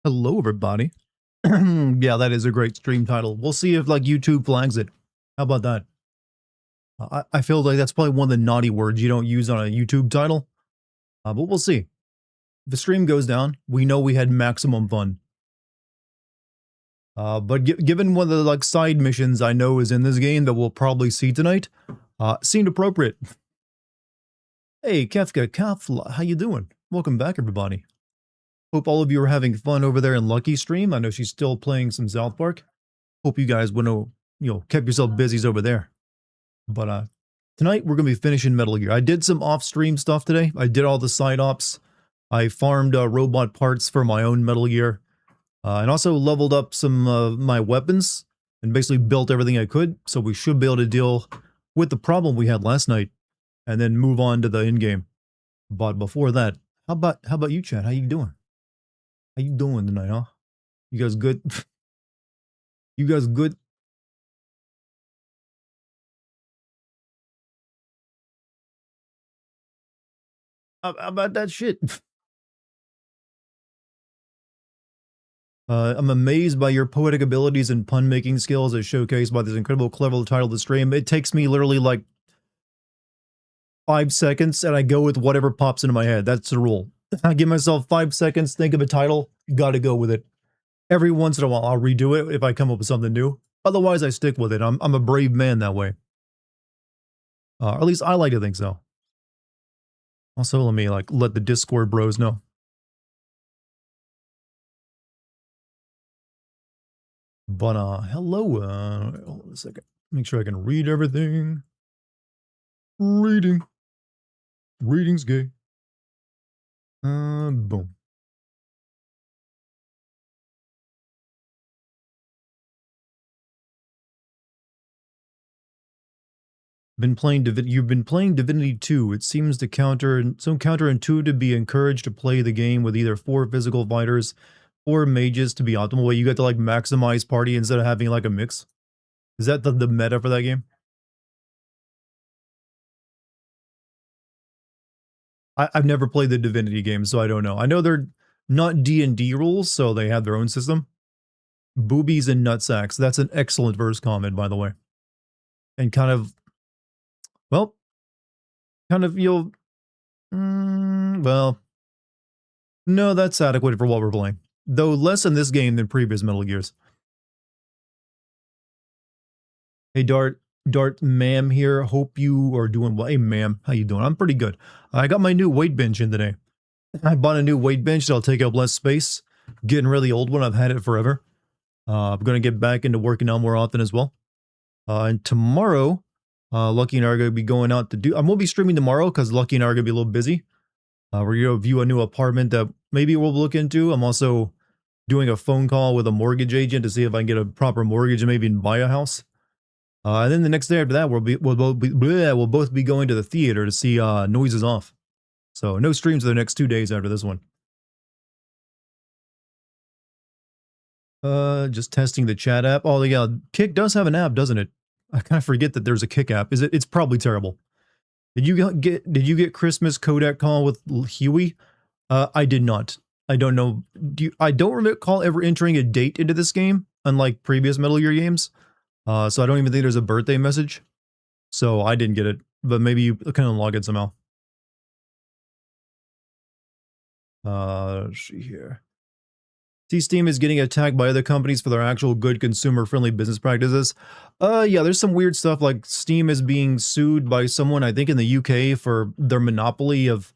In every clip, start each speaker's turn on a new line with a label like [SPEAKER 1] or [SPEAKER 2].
[SPEAKER 1] Hello, everybody. Yeah, that is a great stream title. We'll see if like YouTube flags it. How about that? I feel like that's probably one of the naughty words you don't use on a YouTube title. But we'll see. If the stream goes down, we know we had maximum fun. But given one of the like side missions I know is in this game that we'll probably see tonight, seemed appropriate. Hey, Kefka, Kafla, how you doing? Welcome back, everybody. Hope all of you are having fun over there in Lucky Stream. I know she's still playing some South Park. Hope you guys would know, kept yourself busy over there. But tonight we're gonna be finishing Metal Gear. I did some off-stream stuff today. I did all the side ops. I farmed robot parts for my own Metal Gear, and also leveled up some of my weapons and basically built everything I could. So we should be able to deal with the problem we had last night, and then move on to the end game. But before that, how about you, Chad? How you doing? How you doing tonight, huh? You guys good? You guys good? How about that shit? I'm amazed by your poetic abilities and pun making skills as showcased by this incredible, clever title of the stream. It takes me literally like 5 seconds and I go with whatever pops into my head. That's the rule. I give myself 5 seconds, think of a title, gotta go with it. Every once in a while, I'll redo it if I come up with something new. Otherwise, I stick with it. I'm a brave man that way. Or at least I like to think so. Also, let me let the Discord bros know. But hello, hold on a second. Make sure I can read everything. Reading's gay. Boom. You've been playing Divinity 2. It seems to counterintuitive to be encouraged to play the game with either 4 physical fighters or mages to be optimal. Way you get to like maximize party instead of having like a mix. Is that the meta for that game? I've never played the Divinity game, so I don't know. I know they're not D&D rules, so they have their own system. Boobies and nutsacks. That's an excellent verse comment, by the way. And well, no, that's adequate for what we're playing. Though less in this game than previous Metal Gears. Hey, Dart ma'am here. Hope you are doing well. Hey, ma'am, how you doing? I'm pretty good. I got my new weight bench in today. I bought a new weight bench that'll take up less space. Getting rid of the old one. I've had it forever. I'm going to get back into working out more often as well. And tomorrow, Lucky and I are going to be going out to do... I'm going to be streaming tomorrow because Lucky and I are going to be a little busy. We're going to view a new apartment that maybe we'll look into. I'm also doing a phone call with a mortgage agent to see if I can get a proper mortgage and maybe buy a house. And then the next day after that, we'll both be going to the theater to see Noises Off. So no streams for the next 2 days after this one. Just testing the chat app. Oh yeah, Kick does have an app, doesn't it? I kind of forget that there's a Kick app. It's probably terrible. Did you get Christmas Kodak call with Huey? I did not. I don't know. I don't recall ever entering a date into this game, unlike previous Metal Gear games. So I don't even think there's a birthday message. So I didn't get it, but maybe you can unlock it somehow. Let's see here. See, Steam is getting attacked by other companies for their actual good consumer-friendly business practices. Yeah, there's some weird stuff like Steam is being sued by someone, I think in the UK, for their monopoly of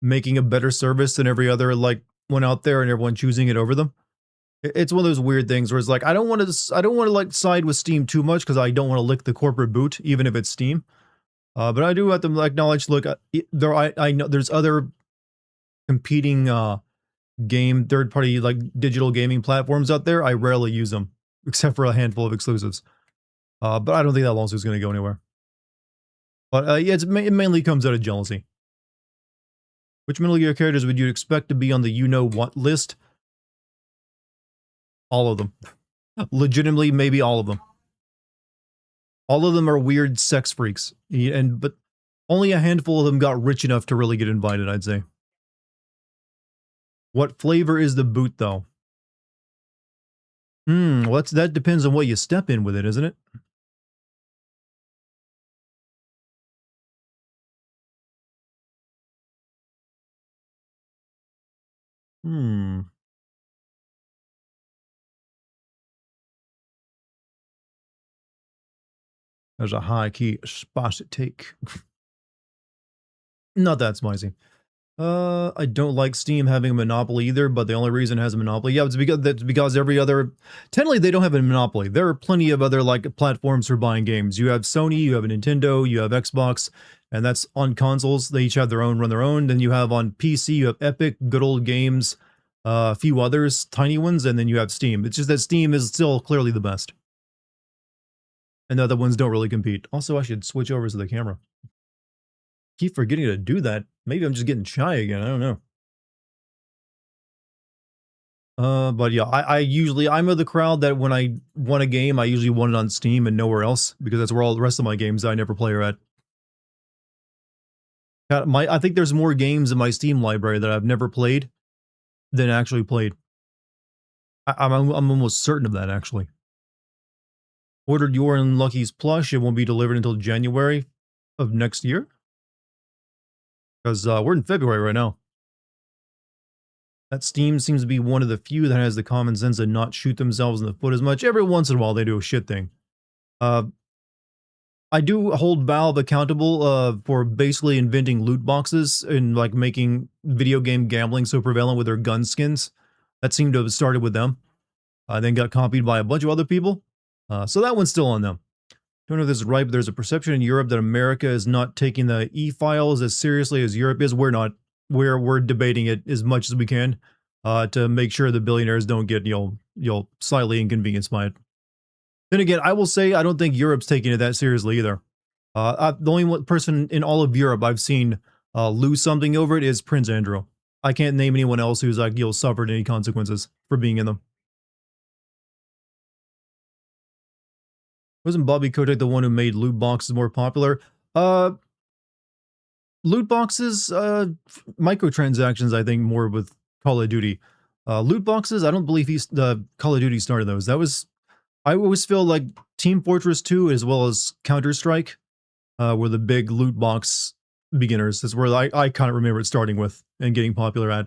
[SPEAKER 1] making a better service than every other like one out there and everyone choosing it over them. It's one of those weird things where it's like I don't want to like side with Steam too much because I don't want to lick the corporate boot even if it's Steam. But I do have to acknowledge, look, I know there's other competing third-party like digital gaming platforms out there. I rarely use them except for a handful of exclusives. But I don't think that lawsuit's going to go anywhere. But yeah, it mainly comes out of jealousy. Which Metal Gear characters would you expect to be on the you-know-what list? All of them. Legitimately, maybe all of them. All of them are weird sex freaks. But only a handful of them got rich enough to really get invited, I'd say. What flavor is the boot, though? Well, that depends on what you step in with it, isn't it? Hmm. There's a high key spicy take. Not that spicy. I don't like Steam having a monopoly either, but the only reason it has a monopoly, yeah, it's because every other, technically they don't have a monopoly. There are plenty of other like platforms for buying games. You have Sony, you have a Nintendo, you have Xbox, and that's on consoles. They each have their own, run their own. Then you have on PC, you have Epic, Good Old Games, a few others, tiny ones, and then you have Steam. It's just that Steam is still clearly the best, and the other ones don't really compete. Also, I should switch over to the camera. Keep forgetting to do that. Maybe I'm just getting shy again. I don't know. But yeah, I usually I'm of the crowd that when I want a game, I usually want it on Steam and nowhere else because that's where all the rest of my games I never play are at. I think there's more games in my Steam library that I've never played than actually played. I'm almost certain of that actually. Ordered your and Lucky's plush. It won't be delivered until January of next year because we're in February right now. That Steam seems to be one of the few that has the common sense to not shoot themselves in the foot as much. Every once in a while, they do a shit thing. I do hold Valve accountable for basically inventing loot boxes and like making video game gambling so prevalent with their gun skins. That seemed to have started with them. Then got copied by a bunch of other people. So that one's still on them. Don't know if this is right, but there's a perception in Europe that America is not taking the e-files as seriously as Europe is. We're not. We're debating it as much as we can to make sure the billionaires don't get slightly inconvenienced by it. Then again, I will say I don't think Europe's taking it that seriously either. The only person in all of Europe I've seen lose something over it is Prince Andrew. I can't name anyone else who's like suffered any consequences for being in them. Wasn't Bobby Kotick the one who made loot boxes more popular? Loot boxes, microtransactions, I think more with Call of Duty. Loot boxes, I don't believe Call of Duty started those. I always feel like Team Fortress 2 as well as Counter-Strike were the big loot box beginners. That's where I kind of remember it starting with and getting popular at.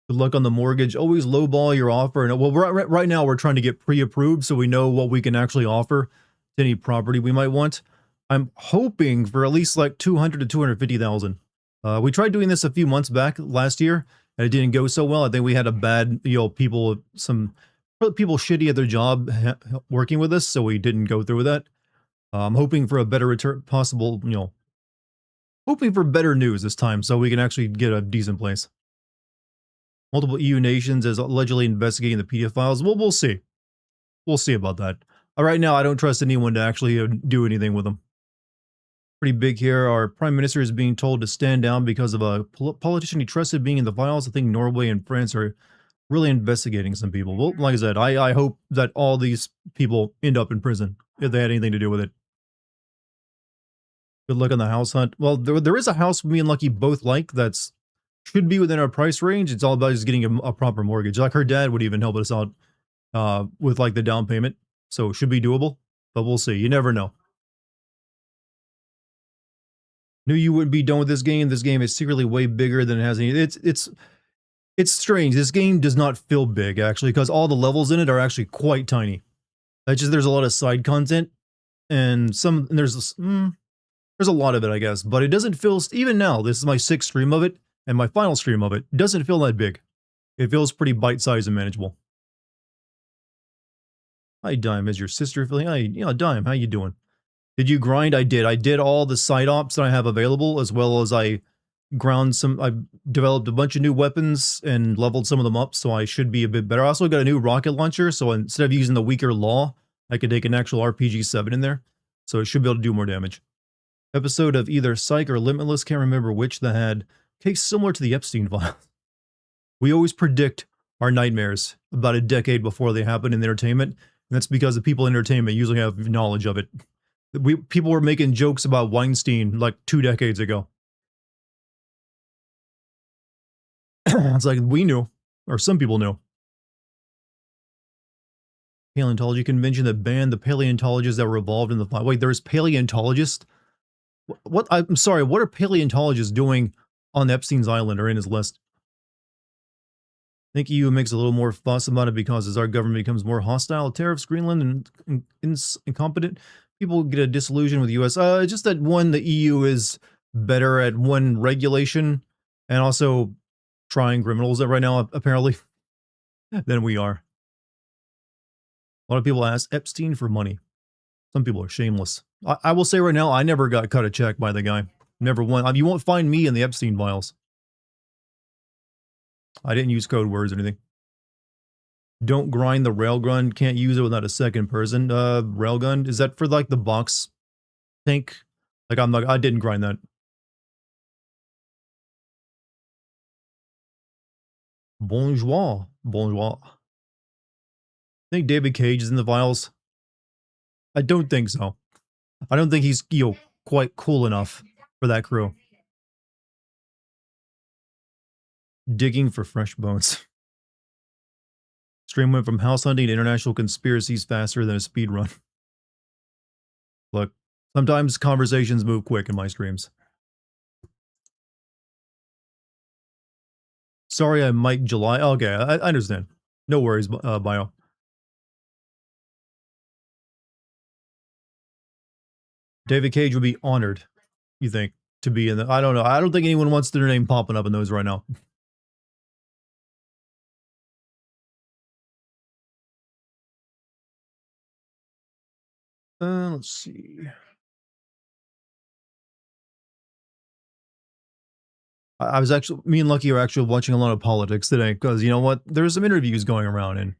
[SPEAKER 1] Good luck on the mortgage. Always lowball your offer. And well, right now we're trying to get pre-approved so we know what we can actually offer to any property we might want. I'm hoping for at least like 200 to 250,000. We tried doing this a few months back last year, and it didn't go so well. I think we had a bad, some people shitty at their job working with us, so we didn't go through with that. I'm hoping for a better return, possible, hoping for better news this time, so we can actually get a decent place. Multiple EU nations is allegedly investigating the pedophiles. Well, we'll see. We'll see about that. Right now, I don't trust anyone to actually do anything with them. Pretty big here. Our prime minister is being told to stand down because of a politician he trusted being in the files. I think Norway and France are really investigating some people. Well, like I said, I hope that all these people end up in prison if they had anything to do with it. Good luck on the house hunt. Well, there is a house me and Lucky both like that's should be within our price range. It's all about just getting a proper mortgage. Like her dad would even help us out with like the down payment. So it should be doable, but we'll see. You never know. Knew you wouldn't be done with this game. This game is secretly way bigger than it has any. It's strange. This game does not feel big actually because all the levels in it are actually quite tiny. There's a lot of side content and there's a lot of it, I guess, but it doesn't feel, even now, this is my 6th stream of it and my final stream of it, doesn't feel that big. It feels pretty bite-sized and manageable. Hi, Dime. Is your sister feeling? Hi, Dime, how you doing? Did you grind? I did. I did all the side ops that I have available, as well as I developed a bunch of new weapons and leveled some of them up, so I should be a bit better. I also got a new rocket launcher, so instead of using the weaker Law, I could take an actual RPG-7 in there, so it should be able to do more damage. Episode of either Psych or Limitless, can't remember which, that had case similar to the Epstein files. We always predict our nightmares about a decade before they happen in entertainment, and that's because the people in entertainment usually have knowledge of it. People were making jokes about Weinstein like 2 decades ago. It's like we knew, or some people knew. Paleontology convention that banned the paleontologists that were involved in the fight. Wait, there's paleontologists? What? I'm sorry, what are paleontologists doing on Epstein's island or in his list? I think EU makes a little more fuss about it because as our government becomes more hostile, tariffs, Greenland, and incompetent, people get a disillusion with the US. Just that one, the EU is better at one regulation and also trying criminals right now, apparently, than we are. A lot of people ask Epstein for money. Some people are shameless. I will say right now, I never got cut a check by the guy. Never won. You won't find me in the Epstein files. I didn't use code words or anything. Don't grind the railgun. Can't use it without a second person. Railgun, is that for like the box tank? Like I didn't grind that. Bonjour. Bonjour. I think David Cage is in the files. I don't think so. I don't think he's, quite cool enough for that crew. Digging for fresh bones. Stream went from house hunting to international conspiracies faster than a speed run. Look, sometimes conversations move quick in my streams. Sorry, I mic July. Okay, I understand. No worries, Bio. David Cage would be honored, you think, to be in the... I don't know. I don't think anyone wants their name popping up in those right now. Let's see. I was actually... Me and Lucky are actually watching a lot of politics today, because, you know what? There's some interviews going around, and...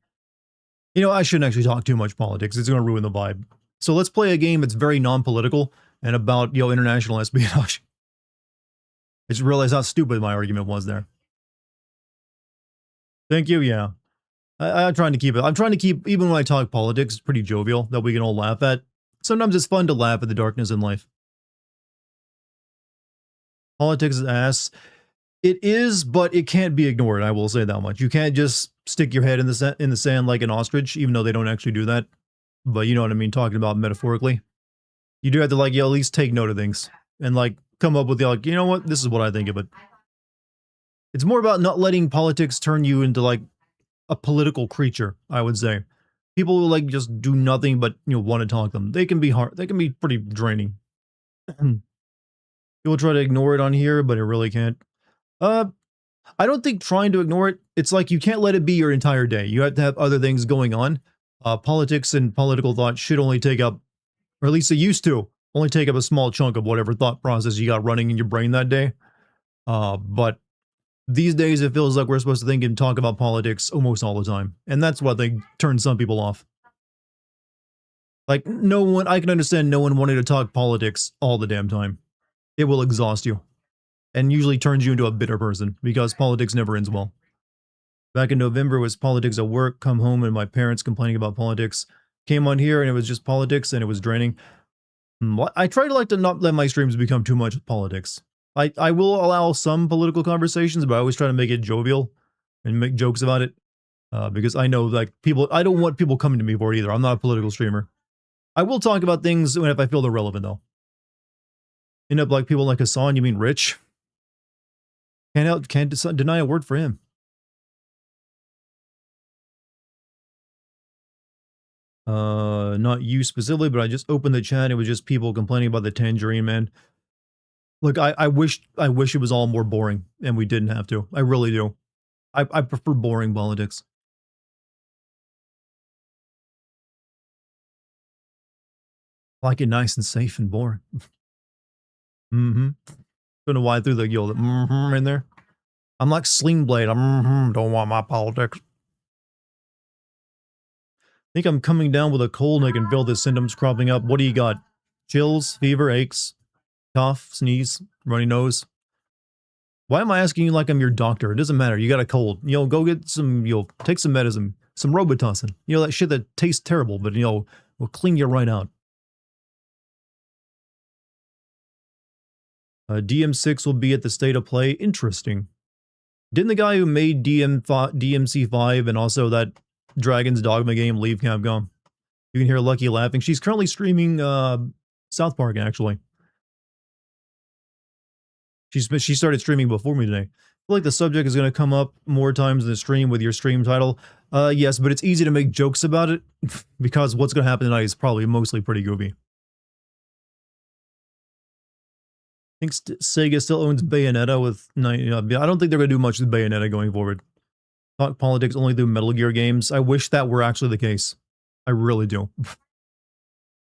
[SPEAKER 1] You know, I shouldn't actually talk too much politics. It's going to ruin the vibe. So let's play a game that's very non-political and about, international espionage. I just realized how stupid my argument was there. Thank you, yeah. I'm trying to keep it. I'm trying to keep, even when I talk politics, pretty jovial, that we can all laugh at. Sometimes it's fun to laugh at the darkness in life. Politics is ass. It is, but it can't be ignored, I will say that much. You can't just stick your head in the sand like an ostrich, even though they don't actually do that. But you know what I mean, talking about metaphorically. You do have to, at least take note of things. And, come up with, you know what, this is what I think of it. It's more about not letting politics turn you into, a political creature, I would say. People who, just do nothing but, want to talk them. They can be hard. They can be pretty draining. People try to ignore it on here, but it really can't. I don't think trying to ignore it, it's like you can't let it be your entire day. You have to have other things going on. Politics and political thought should only take up, or at least it used to, only take up a small chunk of whatever thought process you got running in your brain that day. But these days it feels like we're supposed to think and talk about politics almost all the time. And that's what they turn some people off. I can understand no one wanting to talk politics all the damn time. It will exhaust you. And usually turns you into a bitter person, because politics never ends well. Back in November was politics at work, come home and my parents complaining about politics. Came on here and it was just politics and it was draining. I try to not let my streams become too much politics. I will allow some political conversations, but I always try to make it jovial and make jokes about it. Because I know people, I don't want people coming to me for it either. I'm not a political streamer. I will talk about things if I feel they're relevant though. End up like people like Hassan, you mean Rich? Can't deny a word for him. Not you specifically, but I just opened the chat. It was just people complaining about the Tangerine Man. Look, I wish it was all more boring and we didn't have to. I really do. I prefer boring politics. I like it nice and safe and boring. Mm-hmm. Don't know why I threw the in there. I'm like Sling Blade. Don't want my politics. I think I'm coming down with a cold and I can feel the symptoms cropping up. What do you got? Chills, fever, aches, cough, sneeze, runny nose. Why am I asking you like I'm your doctor? It doesn't matter. You got a cold. Go get some, take some medicine. Some Robitussin. That shit that tastes terrible, but, will clean you right out. DM6 will be at the State of Play. Interesting. Didn't the guy who made DMC5 and also that Dragon's Dogma game, leave Capcom. You can hear Lucky laughing. She's currently streaming South Park, actually. She started streaming before me today. I feel like the subject is going to come up more times in the stream with your stream title. Yes, but it's easy to make jokes about it because what's going to happen tonight is probably mostly pretty goofy. I think Sega still owns Bayonetta with... I don't think they're going to do much with Bayonetta going forward. Talk politics only through Metal Gear games. I wish that were actually the case. I really do.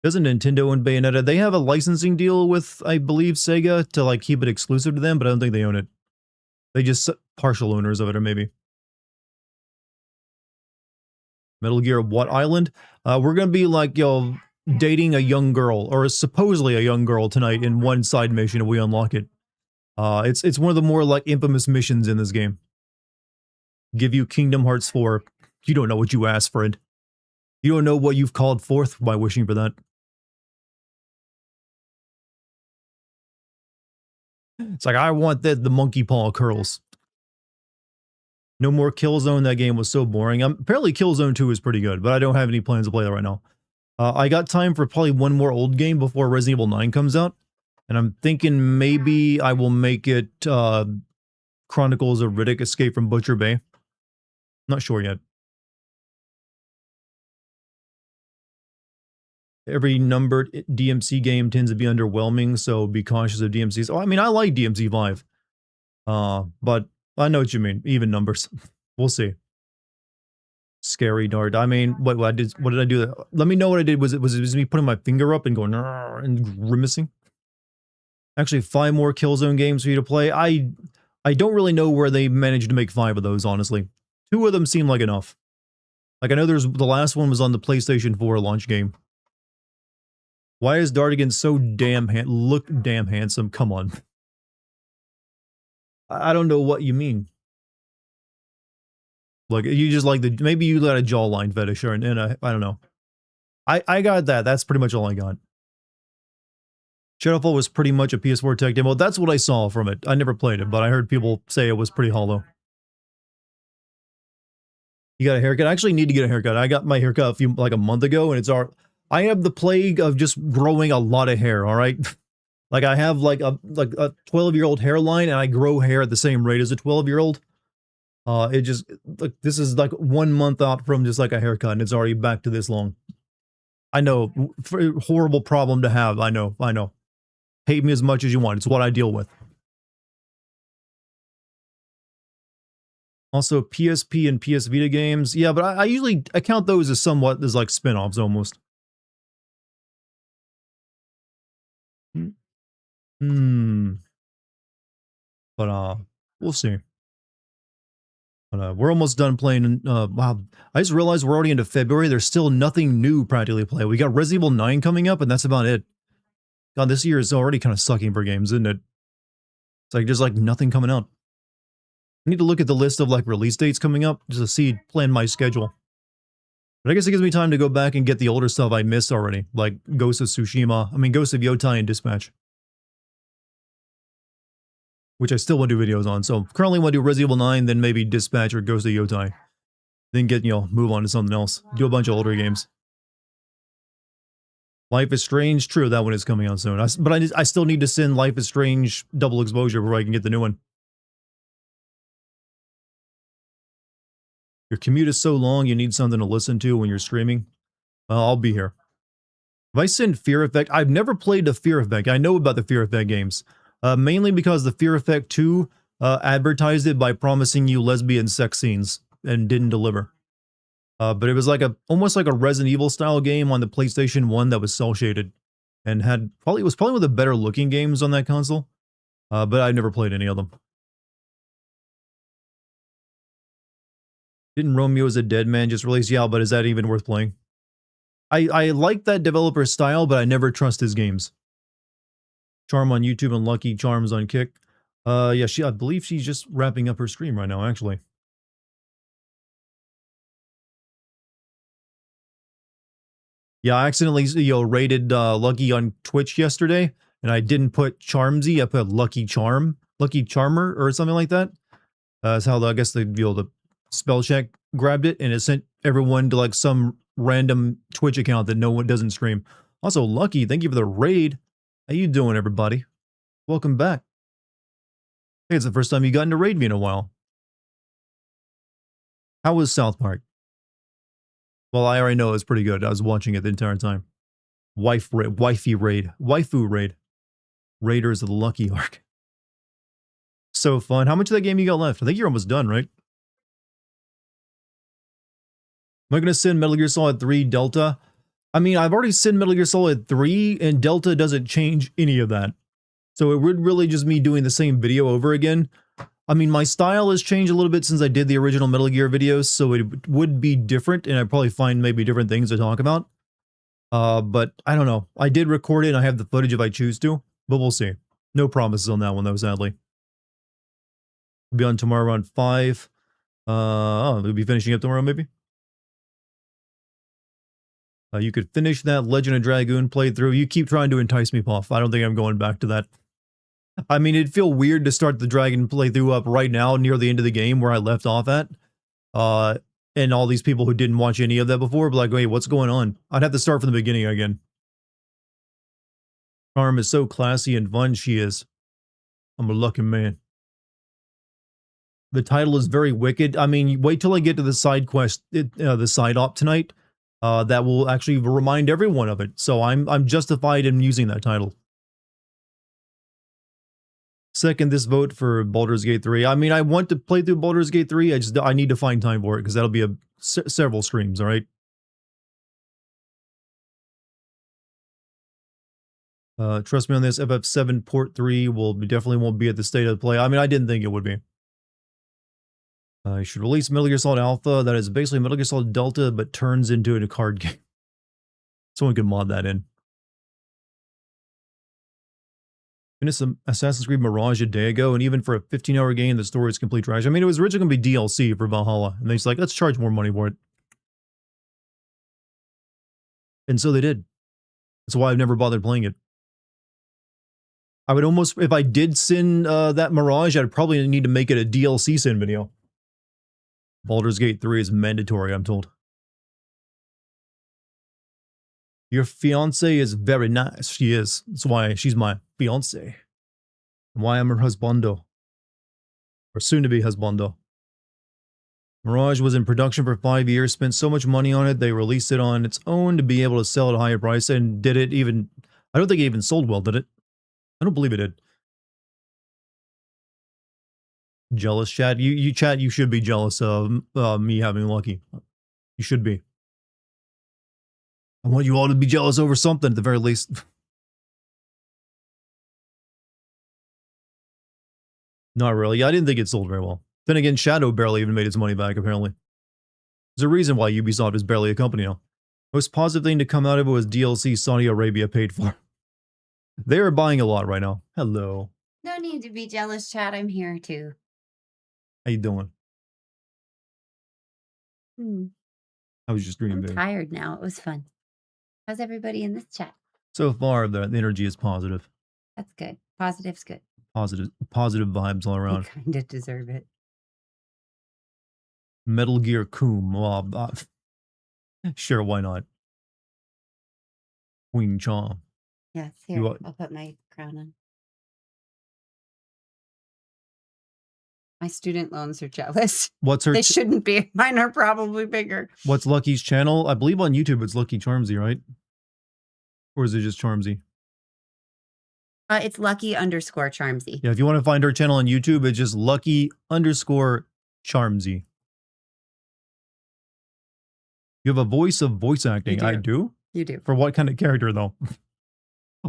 [SPEAKER 1] Doesn't Nintendo own Bayonetta? They have a licensing deal with, I believe, Sega to like keep it exclusive to them, but I don't think they own it. They just partial owners of it, or maybe. Metal Gear what island? We're gonna be like, yo, dating a young girl, or supposedly a young girl tonight in one side mission if we unlock it. It's one of the more like infamous missions in this game. Give you Kingdom Hearts 4. You don't know what you asked, friend. You don't know what you've called forth by wishing for that. It's like, I want the monkey paw curls. No more Killzone. That game was so boring. Apparently Killzone 2 is pretty good, but I don't have any plans to play that right now. I got time for probably one more old game before Resident Evil 9 comes out. And I'm thinking maybe I will make it Chronicles of Riddick Escape from Butcher Bay. Not sure yet. Every numbered DMC game tends to be underwhelming, so be cautious of DMCs. Oh, I mean, I like DMC 5. But I know what you mean. Even numbers. We'll see. Scary Dart. I mean, what did I do? Let me know what I did. Was it me putting my finger up and going and grimacing? Actually, 5 more Killzone games for you to play. I don't really know where they managed to make 5 of those, honestly. 2 of them seem like enough. Like, I know the last one was on the PlayStation 4 launch game. Why is Dartigan so damn handsome? Come on. I don't know what you mean. Like, you just like maybe you got a jawline fetish or and I don't know. I got that. That's pretty much all I got. Shadowfall was pretty much a PS4 tech demo. That's what I saw from it. I never played it, but I heard people say it was pretty hollow. You got a haircut? I actually need to get a haircut. I got my haircut like a month ago, and I have the plague of just growing a lot of hair, all right? Like, I have like a 12-year-old hairline, and I grow hair at the same rate as a 12-year-old. It just, like, this is like 1 month out from just like a haircut, and it's already back to this long. I know, horrible problem to have, I know. Hate me as much as you want, it's what I deal with. Also, PSP and PS Vita games, yeah, but I usually count those as somewhat as like spin-offs almost. But we'll see. But we're almost done playing. Wow, I just realized we're already into February. There's still nothing new practically to play. We got Resident Evil 9 coming up, and that's about it. God, this year is already kind of sucking for games, isn't it? It's like there's like nothing coming out. I need to look at the list of like release dates coming up just to plan my schedule. But I guess it gives me time to go back and get the older stuff I missed already, like Ghost of Tsushima. I mean, Ghost of Yotai and Dispatch, which I still want to do videos on. So currently want to do Resident Evil 9, then maybe Dispatch or Ghost of Yotai. Then get, move on to something else. Do a bunch of older games. Life is Strange, true, that one is coming out soon. But I still need to send Life is Strange double exposure before I can get the new one. Your commute is so long, you need something to listen to when you're streaming. Well, I'll be here. If I send Fear Effect, I've never played the Fear Effect. I know about the Fear Effect games. Mainly because the Fear Effect 2 advertised it by promising you lesbian sex scenes and didn't deliver. But it was like almost like a Resident Evil style game on the PlayStation 1 that was cel shaded and was probably one of the better looking games on that console. But I never played any of them. Didn't Romeo is a Dead Man just release? Yeah, but is that even worth playing? I like that developer's style, but I never trust his games. Charm on YouTube and Lucky Charms on Kick. Yeah, I believe she's just wrapping up her stream right now, actually. Yeah, I accidentally, rated Lucky on Twitch yesterday, and I didn't put Charmsy, I put Lucky Charmer, or something like that. That's how, I guess, the spell check grabbed it and it sent everyone to like some random Twitch account that no one doesn't stream. Also, Lucky, thank you for the raid. How you doing, everybody? Welcome back. Hey, it's the first time you gotten to raid me in a while. How was South Park? Well, I already know it was pretty good. I was watching it the entire time. Wifey raid. Waifu raid. Raiders of the Lucky arc. So fun. How much of that game you got left? I think you're almost done, right? Am I going to send Metal Gear Solid 3 Delta? I mean, I've already sent Metal Gear Solid 3, and Delta doesn't change any of that. So it would really just me doing the same video over again. I mean, my style has changed a little bit since I did the original Metal Gear videos, so it would be different, and I'd probably find maybe different things to talk about. But I don't know. I did record it, and I have the footage if I choose to, but we'll see. No promises on that one, though, sadly. We'll be on tomorrow around 5. We'll be finishing up tomorrow, maybe? You could finish that Legend of Dragoon playthrough. You keep trying to entice me, Puff. I don't think I'm going back to that. I mean, it'd feel weird to start the Dragon playthrough up right now near the end of the game where I left off at. And all these people who didn't watch any of that before, be like, wait, what's going on? I'd have to start from the beginning again. Charm is so classy and fun, she is. I'm a lucky man. The title is very wicked. I mean, wait till I get to the side quest, the side op tonight. That will actually remind everyone of it. So I'm justified in using that title. Second, this vote for Baldur's Gate 3. I mean, I want to play through Baldur's Gate 3. I need to find time for it because that'll be several streams. All right. Trust me on this. FF7 Port 3 definitely won't be at the state of play. I mean, I didn't think it would be. You should release Metal Gear Solid Alpha. That is basically Metal Gear Solid Delta, but turns into a card game. Someone could mod that in. Finished some Assassin's Creed Mirage a day ago, and even for a 15-hour game, the story is complete trash. I mean, it was originally going to be DLC for Valhalla, and they're just like, let's charge more money for it. And so they did. That's why I've never bothered playing it. I would almost, if I did sin that Mirage, I'd probably need to make it a DLC sin video. Baldur's Gate 3 is mandatory, I'm told. Your fiancé is very nice. She is. That's why she's my fiancé. Why I'm her husbando. Or soon-to-be husbando. Mirage was in production for 5 years, spent so much money on it, they released it on its own to be able to sell at a higher price, and did it even... I don't think it even sold well, did it? I don't believe it did. Jealous, chat? Chat, you should be jealous of me having Lucky. You should be. I want you all to be jealous over something, at the very least. Not really. I didn't think it sold very well. Then again, Shadow barely even made its money back, apparently. There's a reason why Ubisoft is barely a company now. Most positive thing to come out of it was DLC Saudi Arabia paid for. They are buying a lot right now. Hello.
[SPEAKER 2] No need to be jealous, chat. I'm here too.
[SPEAKER 1] How you doing? I was just dreaming.
[SPEAKER 2] I'm tired now. It was fun. How's everybody in this chat?
[SPEAKER 1] So far, the energy is positive.
[SPEAKER 2] That's good. Positive's good.
[SPEAKER 1] Positive vibes all around.
[SPEAKER 2] You kind of deserve it.
[SPEAKER 1] Metal Gear Coom. Well, sure, why not? Queen Chong.
[SPEAKER 2] Yes, here. I'll put my crown on. My student loans are jealous.
[SPEAKER 1] What's her?
[SPEAKER 2] They shouldn't be. Mine are probably bigger.
[SPEAKER 1] What's Lucky's channel? I believe on YouTube it's Lucky Charmsy, right? Or is it just Charmsy?
[SPEAKER 2] It's Lucky_Charmsy.
[SPEAKER 1] Yeah, if you want to find her channel on YouTube, it's just Lucky_Charmsy. You have a voice of voice acting. I do?
[SPEAKER 2] You do.
[SPEAKER 1] For what kind of character, though?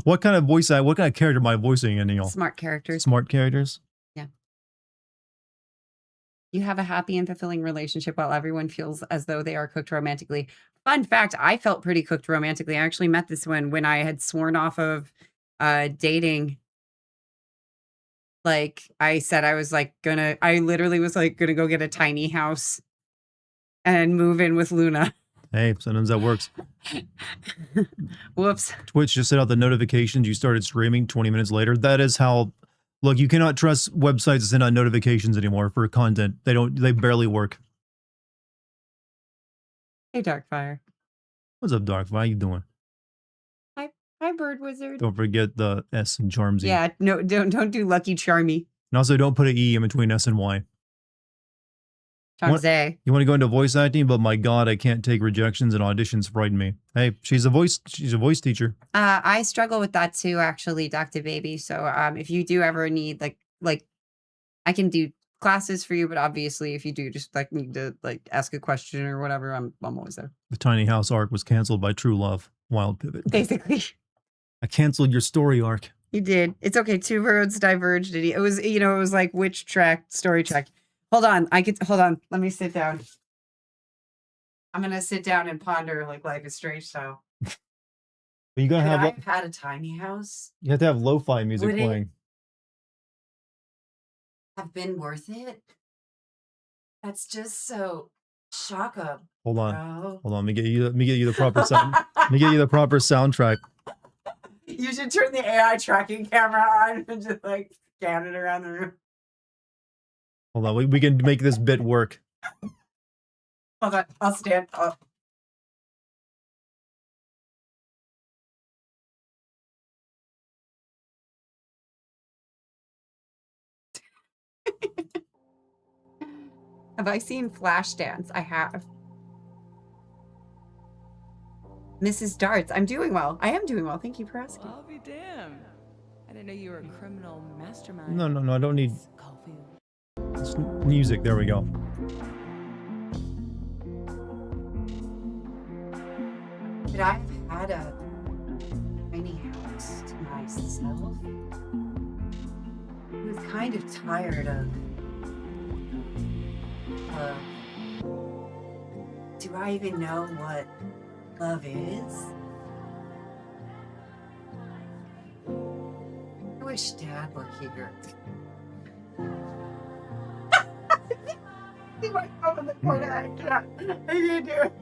[SPEAKER 1] What kind of voice act? What kind of character am I voicing, Neil?
[SPEAKER 2] Smart characters.
[SPEAKER 1] Smart characters?
[SPEAKER 2] Yeah. You have a happy and fulfilling relationship while everyone feels as though they are cooked romantically. Fun fact, I felt pretty cooked romantically. I actually met this one when I had sworn off of dating. Like I said, I was like I literally was like gonna go get a tiny house and move in with Luna.
[SPEAKER 1] Hey, sometimes that works.
[SPEAKER 2] Whoops.
[SPEAKER 1] Twitch just sent out the notifications you started streaming 20 minutes later. That is how... Look, you cannot trust websites to send out notifications anymore for content. They barely work.
[SPEAKER 2] Hey, Darkfire.
[SPEAKER 1] What's up, Dark? How you doing?
[SPEAKER 2] Hi, Bird Wizard.
[SPEAKER 1] Don't forget the S in Charmsy.
[SPEAKER 2] Yeah, no, don't do Lucky Charmy.
[SPEAKER 1] And also, don't put an E in between S and Y.
[SPEAKER 2] Charmsay.
[SPEAKER 1] You want to go into voice acting, but my God, I can't take rejections and auditions frighten me. Hey, she's a voice teacher.
[SPEAKER 2] I struggle with that too, actually, Dr. Baby. So if you do ever need like I can do classes for you, but obviously if you do just like need to like ask a question or whatever, I'm always there.
[SPEAKER 1] The tiny house arc was canceled by True Love. Wild pivot.
[SPEAKER 2] Basically.
[SPEAKER 1] I canceled your story arc.
[SPEAKER 2] You did. It's okay. Two roads diverged. It was, it was like which track, story track. Hold on. Hold on. Let me sit down. I'm gonna sit down and ponder like Life is Strange style.
[SPEAKER 1] But you gotta
[SPEAKER 2] I've had a tiny house.
[SPEAKER 1] You have to have lo-fi music playing.
[SPEAKER 2] Have been worth it? That's just so shocking.
[SPEAKER 1] Hold on.
[SPEAKER 2] Bro.
[SPEAKER 1] Hold on. Let me get you the proper sound. Let me get you the proper soundtrack.
[SPEAKER 2] You should turn the AI tracking camera on and just like scan it around the room.
[SPEAKER 1] Hold on. We can make this bit work.
[SPEAKER 2] Hold on. I'll stand up. Have I seen Flashdance? I have. Mrs. Darts, I'm doing well. I am doing well. Thank you for asking.
[SPEAKER 3] Well, I'll be damned. I didn't know you were a criminal mastermind.
[SPEAKER 1] No. I don't need music. There we go.
[SPEAKER 2] But I've had a tiny house to myself. I was kind of tired of do I even know what love is? I wish Dad were here. See my phone in the corner. I can't do it.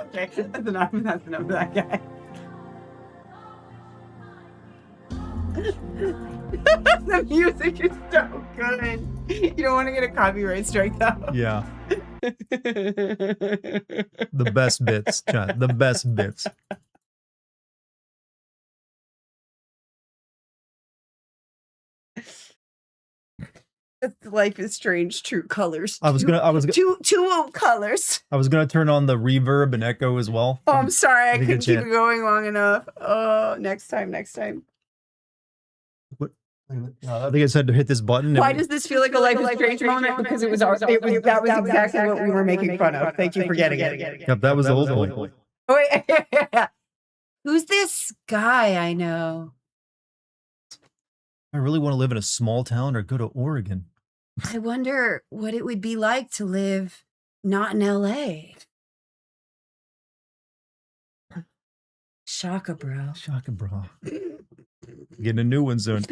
[SPEAKER 2] Okay, that's enough of that guy. The music is so good. You don't want to get a copyright strike though.
[SPEAKER 1] Yeah. The best bits, chat. The best bits.
[SPEAKER 2] Life is Strange, true colors.
[SPEAKER 1] Two
[SPEAKER 2] colors.
[SPEAKER 1] I was gonna turn on the reverb and echo as well.
[SPEAKER 2] Oh, I'm sorry, I couldn't keep
[SPEAKER 1] chant.
[SPEAKER 2] it going long enough. Oh, next time.
[SPEAKER 1] What? I think I said to hit this button.
[SPEAKER 2] Why does this feel like a Life is Strange moment? Because that was exactly what we were making fun of. Thank you for getting it.
[SPEAKER 1] Yep, that was the old one.
[SPEAKER 2] Oh, wait. Who's this guy I know?
[SPEAKER 1] I really want to live in a small town or go to Oregon.
[SPEAKER 2] I wonder what it would be like to live not in LA. Shaka, bro.
[SPEAKER 1] Getting a new one soon.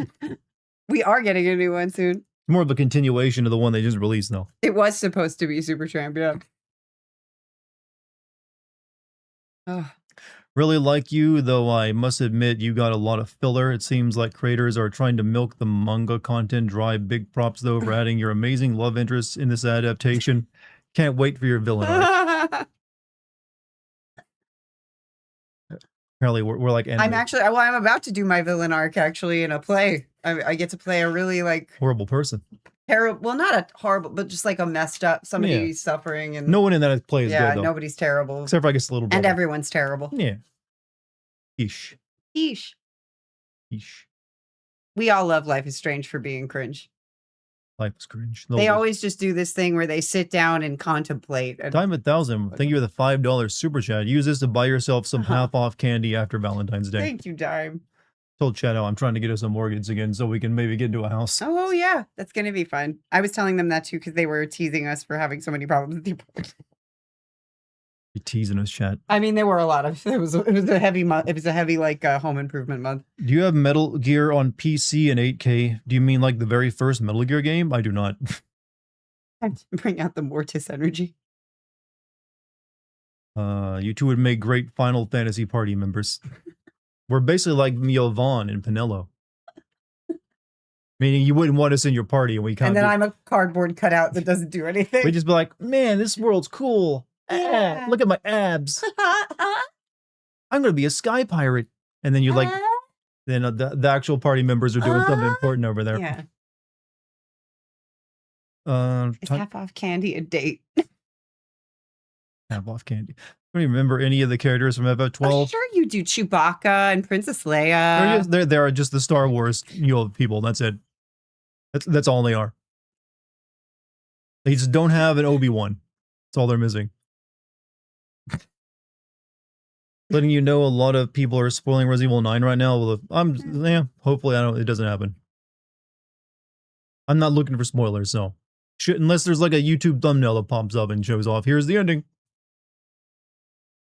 [SPEAKER 2] We are getting a new one soon.
[SPEAKER 1] More of a continuation of the one they just released, though.
[SPEAKER 2] It was supposed to be Supertramp, yeah. Oh.
[SPEAKER 1] Really like you, though I must admit you got a lot of filler. It seems like creators are trying to milk the manga content dry. Big props, though, for adding your amazing love interest in this adaptation. Can't wait for your villain arc. Apparently, we're like
[SPEAKER 2] I'm about to do my villain arc, actually, in a play. I get to play a really, like...
[SPEAKER 1] horrible person.
[SPEAKER 2] Terrible. Well, not a horrible, but just like a messed up, somebody suffering. And
[SPEAKER 1] no one in that play is good, though.
[SPEAKER 2] Nobody's terrible.
[SPEAKER 1] Except for, I guess, a little bit.
[SPEAKER 2] And everyone's terrible.
[SPEAKER 1] Yeah. Eesh.
[SPEAKER 2] We all love Life is Strange for being cringe.
[SPEAKER 1] Life is cringe.
[SPEAKER 2] They always just do this thing where they sit down and contemplate.
[SPEAKER 1] Time 1,000. Thank you for the $5 super chat. Use this to buy yourself some half-off candy after Valentine's Day.
[SPEAKER 2] Thank you, Dime.
[SPEAKER 1] Told Chad how I'm trying to get us a mortgage again so we can maybe get into a house.
[SPEAKER 2] Oh, yeah. That's going to be fun. I was telling them that, too, because they were teasing us for having so many problems with the apartment.
[SPEAKER 1] You're teasing us, chat.
[SPEAKER 2] I mean, there were a lot of... It was a heavy month. It was a heavy, like, home improvement month.
[SPEAKER 1] Do you have Metal Gear on PC and 8K? Do you mean like the very first Metal Gear game? I do not.
[SPEAKER 2] Bring out the Mortis energy.
[SPEAKER 1] You two would make great Final Fantasy party members. We're basically like Mio Vaughn and Pinello. Meaning you wouldn't want us in your party and we can't.
[SPEAKER 2] And then I'm a cardboard cutout that doesn't do anything.
[SPEAKER 1] We just be like, man, this world's cool.
[SPEAKER 2] Yeah.
[SPEAKER 1] Look at my abs. I'm gonna be a sky pirate. And then you're like, then the actual party members are doing something important over there.
[SPEAKER 2] Yeah. Is
[SPEAKER 1] Time-
[SPEAKER 2] half off candy a date?
[SPEAKER 1] Half off candy. I don't even remember any of the characters from FF12.
[SPEAKER 2] Oh, sure you do. Chewbacca and Princess Leia.
[SPEAKER 1] They are just the Star Wars people. That's it. That's all they are. They just don't have an Obi-Wan. That's all they're missing. Letting you know, a lot of people are spoiling Resident Evil 9 right now. Well, hopefully it doesn't happen. I'm not looking for spoilers, so unless there's like a YouTube thumbnail that pops up and shows off, here's the ending.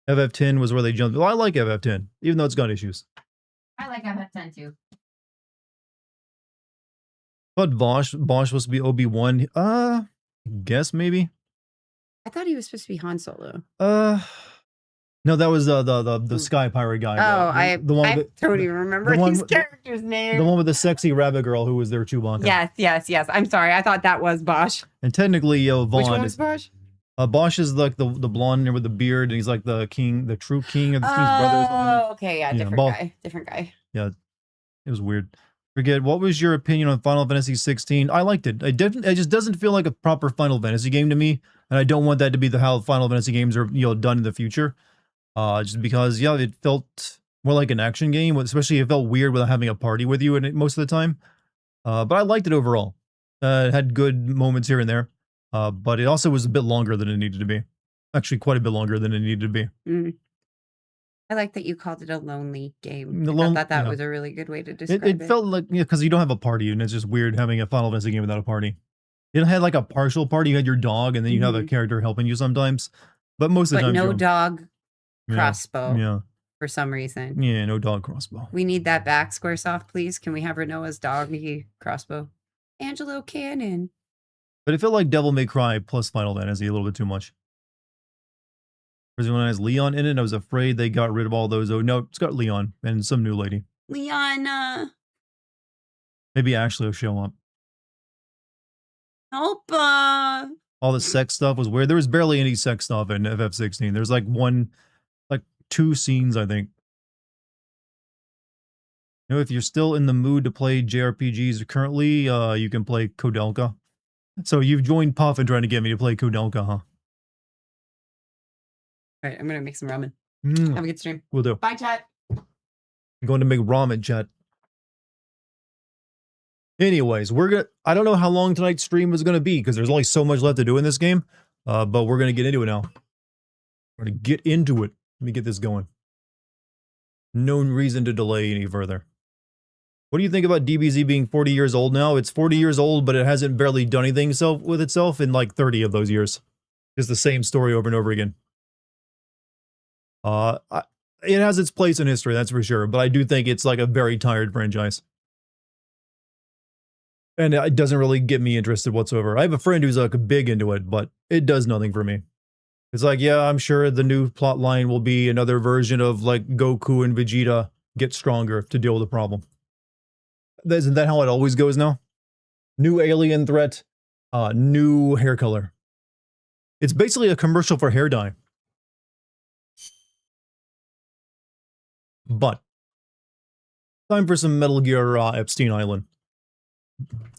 [SPEAKER 1] FF10 was where they jumped. Well, I like FF10, even though it's got issues.
[SPEAKER 2] I like FF10 too.
[SPEAKER 1] But Bosch was supposed to be Obi-Wan. Guess maybe.
[SPEAKER 2] I thought he was supposed to be Han Solo.
[SPEAKER 1] No, that was the Sky Pirate guy.
[SPEAKER 2] I don't even
[SPEAKER 1] the
[SPEAKER 2] remember
[SPEAKER 1] one
[SPEAKER 2] his
[SPEAKER 1] with-
[SPEAKER 2] character's name.
[SPEAKER 1] the one with the sexy rabbit girl who was their Chewbacca.
[SPEAKER 2] Yes. I'm sorry. I thought that was Bosch.
[SPEAKER 1] And technically, Vaughn.
[SPEAKER 2] Which one was Bosch?
[SPEAKER 1] Bosch is like the blonde with the beard, and he's like the king, the true king of the King's brothers.
[SPEAKER 2] Oh, okay. Yeah,
[SPEAKER 1] Yeah,
[SPEAKER 2] different guy.
[SPEAKER 1] It was weird. Forget, what was your opinion on Final Fantasy 16? I liked it. It just doesn't feel like a proper Final Fantasy game to me, and I don't want that to be how Final Fantasy games are done in the future. Just because it felt more like an action game, especially it felt weird without having a party with you in it most of the time. But I liked it overall. It had good moments here and there, but it also was a bit longer than it needed to be. Actually, quite a bit longer than it needed to be.
[SPEAKER 2] I like that you called it a lonely game.
[SPEAKER 1] The
[SPEAKER 2] I thought that was a really good way to describe it.
[SPEAKER 1] It felt like, because you don't have a party, and it's just weird having a Final Fantasy game without a party. It had like a partial party. You had your dog, and then you have a character helping you sometimes. But most of the time,
[SPEAKER 2] no dog
[SPEAKER 1] Yeah.
[SPEAKER 2] crossbow
[SPEAKER 1] Yeah.
[SPEAKER 2] for some reason.
[SPEAKER 1] Yeah, no dog crossbow.
[SPEAKER 2] We need that back, Squaresoft, please. Can we have Renoa's doggy crossbow? Angelo Cannon.
[SPEAKER 1] But it felt like Devil May Cry plus Final Fantasy a little bit too much. Because when it has Leon in it, I was afraid they got rid of all those. Oh, no, it's got Leon and some new lady.
[SPEAKER 2] Leon,
[SPEAKER 1] Maybe Ashley will show up.
[SPEAKER 2] help.
[SPEAKER 1] All the sex stuff was weird. There was barely any sex stuff in FF16. There's like two scenes, I think. If you're still in the mood to play JRPGs currently, you can play Kodelka. So you've joined Puff and trying to get me to play Kodelka, huh?
[SPEAKER 2] All right, I'm going to make some ramen.
[SPEAKER 1] Mm,
[SPEAKER 2] Have a good stream.
[SPEAKER 1] we'll do.
[SPEAKER 2] Bye, chat.
[SPEAKER 1] I'm going to make ramen, chat. Anyways, I don't know how long tonight's stream is gonna be because there's only so much left to do in this game. But we're gonna get into it now. We're gonna get into it. Let me get this going. No reason to delay any further. What do you think about DBZ being 40 years old now? It's 40 years old, but it hasn't barely done anything with itself in like 30 of those years. Just the same story over and over again. It has its place in history, that's for sure. But I do think it's like a very tired franchise. And it doesn't really get me interested whatsoever. I have a friend who's like big into it, but it does nothing for me. It's like, yeah, I'm sure the new plot line will be another version of like Goku and Vegeta get stronger to deal with the problem. Isn't that how it always goes now? New alien threat, new hair color. It's basically a commercial for hair dye. But time for some Metal Gear Epstein Island.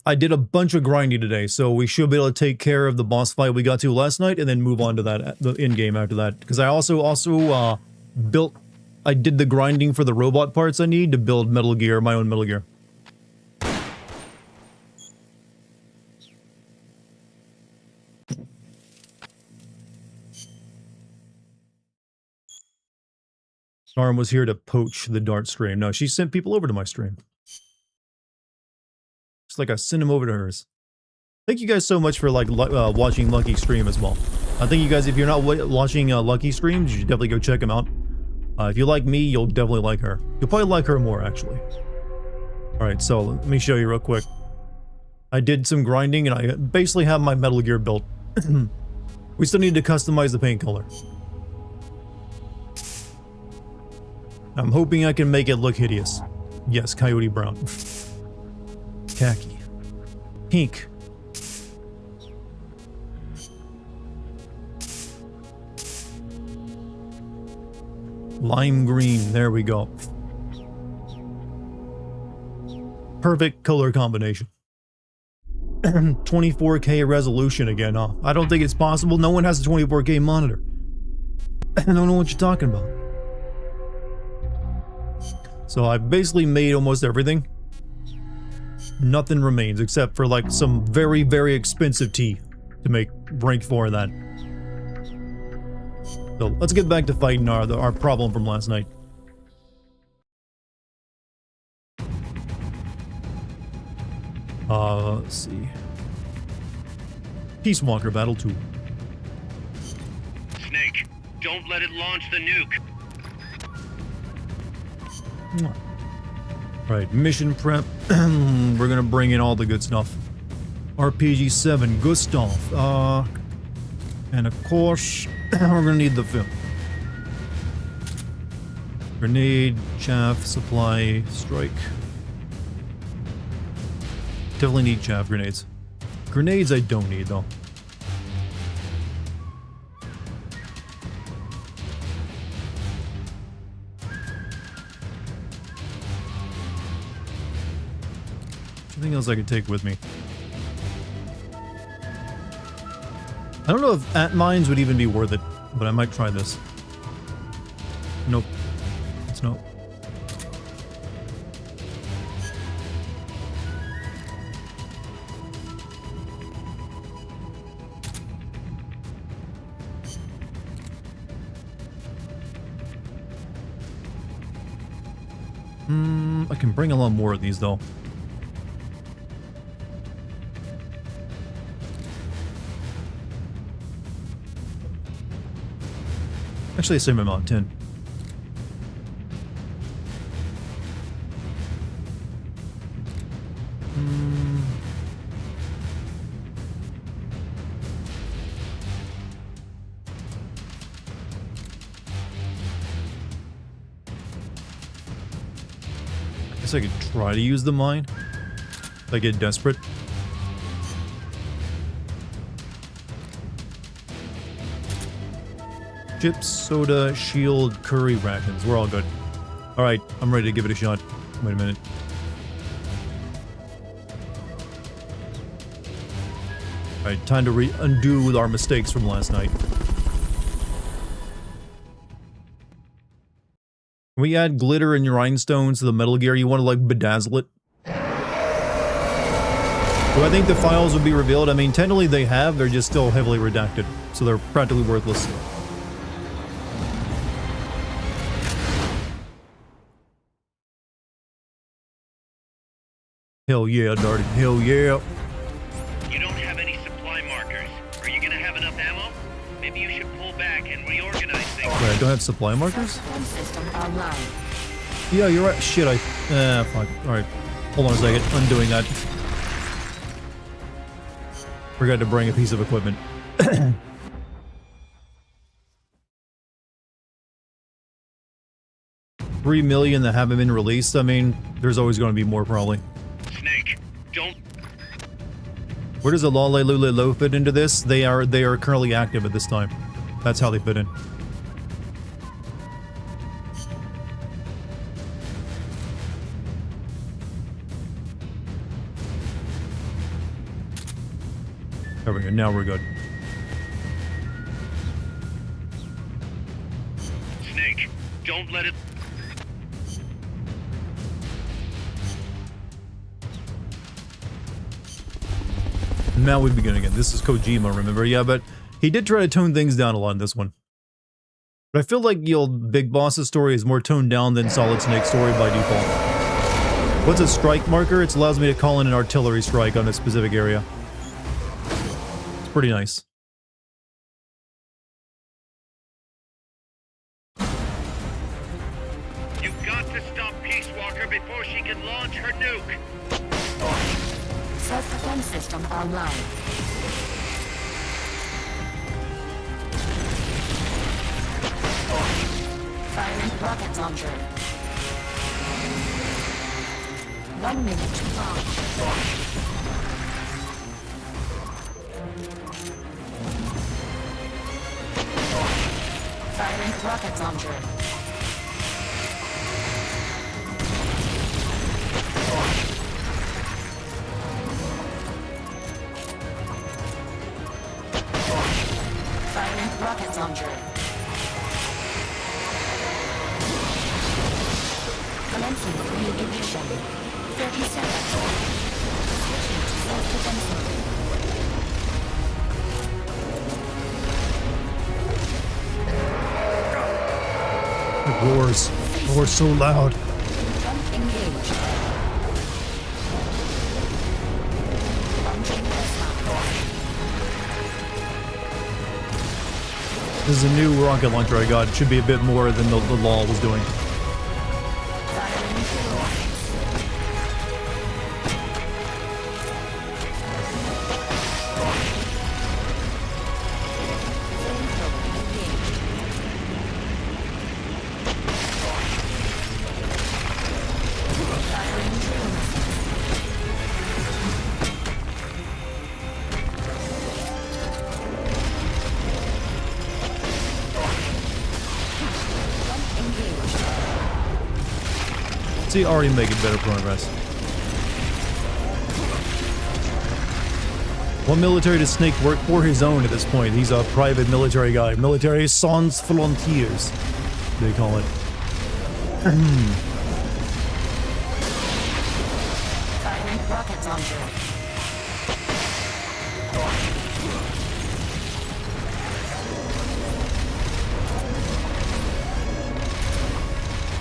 [SPEAKER 1] I did a bunch of grinding today, so we should be able to take care of the boss fight we got to last night and then move on to that, the end game after that. Because I also I did the grinding for the robot parts I need to build Metal Gear, my own Metal Gear. Storm was here to poach the Dart stream. No, she sent people over to my stream. Just like I sent them over to hers. Thank you guys so much for like watching Lucky stream as well. I think you guys, if you're not watching Lucky streams, you should definitely go check them out. If you like me, you'll definitely like her. You'll probably like her more, actually. Alright, so let me show you real quick. I did some grinding and I basically have my Metal Gear built. We still need to customize the paint color. I'm hoping I can make it look hideous. Yes, coyote brown. Khaki. Lime green. There we go. Perfect color combination. 24K resolution again, huh? I don't think it's possible. No one has a 24K monitor. I don't know what you're talking about. So I've basically made almost everything. Nothing remains except for like some very, very expensive tea to make rank 4 of that. So let's get back to fighting our problem from last night. Let's see. Peace Walker Battle 2.
[SPEAKER 4] Snake, don't let it launch the nuke.
[SPEAKER 1] Right, mission prep. We're gonna bring in all the good stuff. RPG 7, Gustav. And of course, we're gonna need the film. Grenade, chaff, supply, strike. Definitely need chaff grenades. Grenades I don't need though. Anything else I could take with me? I don't know if at-mines would even be worth it, but I might try this. Nope. It's no. I can bring a lot more of these though. Actually, same amount, 10. I guess I could try to use the mine if I get desperate. Chips, soda, shield, curry, rations. We're all good. Alright, I'm ready to give it a shot. Wait a minute. Alright, time to undo our mistakes from last night. Can we add glitter and rhinestones to the Metal Gear? You want to, like, bedazzle it? Do I think the files would be revealed? I mean, technically they have, they're just still heavily redacted. So they're practically worthless. Hell yeah, Dartigan. Hell yeah.
[SPEAKER 4] You don't have any supply markers. Are you gonna have enough ammo? Maybe you should pull back and reorganize things.
[SPEAKER 1] Wait, I don't have supply markers?
[SPEAKER 3] System online.
[SPEAKER 1] Yeah, you're right. Shit, fuck. Alright. Hold on a second. Undoing that. Forgot to bring a piece of equipment. 3 million that haven't been released. I mean, there's always going to be more, probably.
[SPEAKER 4] Snake, don't.
[SPEAKER 1] Where does the Lale Lule Lo fit into this? They are currently active at this time. That's how they fit in. There we go. Now we're good.
[SPEAKER 4] Snake, don't let it.
[SPEAKER 1] Now we begin again. This is Kojima, remember? Yeah, but he did try to tone things down a lot in this one. But I feel like the old Big Boss's story is more toned down than Solid Snake's story by default. What's a strike marker? It allows me to call in an artillery strike on a specific area. It's pretty nice.
[SPEAKER 4] You've got to stop Peace Walker before she can launch her nuke.
[SPEAKER 3] Self-defense system online. Firing rocket launcher. 1 minute to launch. Firing rocket launcher.
[SPEAKER 5] Commencing re-ignition. 30 seconds. Switching to self-defense mode.
[SPEAKER 1] It roars. Roars so loud.
[SPEAKER 5] Jump engaged. Launching S-mount.
[SPEAKER 1] This is a new rocket launcher I got. It should be a bit more than the LOL was doing.
[SPEAKER 5] Firing drill rockets. Flamethrower engaged. Firing drill missiles. Jump engaged.
[SPEAKER 1] See, already making better progress. What military does Snake work for? His own at this point. He's a private military guy. Military sans frontières, they call it.
[SPEAKER 5] Firing rocket launcher.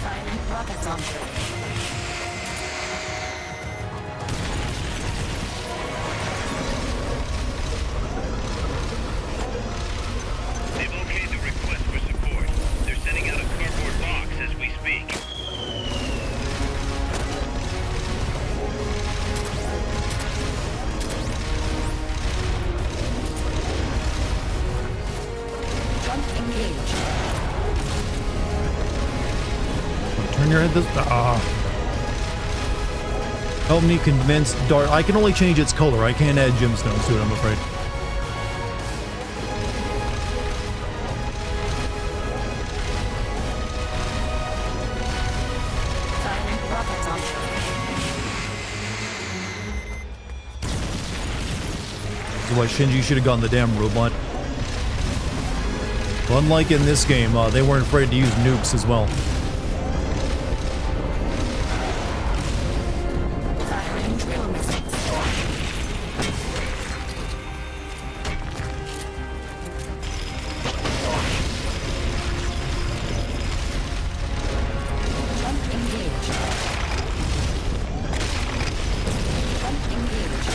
[SPEAKER 5] Firing rocket launcher.
[SPEAKER 4] They've okayed the request for support. They're sending out a cardboard box as we speak.
[SPEAKER 5] Jump engaged.
[SPEAKER 1] Turn your head this. Help me convince Dart. I can only change its color. I can't add gemstones to it, I'm afraid.
[SPEAKER 5] Firing rocket launcher.
[SPEAKER 1] This is why Shinji should have gotten the damn robot. But unlike in this game, they weren't afraid to use nukes as well.
[SPEAKER 5] Firing drill missiles. Jump engaged. Jump engaged.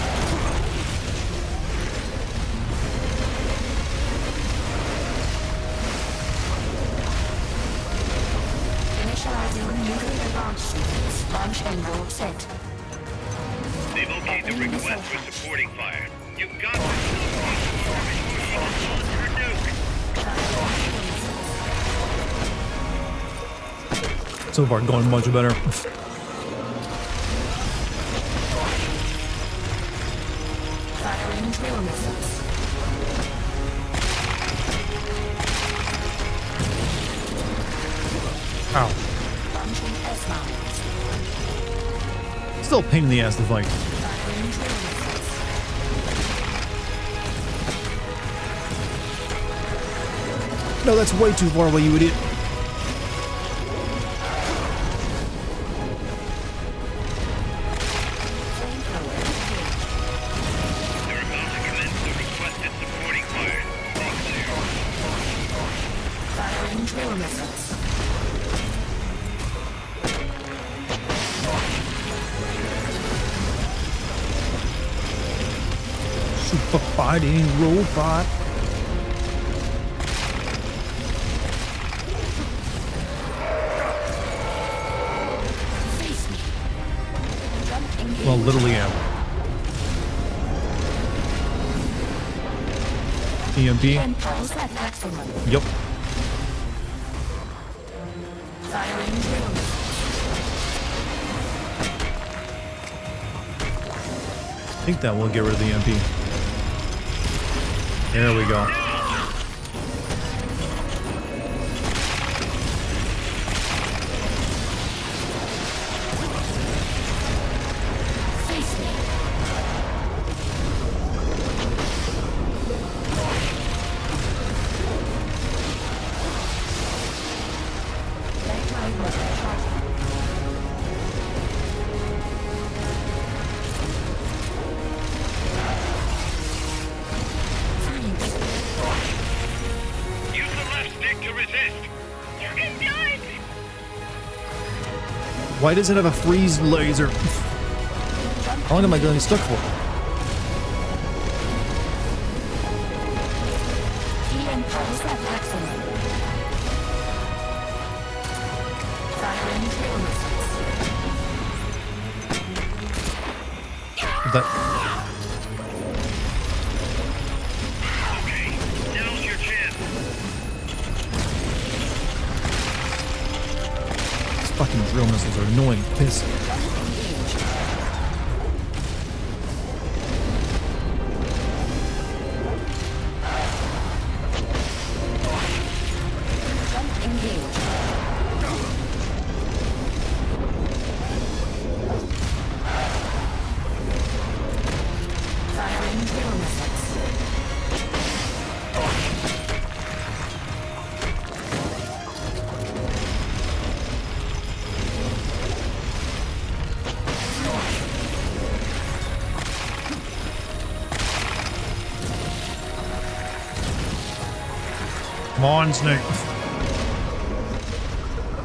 [SPEAKER 5] Initializing nuclear launch sequence. Launch angle set.
[SPEAKER 4] They've okayed the request for supporting fire. You got this. Her nuke.
[SPEAKER 1] So far, going much better.
[SPEAKER 5] Firing drill missiles.
[SPEAKER 1] Ow.
[SPEAKER 5] Launching S-mounts.
[SPEAKER 1] Still a pain in the ass to fight.
[SPEAKER 5] Firing drill missiles.
[SPEAKER 1] No, that's way too far away, you idiot.
[SPEAKER 5] Flamethrower engaged.
[SPEAKER 4] They're about to commence the requested supporting fire. Stay clear.
[SPEAKER 5] Firing drill missiles.
[SPEAKER 1] Super fighting robot.
[SPEAKER 5] Face me. Jump engaged.
[SPEAKER 1] Well, literally am. EMP?
[SPEAKER 5] 10 pulse at maximum.
[SPEAKER 1] Yep.
[SPEAKER 5] Firing drill missiles.
[SPEAKER 1] I think that will get rid of the EMP. There we go.
[SPEAKER 5] Face me. Electronic weapon charging.
[SPEAKER 1] Why does it have a freeze laser? How long am I getting stuck for?
[SPEAKER 5] EM pulse at maximum. Firing drill missiles.
[SPEAKER 1] That
[SPEAKER 4] Okay, now's your chance.
[SPEAKER 1] these fucking drill missiles are annoying. Piss.
[SPEAKER 5] Jump engaged. Firing drill missiles.
[SPEAKER 1] Come on, Snake.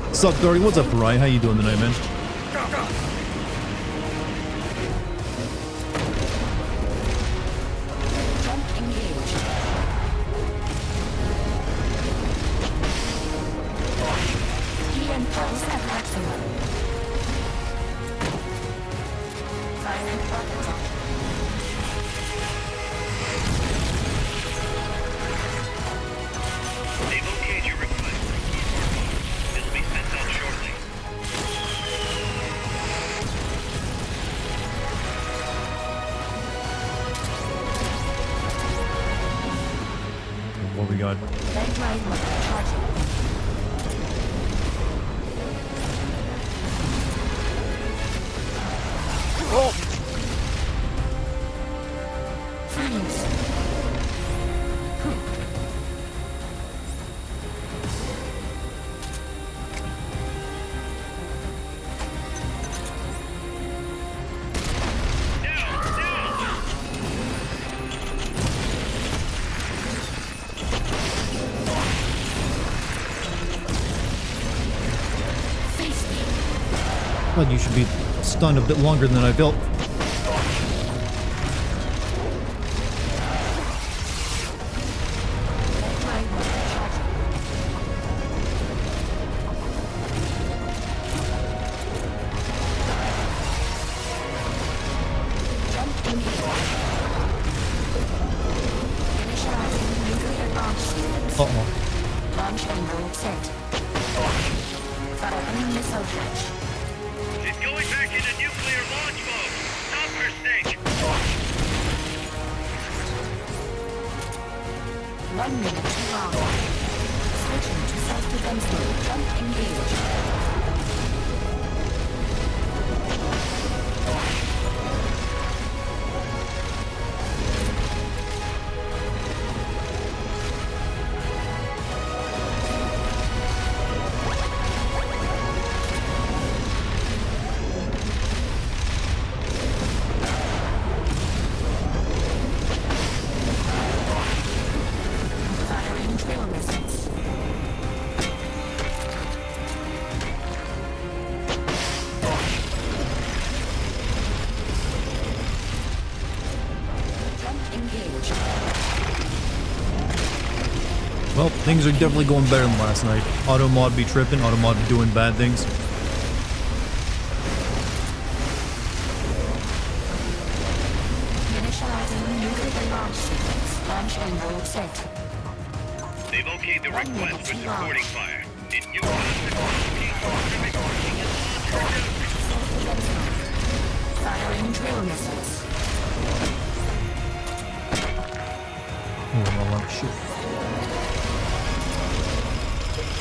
[SPEAKER 1] What's up, Darty? What's up, Ryan? How you doing tonight, man?
[SPEAKER 5] Jump engaged. EM pulse at maximum. Firing rocket launcher.
[SPEAKER 4] They've okayed your request. It'll be sent out shortly.
[SPEAKER 1] What we got?
[SPEAKER 5] Vent drive motor charging. Freeze. Face me.
[SPEAKER 1] Well, you should be stunned a bit longer than I felt.
[SPEAKER 5] Vent drive motor charging. Jump engaged. Initializing nuclear launch sequence.
[SPEAKER 1] Uh-oh.
[SPEAKER 5] Launch angle set. Firing missile hatch.
[SPEAKER 4] She's going back into nuclear launch mode. Stop her, Snake.
[SPEAKER 5] 1 minute to long. Switching to self-defense mode. Jump engaged. Firing drill missiles. Jump engaged.
[SPEAKER 1] Well, things are definitely going better than last night. Auto mod be tripping, auto mod be doing bad things.
[SPEAKER 5] Initializing nuclear launch sequence. Launch angle set.
[SPEAKER 4] They've okayed the
[SPEAKER 5] 1 minute
[SPEAKER 4] request for
[SPEAKER 5] to launch.
[SPEAKER 4] supporting fire. In new concept, Pacific working and launch her
[SPEAKER 5] Self-defense mode. Firing drill missiles.
[SPEAKER 1] Oh, well, shit.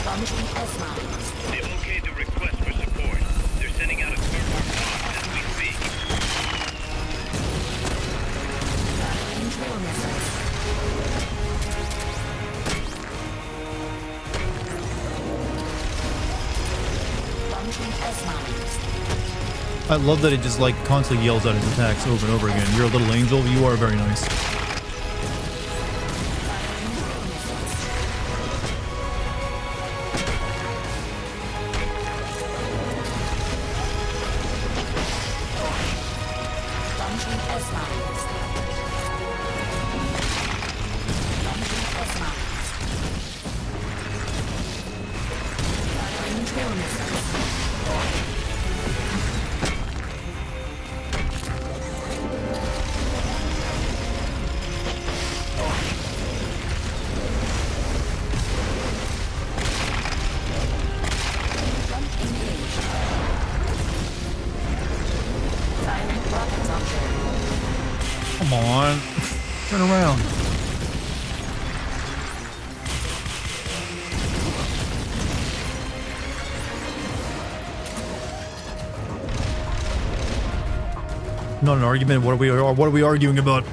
[SPEAKER 5] Launching S-mines.
[SPEAKER 4] They've okayed the request for support. They're sending out a thermal response as we speak.
[SPEAKER 5] Firing drill missiles. Launching S-mines.
[SPEAKER 1] I love that it just like constantly yells out its attacks over and over again. You're a little angel, you are very nice.
[SPEAKER 5] Firing drill missiles.
[SPEAKER 1] Come on. Turn around. Not an argument. What are we arguing about?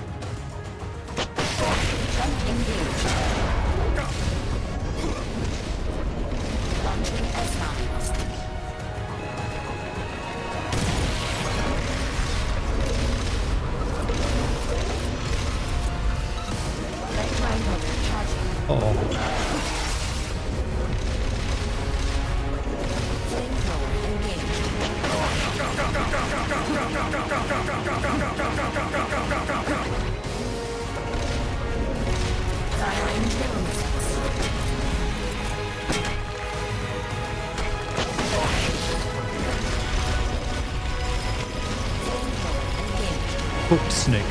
[SPEAKER 1] Oh, snake.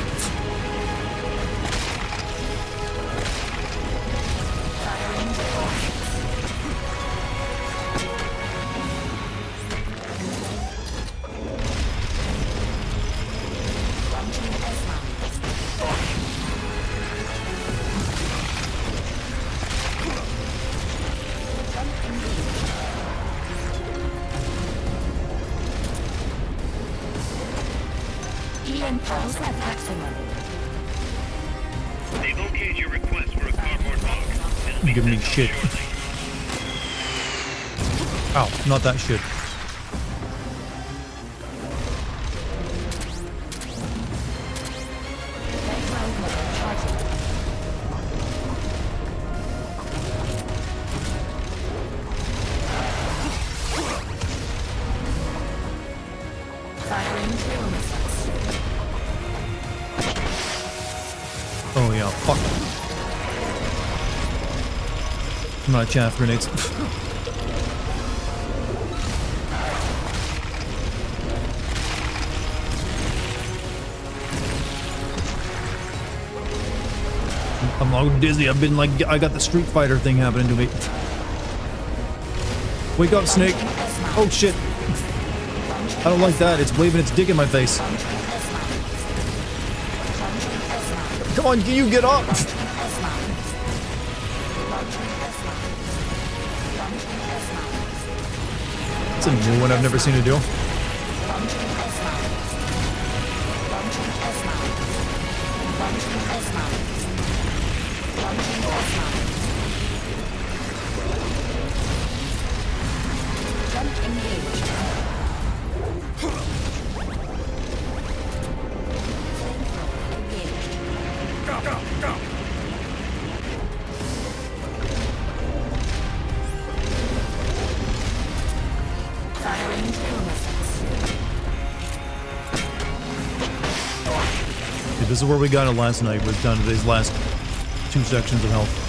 [SPEAKER 4] They've okayed your request for a cardboard box. It'll be
[SPEAKER 1] Give me
[SPEAKER 4] sent out
[SPEAKER 1] shit.
[SPEAKER 4] shortly.
[SPEAKER 1] Ow, not that shit. Oh yeah, fuck. I'm not chaff grenades. I'm all dizzy. I've been like, I got the Street Fighter thing happening to me. Wake up, Snake. Oh shit. I don't like that. It's waving its dick in my face. Come on, can you get up? It's a new one I've never seen it do. This is where we got it last night, was down to these last 2 sections of health.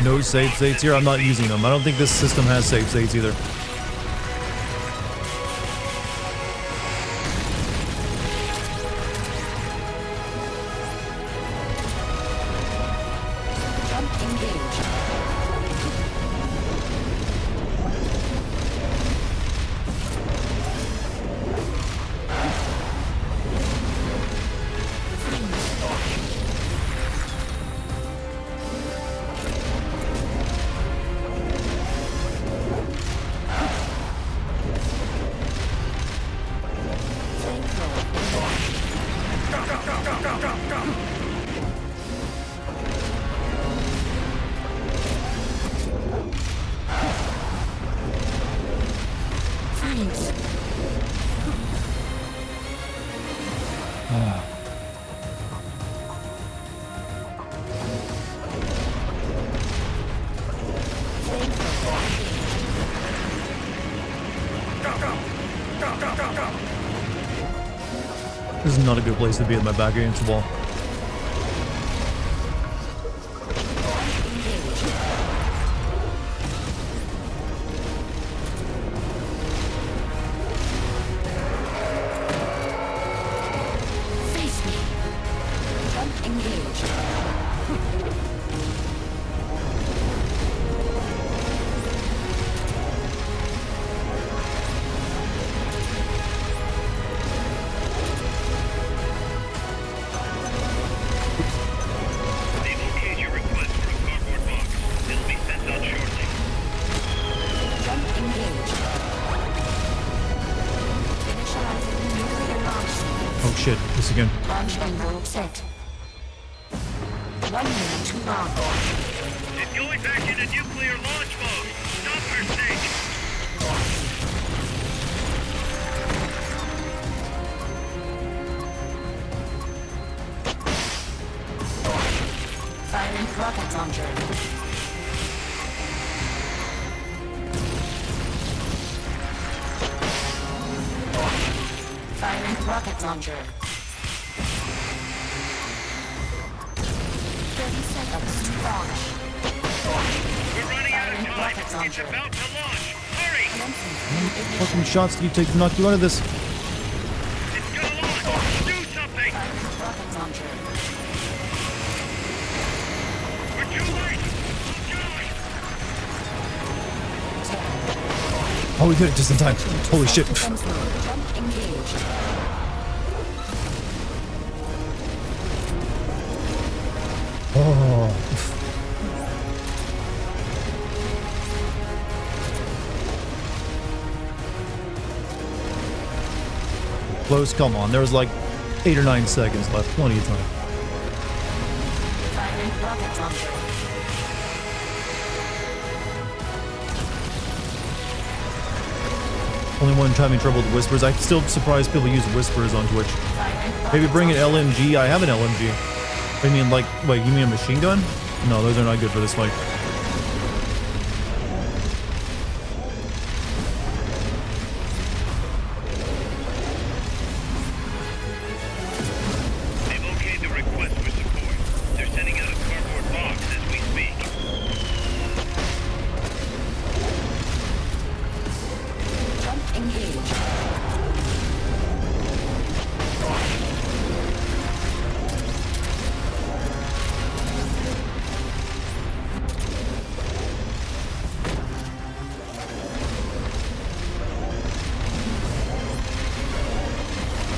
[SPEAKER 1] No save states here. I'm not using them. I don't think this system has save states either. This is not a good place to be with my back against the wall.
[SPEAKER 5] Face me. Jump engage.
[SPEAKER 4] They've okayed your request for a cardboard box. It'll be sent out shortly.
[SPEAKER 5] Jump engage. Initializing nuclear launch sequence.
[SPEAKER 1] Oh shit, this again.
[SPEAKER 5] Launch envelope set. 1 minute to launch.
[SPEAKER 4] It's going back into nuclear launch mode. Stop her sake.
[SPEAKER 5] Firing rocket launcher. Firing rocket launcher. 30 seconds to launch.
[SPEAKER 4] We're running out of
[SPEAKER 5] Firing
[SPEAKER 4] time.
[SPEAKER 5] rocket
[SPEAKER 4] It's
[SPEAKER 5] launcher.
[SPEAKER 4] about to launch. Hurry!
[SPEAKER 5] Commencing
[SPEAKER 1] Fucking shots do you take to knock you out of this?
[SPEAKER 4] It's gonna launch. Do something.
[SPEAKER 5] Firing rocket launcher.
[SPEAKER 4] We're too late. Oh, God.
[SPEAKER 1] Oh, we did it just in time. Holy shit.
[SPEAKER 5] Defense mode. Jump engage.
[SPEAKER 1] Oh. Close, come on. There was like 8 or 9 seconds left. Plenty of time.
[SPEAKER 5] Firing rocket launcher.
[SPEAKER 1] Only one time in trouble with whispers. I'm still surprised people use whispers on Twitch.
[SPEAKER 5] Firing rocket
[SPEAKER 1] Maybe bring an
[SPEAKER 5] launcher.
[SPEAKER 1] LMG. I have an LMG. I mean, like, wait, you mean a machine gun? No, those are not good for this fight.
[SPEAKER 4] They've okayed the request for support. They're sending out a cardboard box as we speak.
[SPEAKER 5] Jump engage.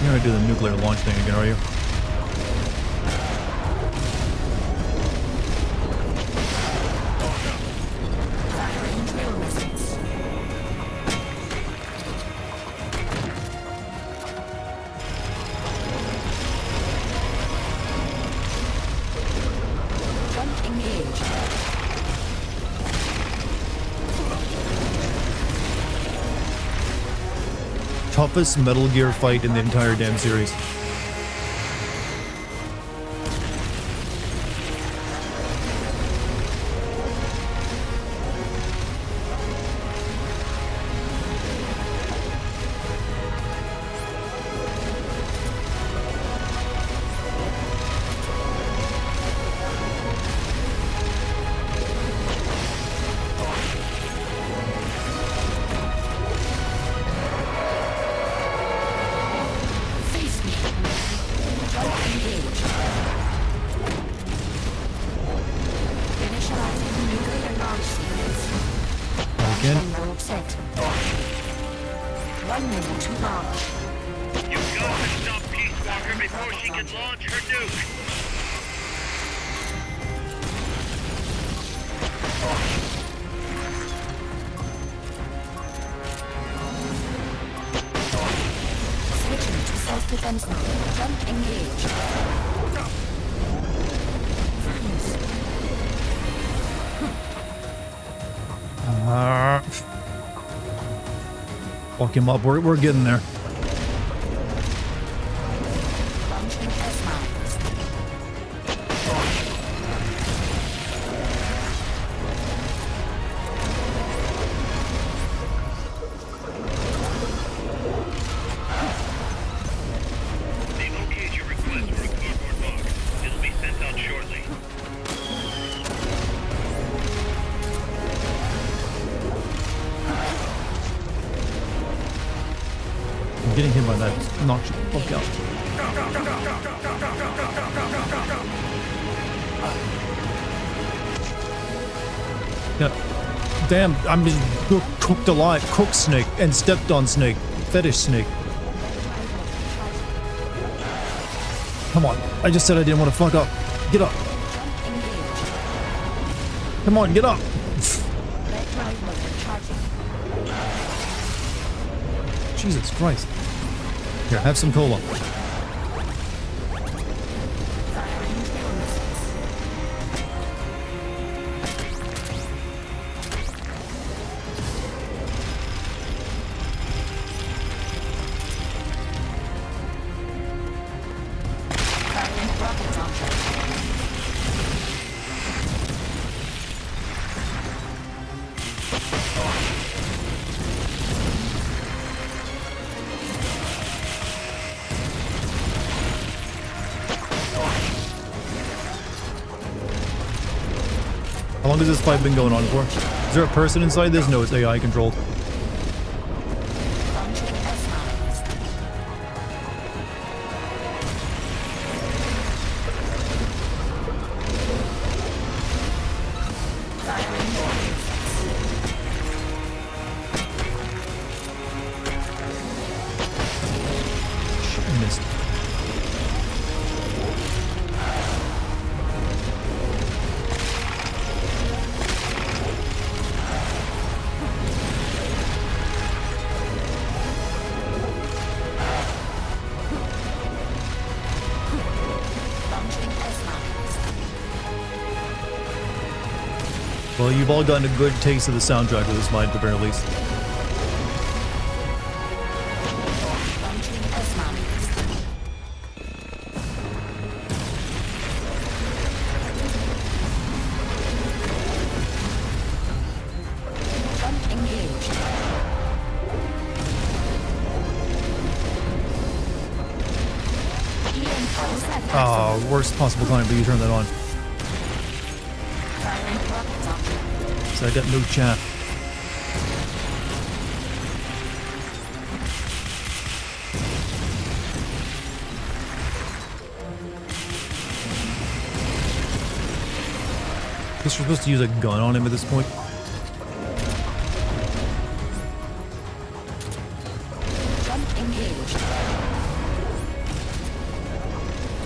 [SPEAKER 1] You're gonna do the nuclear launch thing again, are you?
[SPEAKER 5] Firing drill missiles. Jump engage.
[SPEAKER 1] Toughest Metal Gear fight in the entire damn series.
[SPEAKER 5] Face me. Jump engage. Initializing nuclear launch sequence.
[SPEAKER 1] Again?
[SPEAKER 5] Envelope set. 1 minute to launch.
[SPEAKER 4] You've got to stop Peace Walker before she can launch her nuke.
[SPEAKER 5] Switching to self-defense mode. Jump engage. Freeze.
[SPEAKER 1] Fuck him up. We're getting there.
[SPEAKER 5] Launch
[SPEAKER 1] Getting hit by that knocks you the fuck out. Yeah. Damn, I'm just cooked alive. Cooked snake and stepped on snake. Fetish snake. Come on. I just said I didn't want to fuck up. Get up. Come on, get up. Jesus Christ. Here, have some cola. How long has this fight been going on for? Is there a person inside this? No, it's AI controlled. Shit, missed. Well, you've all gotten a good taste of the soundtrack of this fight, at the very least. Oh, worst possible time for you to turn that on. So I got no chat. Guess we're supposed to use a gun on him at this point.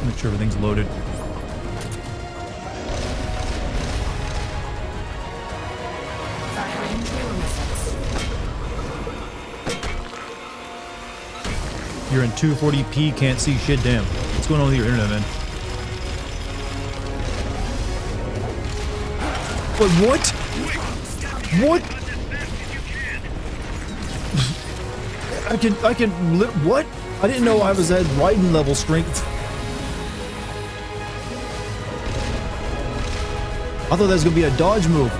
[SPEAKER 1] Make sure everything's loaded. You're in 240p, can't see shit, damn. What's going on with your internet, man? Wait, what? What? What? I didn't know I was at Raiden level strength. I thought that was gonna be a dodge move.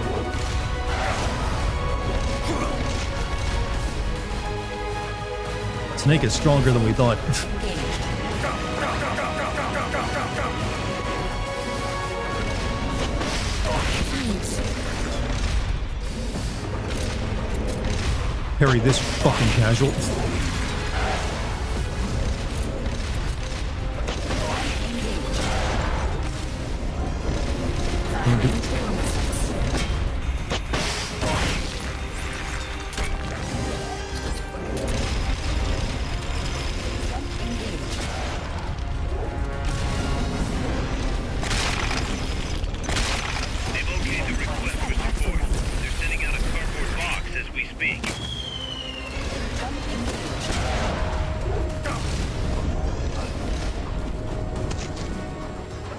[SPEAKER 1] Snake is stronger than we thought. Parry this fucking casual.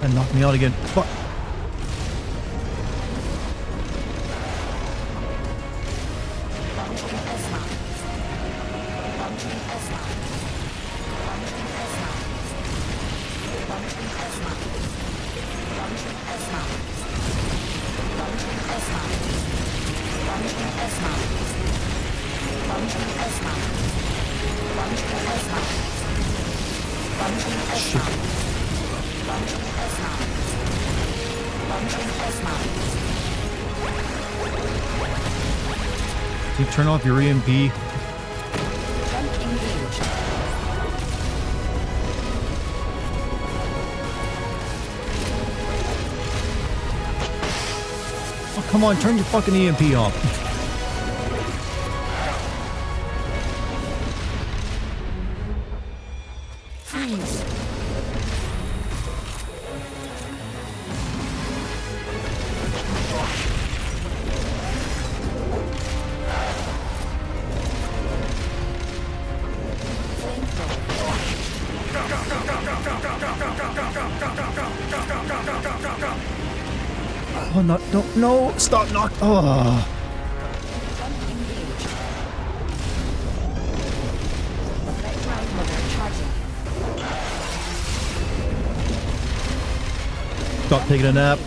[SPEAKER 1] And knock me out again. Fuck. You turn off your EMP. come on, turn your fucking EMP off.
[SPEAKER 5] Freeze.
[SPEAKER 1] Oh, no, stop, knock. Oh. Stop taking a nap.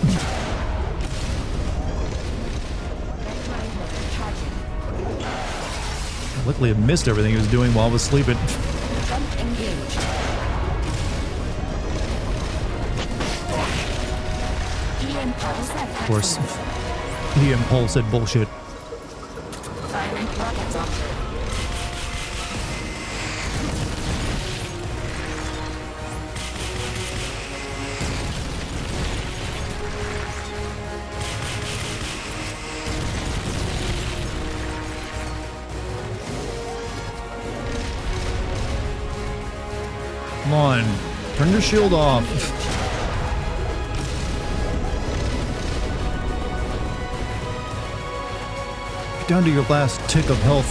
[SPEAKER 1] Luckily, I missed everything he was doing while I was sleeping. Of course, the impulse said bullshit. Come on, turn your shield off. Down to your last tick of health.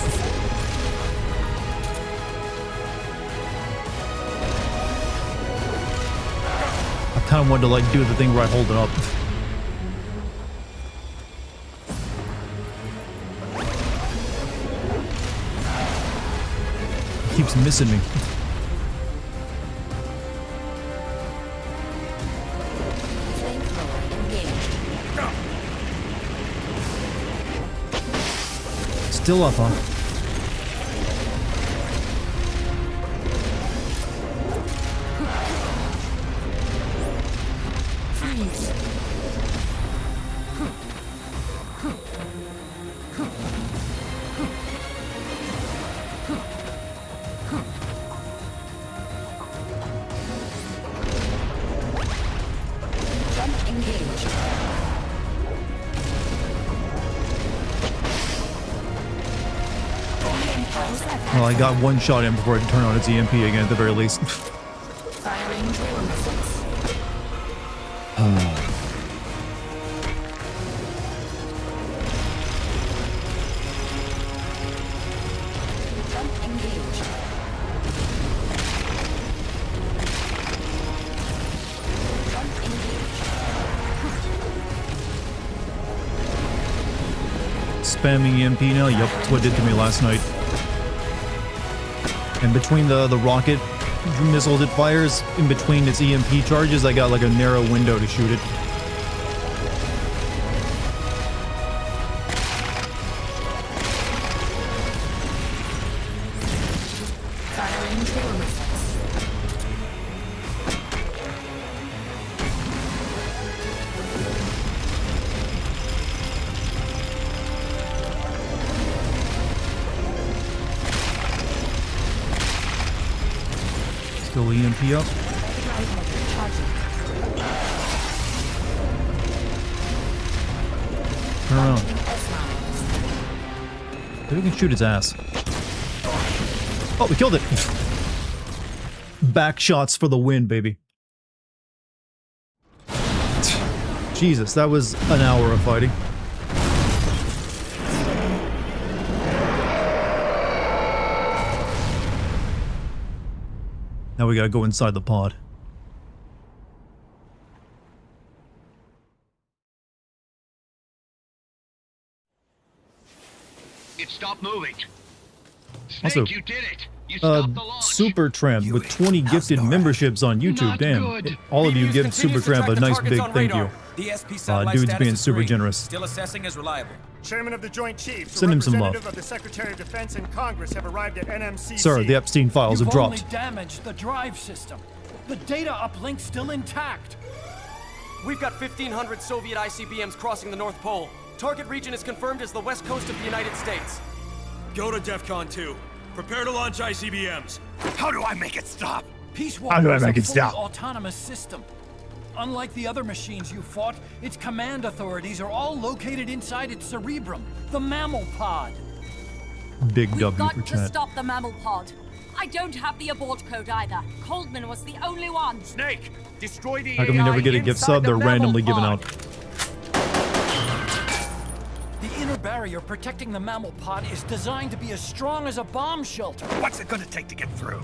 [SPEAKER 1] I kind of wanted to like do the thing where I hold it up. Keeps missing me. Still up, huh?
[SPEAKER 5] Freeze. Jump engaged.
[SPEAKER 1] Well, I got one shot in before it turned on its EMP again at the very least.
[SPEAKER 5] Firing drill missiles. Jump engaged. Jump engaged.
[SPEAKER 1] Spamming EMP now? Yep, that's what it did to me last night. And between the rocket missiles it fires, in between its EMP charges, I got like a narrow window to shoot it.
[SPEAKER 5] Firing drill missiles.
[SPEAKER 1] Still EMP up.
[SPEAKER 5] Drive motor charging.
[SPEAKER 1] Turn around.
[SPEAKER 5] S-lines.
[SPEAKER 1] Maybe we can shoot its ass. Oh, we killed it! Back shots for the win, baby. Jesus, that was an hour of fighting. Now we gotta go inside the pod.
[SPEAKER 4] It stopped moving.
[SPEAKER 1] Also,
[SPEAKER 4] Snake, you did it. You stopped the launch.
[SPEAKER 1] Super Tramp with 20 gifted memberships on YouTube.
[SPEAKER 4] Not
[SPEAKER 1] Damn.
[SPEAKER 4] good.
[SPEAKER 1] All of you give Super Tramp a nice big thank you.
[SPEAKER 6] The SP satellite
[SPEAKER 1] Dude's
[SPEAKER 6] status
[SPEAKER 1] being
[SPEAKER 6] is
[SPEAKER 1] super
[SPEAKER 6] green.
[SPEAKER 1] generous.
[SPEAKER 6] Still assessing as reliable.
[SPEAKER 7] Chairman of the Joint Chiefs,
[SPEAKER 1] Send him some love.
[SPEAKER 7] representative of the Secretary of Defense and Congress have arrived at NMCC.
[SPEAKER 1] Sir, the Epstein files have
[SPEAKER 8] You've
[SPEAKER 1] dropped.
[SPEAKER 8] only damaged the drive system. The data uplink's still intact.
[SPEAKER 9] We've got 1,500 Soviet ICBMs crossing the North Pole. Target region is confirmed as the west coast of the United States.
[SPEAKER 10] Go to DEFCON 2. Prepare to launch ICBMs.
[SPEAKER 7] How do I make it stop?
[SPEAKER 8] Peace
[SPEAKER 1] How do I
[SPEAKER 8] Walker is
[SPEAKER 1] make
[SPEAKER 8] a
[SPEAKER 1] it
[SPEAKER 8] fully
[SPEAKER 1] stop?
[SPEAKER 8] autonomous system. Unlike the other machines you fought, its command authorities are all located inside its cerebrum, the mammal pod.
[SPEAKER 1] Big
[SPEAKER 5] We've
[SPEAKER 1] W
[SPEAKER 5] got
[SPEAKER 1] for
[SPEAKER 5] to
[SPEAKER 1] chat.
[SPEAKER 5] stop the mammal pod. I don't have the abort code either. Coldman was the only one.
[SPEAKER 7] Snake, destroy the
[SPEAKER 1] How come you never get a gift sub? They're randomly given out.
[SPEAKER 8] The inner barrier protecting the mammal pod is designed to be as strong as a bomb shelter.
[SPEAKER 10] What's it gonna take to get through?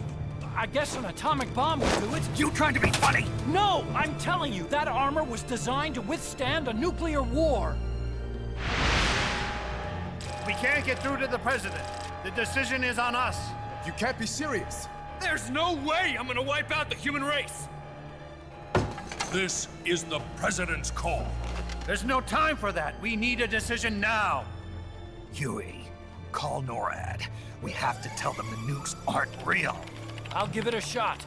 [SPEAKER 8] I guess an atomic bomb will do it.
[SPEAKER 10] You trying to be funny?
[SPEAKER 8] No, I'm telling you, that armor was designed to withstand a nuclear war.
[SPEAKER 7] We can't get through to the president. The decision is on us.
[SPEAKER 10] You can't be serious. There's no way I'm gonna wipe out the human race. This is the president's call.
[SPEAKER 7] There's no time for that. We need a decision now.
[SPEAKER 10] Huey, call NORAD. We have to tell them the nukes aren't real.
[SPEAKER 8] I'll give it a shot.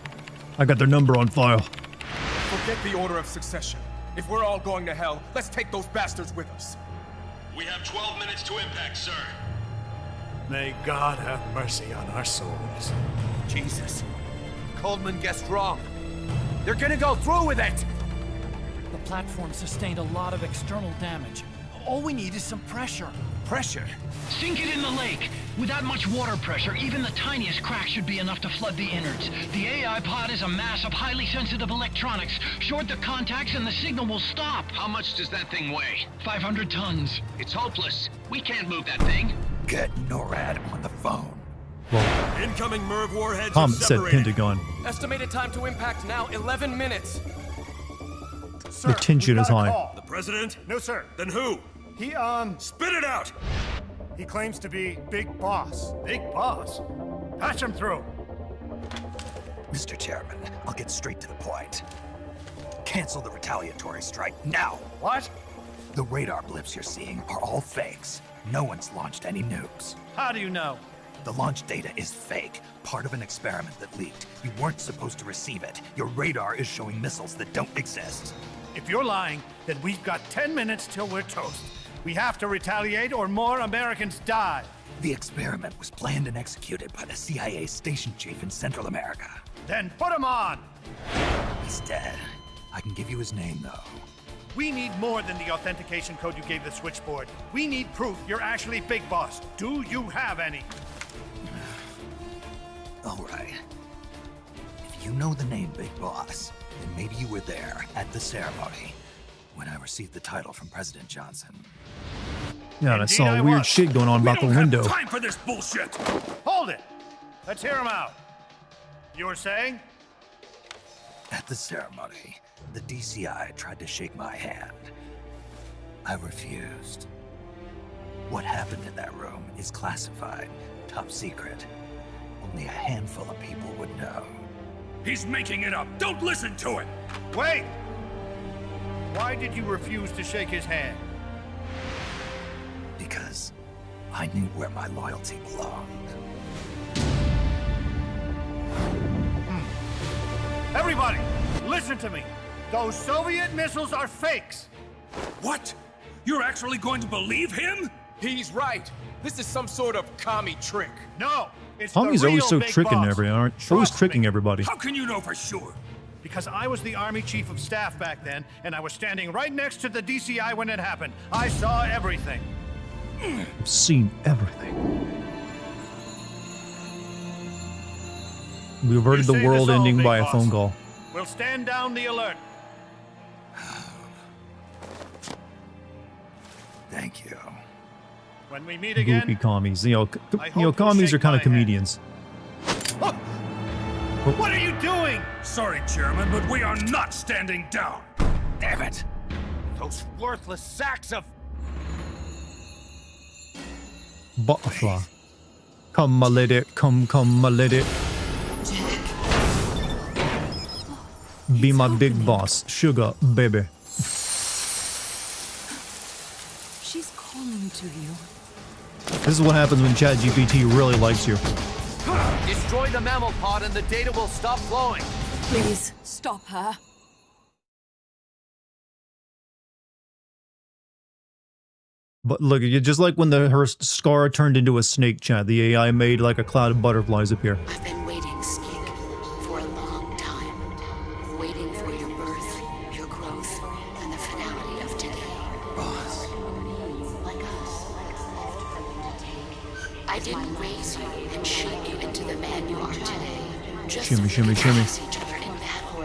[SPEAKER 1] I got their number on file.
[SPEAKER 10] Forget the order of succession. If we're all going to hell, let's take those bastards with us.
[SPEAKER 4] We have 12 minutes to impact, sir.
[SPEAKER 7] May God have mercy on our souls.
[SPEAKER 9] Jesus. Coldman guessed wrong. They're gonna go through with it!
[SPEAKER 8] The platform sustained a lot of external damage. All we need is some pressure.
[SPEAKER 10] Pressure?
[SPEAKER 11] Sink it in the lake. With that much water pressure, even the tiniest crack should be enough to flood the innards. The AI pod is a mass of highly sensitive electronics. Short the contacts and the signal will stop.
[SPEAKER 4] How much does that thing weigh?
[SPEAKER 11] 500 tons.
[SPEAKER 4] It's hopeless. We can't move that thing.
[SPEAKER 10] Get NORAD on the phone.
[SPEAKER 1] Well,
[SPEAKER 10] Incoming MIRV warheads
[SPEAKER 1] Tom said Pentagon.
[SPEAKER 9] Estimated time to impact now, 11 minutes.
[SPEAKER 7] Sir,
[SPEAKER 1] The tension
[SPEAKER 7] we've
[SPEAKER 1] is
[SPEAKER 7] got a
[SPEAKER 1] high.
[SPEAKER 7] call.
[SPEAKER 10] The president?
[SPEAKER 7] No, sir.
[SPEAKER 10] Then who?
[SPEAKER 7] He,
[SPEAKER 10] Spit it out!
[SPEAKER 7] he claims to be Big Boss. Big Boss? Patch him through.
[SPEAKER 10] Mr. Chairman, I'll get straight to the point. Cancel the retaliatory strike now.
[SPEAKER 7] What?
[SPEAKER 10] The radar blips you're seeing are all fakes. No one's launched any nukes.
[SPEAKER 7] How do you know?
[SPEAKER 10] The launch data is fake, part of an experiment that leaked. You weren't supposed to receive it. Your radar is showing missiles that don't exist.
[SPEAKER 7] If you're lying, then we've got 10 minutes till we're toast. We have to retaliate or more Americans die.
[SPEAKER 10] The experiment was planned and executed by the CIA station chief in Central America.
[SPEAKER 7] Then put him on!
[SPEAKER 10] He's dead. I can give you his name, though.
[SPEAKER 7] We need more than the authentication code you gave the switchboard. We need proof you're actually Big Boss. Do you have any?
[SPEAKER 10] All right. If you know the name Big Boss, then maybe you were there at the ceremony when I received the title from President Johnson.
[SPEAKER 1] Yeah, and I
[SPEAKER 7] Indeed
[SPEAKER 1] saw
[SPEAKER 7] I
[SPEAKER 1] weird
[SPEAKER 7] was.
[SPEAKER 1] shit going on about the window.
[SPEAKER 10] Time for this bullshit!
[SPEAKER 7] Hold it! Let's hear him out. You were saying?
[SPEAKER 10] At the ceremony, the DCI tried to shake my hand. I refused. What happened in that room is classified, top secret. Only a handful of people would know.
[SPEAKER 4] He's making it up. Don't listen to him.
[SPEAKER 7] Wait! Why did you refuse to shake his hand?
[SPEAKER 10] Because I knew where my loyalty belonged.
[SPEAKER 7] Everybody, listen to me. Those Soviet missiles are fakes.
[SPEAKER 10] What? You're actually going to believe him?
[SPEAKER 9] He's right. This is some sort of commie trick.
[SPEAKER 7] No, it's
[SPEAKER 1] Tommy's
[SPEAKER 7] the real
[SPEAKER 1] always so
[SPEAKER 7] Big
[SPEAKER 1] tricking
[SPEAKER 7] Boss.
[SPEAKER 1] everyone, always
[SPEAKER 7] Trust
[SPEAKER 1] tricking
[SPEAKER 7] me.
[SPEAKER 1] everybody.
[SPEAKER 10] How can you know for sure?
[SPEAKER 7] Because I was the Army Chief of Staff back then, and I was standing right next to the DCI when it happened. I saw everything.
[SPEAKER 1] I've seen everything. We averted
[SPEAKER 7] You
[SPEAKER 1] the
[SPEAKER 7] saved
[SPEAKER 1] world
[SPEAKER 7] us all,
[SPEAKER 1] ending
[SPEAKER 7] Big
[SPEAKER 1] by a
[SPEAKER 7] Boss.
[SPEAKER 1] phone call.
[SPEAKER 7] We'll stand down the alert.
[SPEAKER 10] Thank you.
[SPEAKER 7] When we meet again,
[SPEAKER 1] Goofy commies.
[SPEAKER 7] I hope you'll
[SPEAKER 1] commies are
[SPEAKER 7] shake
[SPEAKER 1] kind
[SPEAKER 7] my
[SPEAKER 1] of comedians.
[SPEAKER 7] what are you doing?
[SPEAKER 10] Sorry, Chairman, but we are not standing down. Damn it.
[SPEAKER 7] Those worthless sacks of...
[SPEAKER 1] Butterfly. Come, my lady. Come, my lady. Be my big boss. Sugar, baby.
[SPEAKER 3] She's calling to you.
[SPEAKER 1] This is what happens when ChatGPT really likes you.
[SPEAKER 9] Destroy the mammal pod and the data will stop flowing.
[SPEAKER 3] Please, stop her.
[SPEAKER 1] But look, just like when her scar turned into a snake, chat, the AI made like a cloud of butterflies appear.
[SPEAKER 5] I've been waiting, Snake, for a long time. Waiting for your birth, your growth. Just
[SPEAKER 1] Shimmy, shimmy, shimmy.
[SPEAKER 5] pass each other in battle.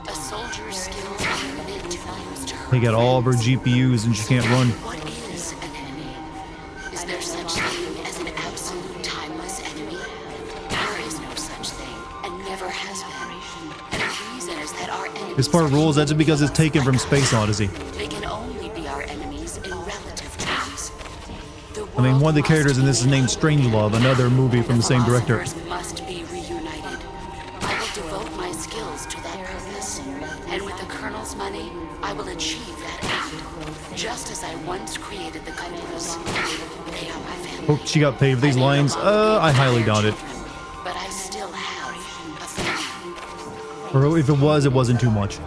[SPEAKER 5] A soldier's skills are meant to be used to hurt.
[SPEAKER 1] They got all of her GPUs and she can't run.
[SPEAKER 5] What is an enemy? Is there such thing as an absolute timeless enemy? There is no such thing, and never has been. And the reason is that our enemies...
[SPEAKER 1] This part rules, that's because it's taken from Space Odyssey.
[SPEAKER 5] They can only be our enemies in relative terms.
[SPEAKER 1] I mean, one of the characters in this is named Strangelove, another movie from the same director.
[SPEAKER 5] Philosophers must be reunited. I will devote my skills to that purpose, and with the Colonel's money, I will achieve that end. Just as I once created the Colonels. They are my family.
[SPEAKER 1] Hope she got paid for these lines. I highly doubt it.
[SPEAKER 5] But I still have a family.
[SPEAKER 1] Or if it was, it wasn't too much.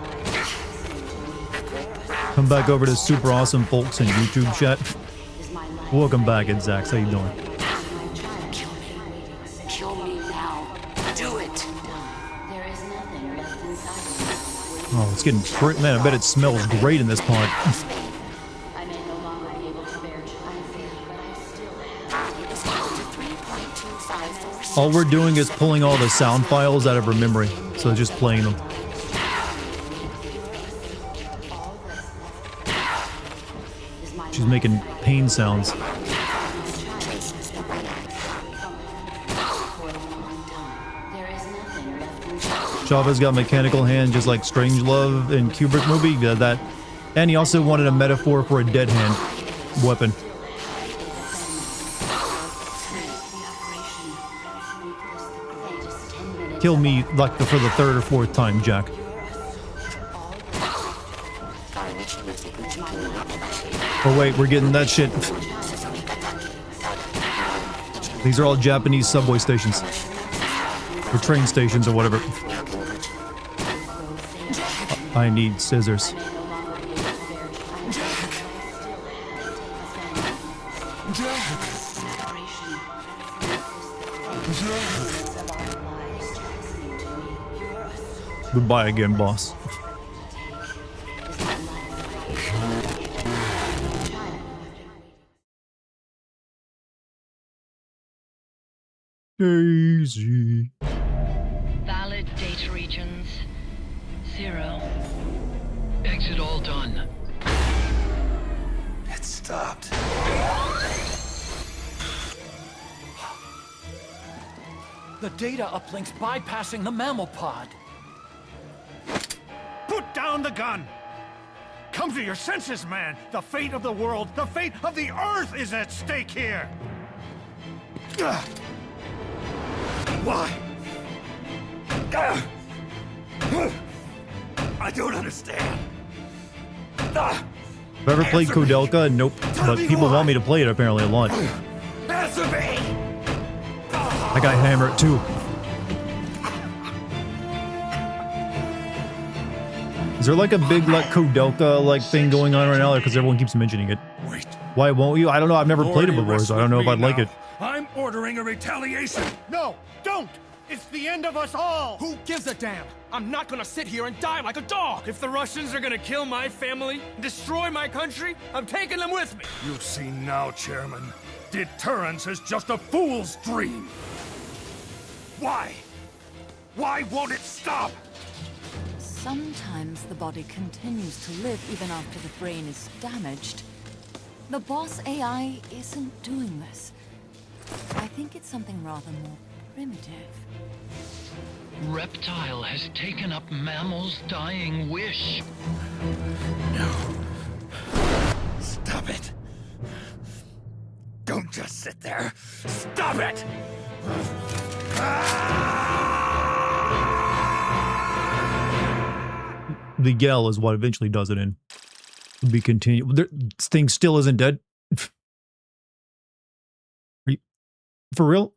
[SPEAKER 1] Come back over to super awesome folks in YouTube chat. Welcome back, it's Zax. How you doing?
[SPEAKER 5] Kill me. Kill me now. Do it.
[SPEAKER 1] Oh, it's getting pretty. Man, I bet it smells great in this pod. All we're doing is pulling all the sound files out of her memory, so just playing them. She's making pain sounds. Chavez got mechanical hand just like Strangelove in Kubrick movie. Yeah, that. And he also wanted a metaphor for a dead hand weapon. Kill me like for the third or fourth time, Jack. Oh wait, we're getting that shit. These are all Japanese subway stations. Or train stations or whatever. I need scissors. Goodbye again, boss. Daisy.
[SPEAKER 11] Valid data regions. 0. Exit all done.
[SPEAKER 10] It stopped.
[SPEAKER 8] The data uplink's bypassing the mammal pod.
[SPEAKER 7] Put down the gun! Come to your senses, man! The fate of the world, the fate of the Earth is at stake here! Ugh. Why? Ugh. I don't understand.
[SPEAKER 1] Have I ever played Koudelka? Nope. But people want me to play it apparently a lot.
[SPEAKER 7] Answer me!
[SPEAKER 1] I got hammered too. Is there like a big like Koudelka like thing going on right now? Because everyone keeps mentioning it.
[SPEAKER 7] Wait.
[SPEAKER 1] Why won't you? I don't know. I've never played it before, so I don't know if I'd like it.
[SPEAKER 7] I'm ordering a retaliation. No, don't! It's the end of us all!
[SPEAKER 9] Who gives a damn? I'm not gonna sit here and die like a dog! If the Russians are gonna kill my family, destroy my country, I'm taking them with me!
[SPEAKER 7] You see now, Chairman, deterrence is just a fool's dream. Why? Why won't it stop?
[SPEAKER 12] Sometimes the body continues to live even after the brain is damaged. The boss AI isn't doing this. I think it's something rather more primitive.
[SPEAKER 11] Reptile has taken up mammal's dying wish.
[SPEAKER 7] No. Stop it. Don't just sit there. Stop it!
[SPEAKER 1] The yell is what eventually does it in. To be continued. This thing still isn't dead. Are you for real?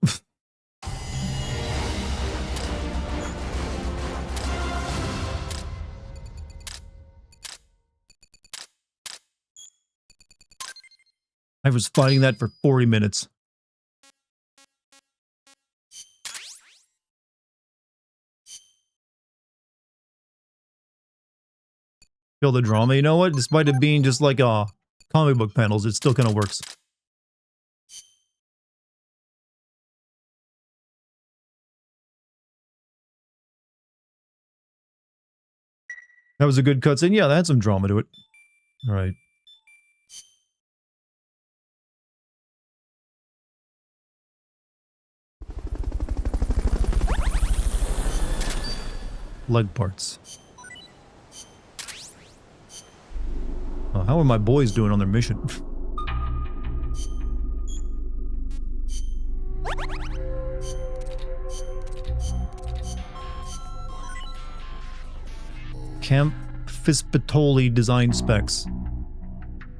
[SPEAKER 1] I was fighting that for 40 minutes. Feel the drama, you know what? Despite it being just like comic book panels, it still kind of works. That was a good cutscene. Yeah, that had some drama to it. All right. Leg parts. Oh, how are my boys doing on their mission? Camp Fispitoli design specs.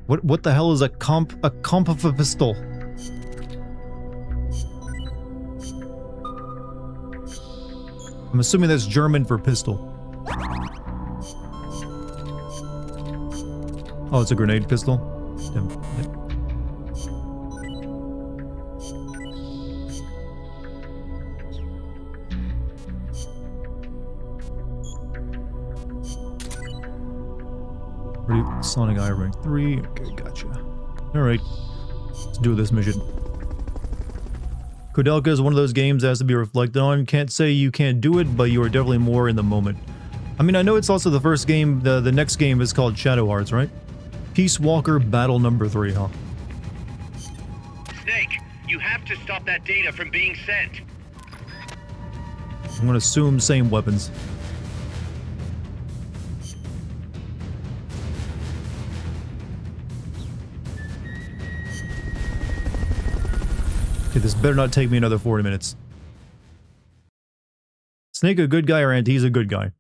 [SPEAKER 1] What the hell is a comp of a pistol? I'm assuming that's German for pistol. Oh, it's a grenade pistol? Damn. Sonic Eye rank 3. Okay, gotcha. Alright. Let's do this mission. Kodelka is one of those games that has to be reflected on. Can't say you can't do it, but you are definitely more in the moment. I mean, I know it's also the first game. The next game is called Shadow Hearts, right? Peace Walker Battle number 3, huh?
[SPEAKER 4] Snake, you have to stop that data from being sent.
[SPEAKER 1] I'm gonna assume same weapons. Okay, this better not take me another 40 minutes. Snake a good guy or Ant? He's a good guy.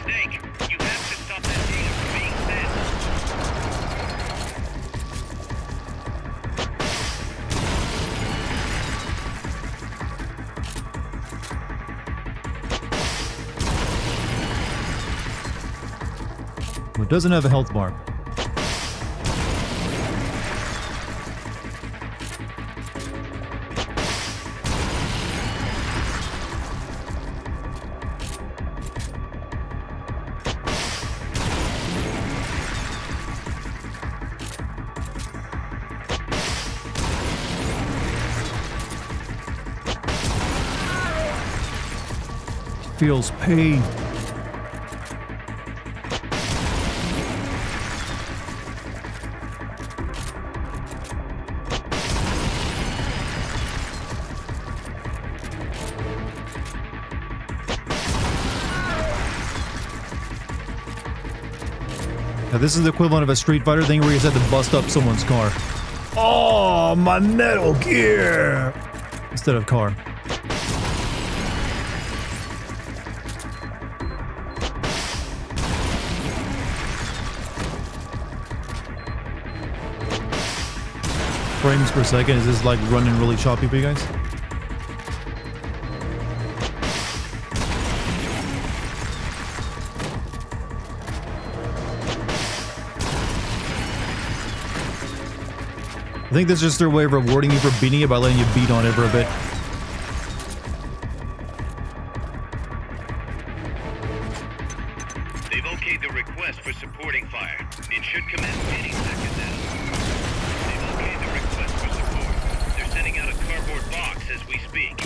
[SPEAKER 4] Snake, you have to stop that data from being sent.
[SPEAKER 1] Well, it doesn't have a health bar. Feels pain. Now this is the equivalent of a Street Fighter thing where you just have to bust up someone's car. Oh, my Metal Gear! Instead of car. Frames per second, is this like running really choppy for you guys? I think this is just their way of rewarding you for beating it by letting you beat on it for a bit.
[SPEAKER 4] They've okayed the request for supporting fire. It should commence any second now. They've okayed the request for support. They're sending out a cardboard box as we speak.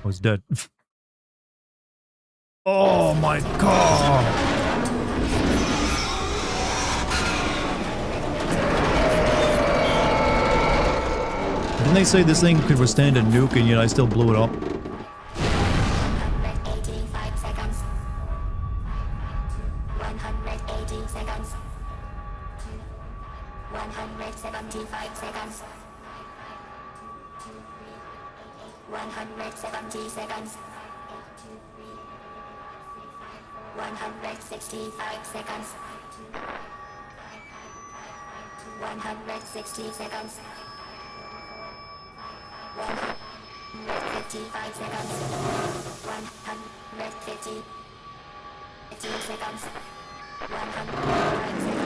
[SPEAKER 1] I was dead. Oh my god! Didn't they say this thing could withstand a nuke and yet I still blew it up?
[SPEAKER 13] 185 seconds. 180 seconds. 175 seconds. 170 seconds. 165 seconds. 160 seconds. 155 seconds. 150 seconds. 105 seconds.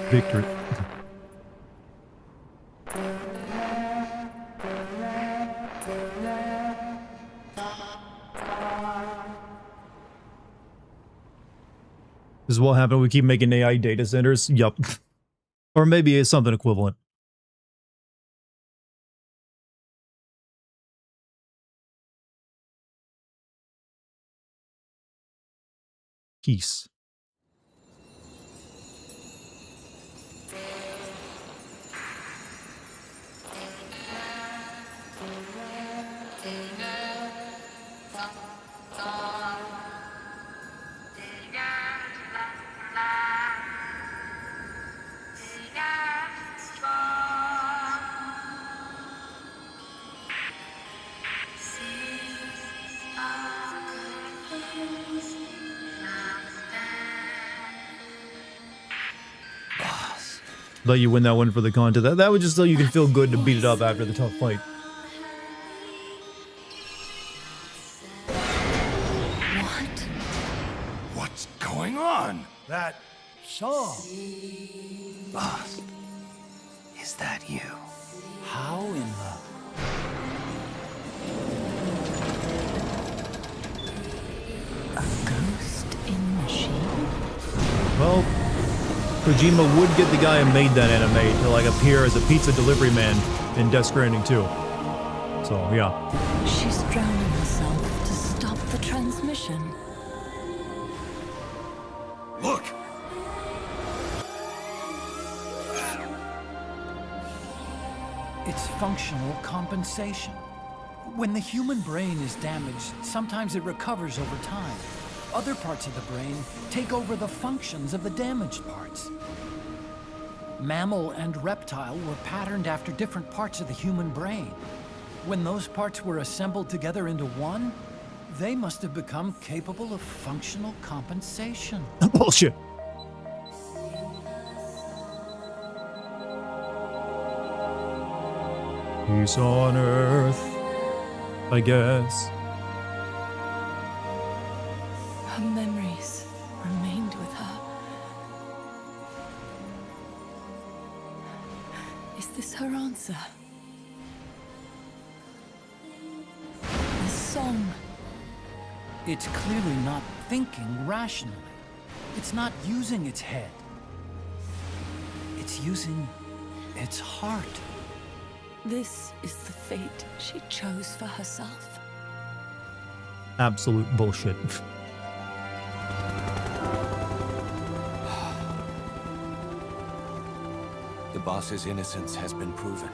[SPEAKER 1] Victory. This is what happened. We keep making AI data centers. Yup. Or maybe it's something equivalent. Peace. Let you win that one for the content. That would just so you can feel good to beat it up after the tough fight.
[SPEAKER 7] What? What's going on? That song.
[SPEAKER 10] Boss, is that you?
[SPEAKER 8] How in the...
[SPEAKER 12] A ghost in machine?
[SPEAKER 1] Well, Kojima would get the guy who made that anime to like appear as a pizza delivery man in Death Stranding 2. So, yeah.
[SPEAKER 12] She's drowning herself to stop the transmission.
[SPEAKER 7] Look!
[SPEAKER 8] It's functional compensation. When the human brain is damaged, sometimes it recovers over time. Other parts of the brain take over the functions of the damaged parts. Mammal and reptile were patterned after different parts of the human brain. When those parts were assembled together into one, they must have become capable of functional compensation.
[SPEAKER 1] Bullshit. Peace on Earth, I guess.
[SPEAKER 12] Her memories remained with her. Is this her answer? The song.
[SPEAKER 8] It's clearly not thinking rationally. It's not using its head. It's using its heart.
[SPEAKER 12] This is the fate she chose for herself.
[SPEAKER 1] Absolute bullshit.
[SPEAKER 10] The boss's innocence has been proven.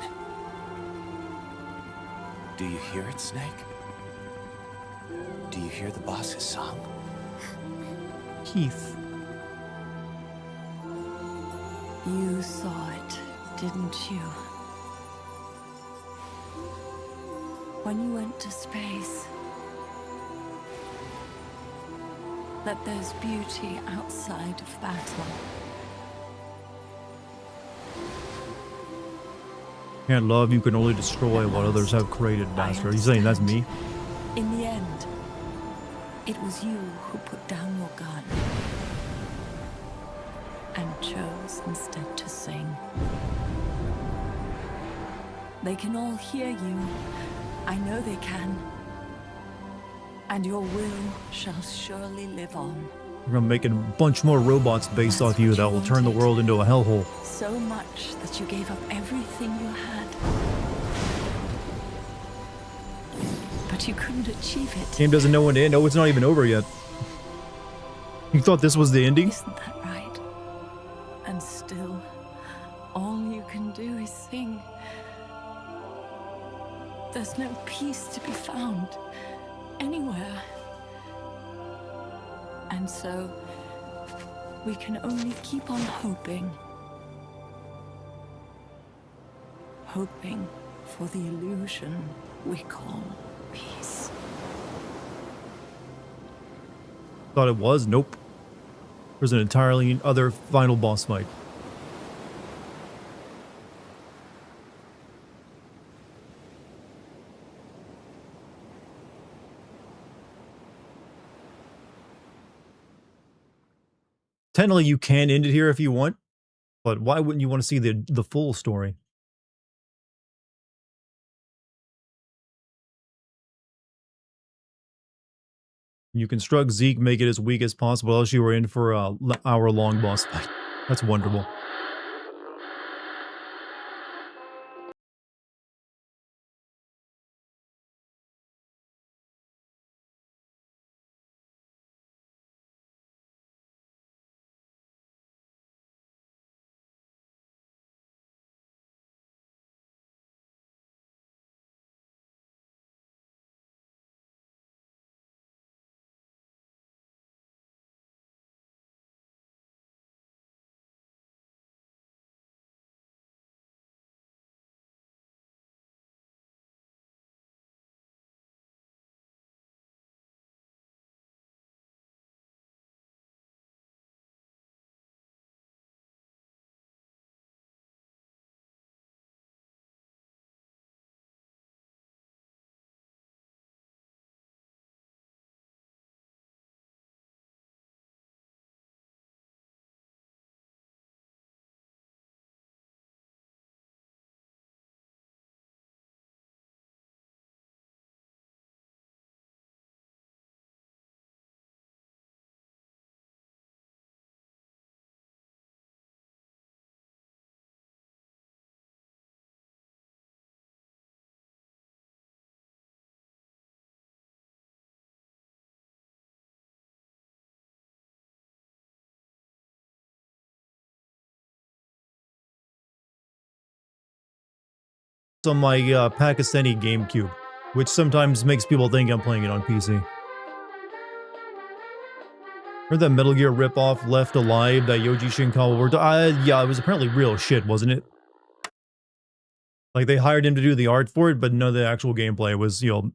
[SPEAKER 10] Do you hear it, Snake? Do you hear the boss's song?
[SPEAKER 1] Keith.
[SPEAKER 12] You saw it, didn't you? When you went to space, that there's beauty outside of battle.
[SPEAKER 1] Can't love, you can only destroy what others have created, Master. Are you saying that's me?
[SPEAKER 12] In the end, it was you who put down your gun and chose instead to sing. They can all hear you. I know they can. And your will shall surely live on.
[SPEAKER 1] We're gonna make a bunch more robots based off you that will turn the world into a hellhole.
[SPEAKER 12] So much that you gave up everything you had. But you couldn't achieve it.
[SPEAKER 1] Game doesn't know when to end. Oh, it's not even over yet. You thought this was the ending?
[SPEAKER 12] Isn't that right? And still, all you can do is sing. There's no peace to be found anywhere. And so, we can only keep on hoping. Hoping for the illusion we call peace.
[SPEAKER 1] Thought it was? Nope. There's an entirely other final boss fight. Technically, you can end it here if you want, But why wouldn't you want to see the full story? You construct Zeke, make it as weak as possible, else you were in for a hour-long boss fight. That's wonderful. On my Pakistani GameCube, which sometimes makes people think I'm playing it on PC. Remember that Metal Gear ripoff Left Alive that Yoji Shinkawa worked on? Yeah, it was apparently real shit, wasn't it? Like, they hired him to do the art for it, but none of the actual gameplay was, you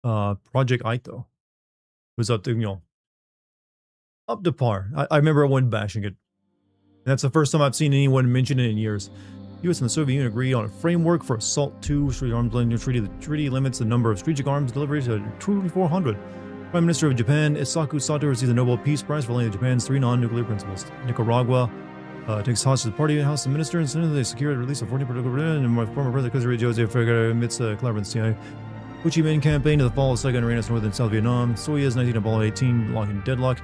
[SPEAKER 1] know, Project Aito. It was up to, you know, up to par. I remember everyone bashing it. And that's the first time I've seen anyone mention it in years. US and the Soviet Union agreed on a framework for Assault 2 strategic arms blending treaty. The treaty limits the number of strategic arms deliveries to 2,400. Prime Minister of Japan, Isaku Sato, received the Nobel Peace Prize for laying Japan's 3 non-nuclear principles. Nicaragua takes hostage the party, House of Ministers, and Senate. They secured the release of 40 political and former President Jose Jose Figueroa amidst collaborative CIA. Ho Chi Minh campaign to the fall of second reign northern South Vietnam. Soyuz 19 Apollo 18 locking deadlock.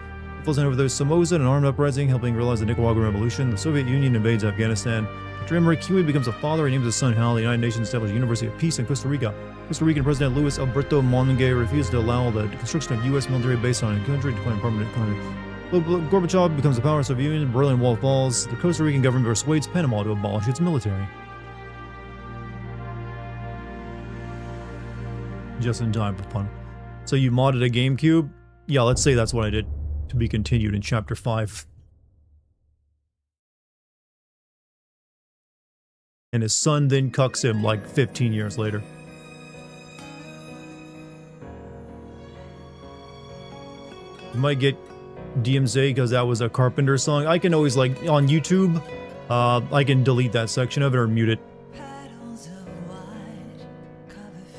[SPEAKER 1] Falls over those Somoza, an armed uprising, helping realize the Nicaraguan Revolution. The Soviet Union invades Afghanistan. After Emery Kiwi becomes a father and names his son Hal. The United Nations established a University of Peace in Costa Rica. Costa Rican President Luis Alberto Monge refused to allow the construction of U.S. military base on a country, declaring permanent country. Gorbachev becomes the power of the Soviet Union. Berlin Wall falls. The Costa Rican government persuades Panama to abolish its military. Just in time for fun. So you modded a GameCube? Yeah, let's say that's what I did. To be continued in Chapter 5. And his son then cucks him like 15 years later. You might get DMZ because that was a Carpenter song. I can always, like, on YouTube, I can delete that section of it or mute it.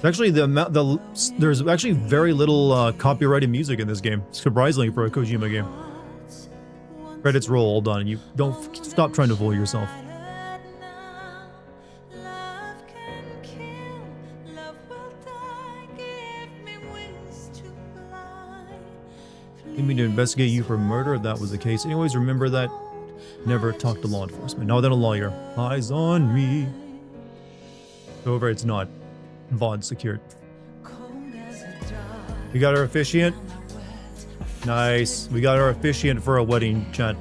[SPEAKER 1] Actually, there's actually very little copyrighted music in this game, surprisingly for a Kojima game. Credits roll, all done, and you don't stop trying to fool yourself. Need me to investigate you for murder if that was the case. Anyways, remember that. Never talk to law enforcement. No, then a lawyer. Eyes on me. However, it's not. VOD secured. We got our officiant. Nice. We got our officiant for a wedding, chat.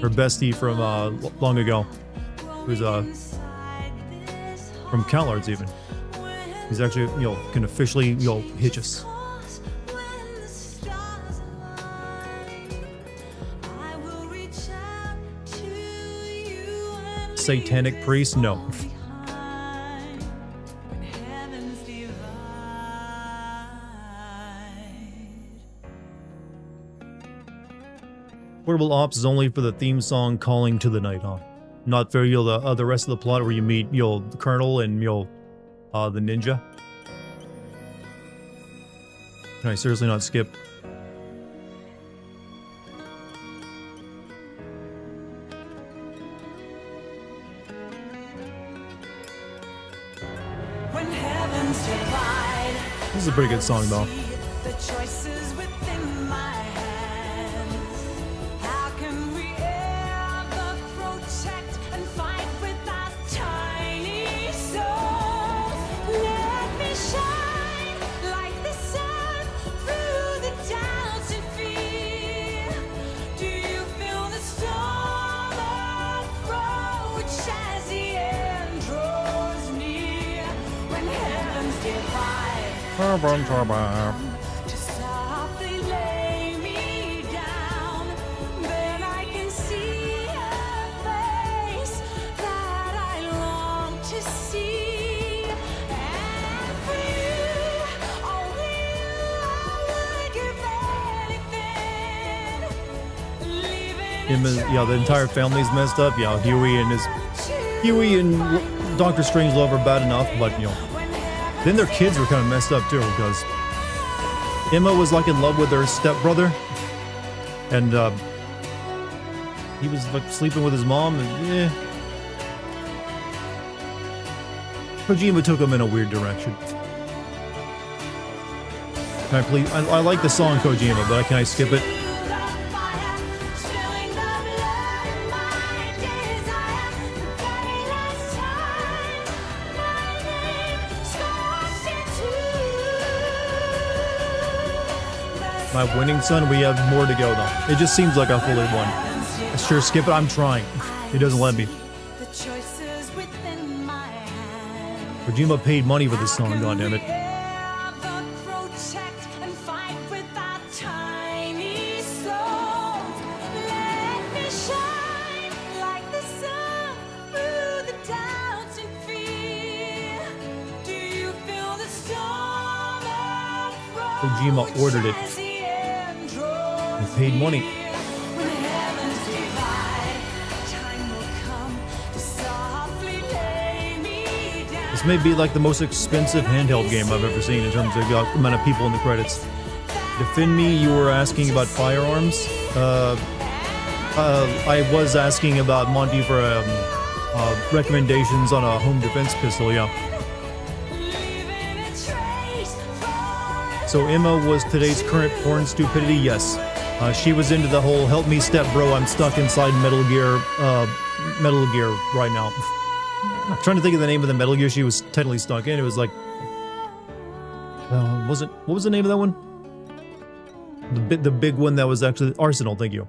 [SPEAKER 1] Her bestie from long ago. Who's from CalArts even. He's actually, you know, can officially, you know, hitch us. Satanic priest? No. Portable ops is only for the theme song Calling to the Night, huh? Not for, you know, the rest of the plot where you meet, you know, the Colonel and, you know, the ninja. Can I seriously not skip? This is a pretty good song, though.
[SPEAKER 3] The choices within my hands. How can we ever protect and fight with our tiny souls? Let me shine like the sun through the doubts and fear. Do you feel the storm approach as the end draws near? When heaven's divide. To softly lay me down, then I can see a face that I long to see. And for you, only you, I would give anything.
[SPEAKER 1] Yeah, the entire family's messed up. Yeah, Huey and Dr. Strangelove are bad enough, but you know. Then their kids were kind of messed up too, because Emma was like in love with her stepbrother, and he was like sleeping with his mom, and yeah. Kojima took him in a weird direction. Can I please? I like the song Kojima, but can I skip it? My winning, son. We have more to go, though. It just seems like I fully won. Sure, skip it. I'm trying. He doesn't let me. Kojima paid money for this song, goddammit. Kojima ordered it. He paid money. This may be like the most expensive handheld game I've ever seen in terms of the amount of people in the credits. Defend me, you were asking about firearms. I was asking about Monty for recommendations on a home defense pistol, yeah. So Emma was today's current porn stupidity, yes. She was into the whole help me step bro, I'm stuck inside Metal Gear right now. I'm trying to think of the name of the Metal Gear she was technically stuck in. It was like, what was the name of that one? The big one that was actually Arsenal, thank you.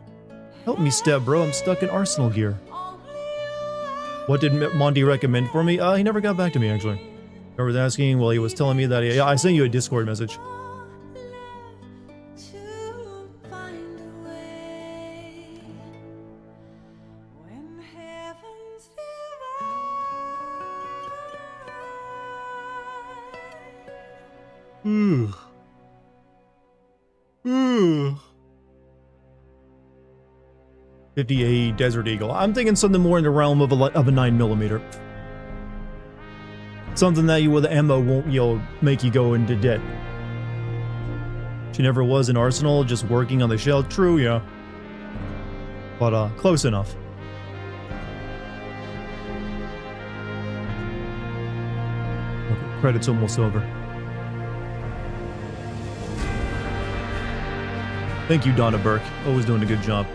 [SPEAKER 1] Help me step bro, I'm stuck in Arsenal gear. What did Monty recommend for me? He never got back to me actually. I was asking, well, he was telling me that, yeah, I sent you a Discord message. Ooh. 50A Desert Eagle. I'm thinking something more in the realm of a 9mm. Something that you with ammo won't, make you go into debt. She never was in Arsenal, just working on the shelf. True, yeah. But, close enough. Okay, credit's almost over. Thank you, Donna Burke. Always doing a good job.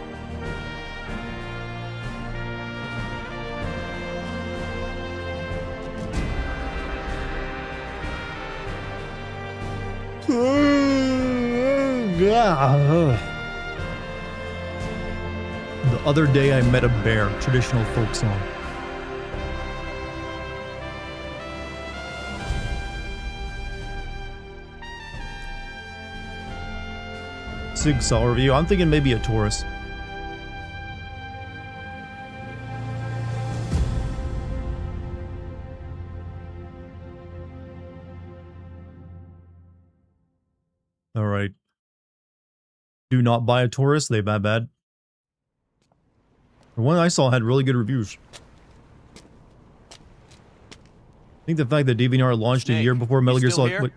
[SPEAKER 1] The other day I met a bear, traditional folk song. Sigsaw review. I'm thinking maybe a Taurus. All right. Do not buy a Taurus. They bad. The one I saw had really good reviews. I think the fact that DVR launched a year before Metal Gear Solid. Wait.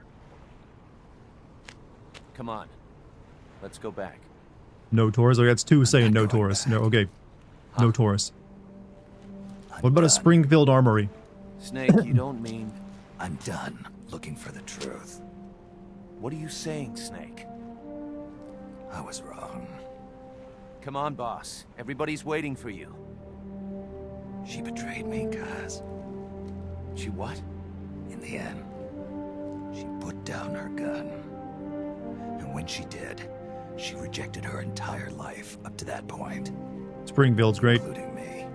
[SPEAKER 14] Come on. Let's go back.
[SPEAKER 1] No Taurus? Okay, that's two saying no Taurus. No, okay. No Taurus. What about a Springfield Armory?
[SPEAKER 14] Snake, you don't mean...
[SPEAKER 10] I'm done. looking for the truth.
[SPEAKER 14] What are you saying, Snake?
[SPEAKER 10] I was wrong.
[SPEAKER 14] Come on, boss. Everybody's waiting for you.
[SPEAKER 10] She betrayed me, Kaz.
[SPEAKER 14] She what?
[SPEAKER 10] In the end, she put down her gun. And when she did, she rejected her entire life up to that point.
[SPEAKER 1] Springfield's great.
[SPEAKER 10] Including me.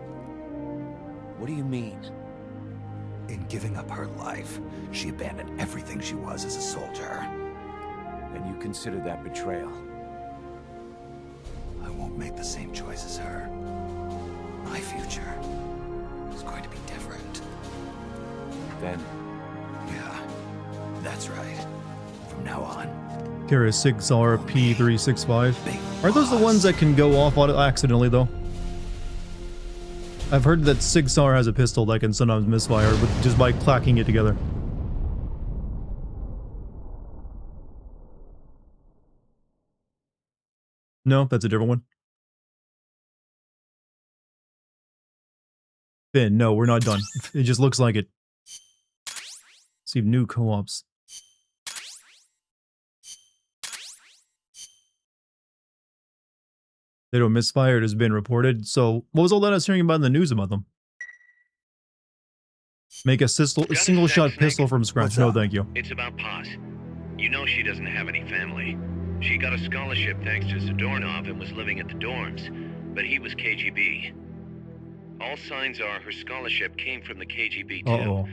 [SPEAKER 14] What do you mean?
[SPEAKER 10] In giving up her life, she abandoned everything she was as a soldier.
[SPEAKER 14] And you consider that betrayal?
[SPEAKER 10] I won't make the same choice as her. My future is going to be different.
[SPEAKER 14] Then?
[SPEAKER 10] Yeah, that's right. From now on.
[SPEAKER 1] Carry a SIG-SAR P365. Are those the ones that can go off accidentally, though? I've heard that SIG-SAR has a pistol that can sometimes misfire just by clacking it together. No, that's a different one. Finn, no, we're not done. It just looks like it. See new co-ops. They don't misfire, it has been reported. So, what was all that I was hearing about in the news about them? Make a single-shot pistol from scratch. No, thank you.
[SPEAKER 4] It's about Paz. You know she doesn't have any family. She got a scholarship thanks to Zadornov and was living at the dorms, but he was KGB. All signs are her scholarship came from the KGB too.
[SPEAKER 1] Uh-oh.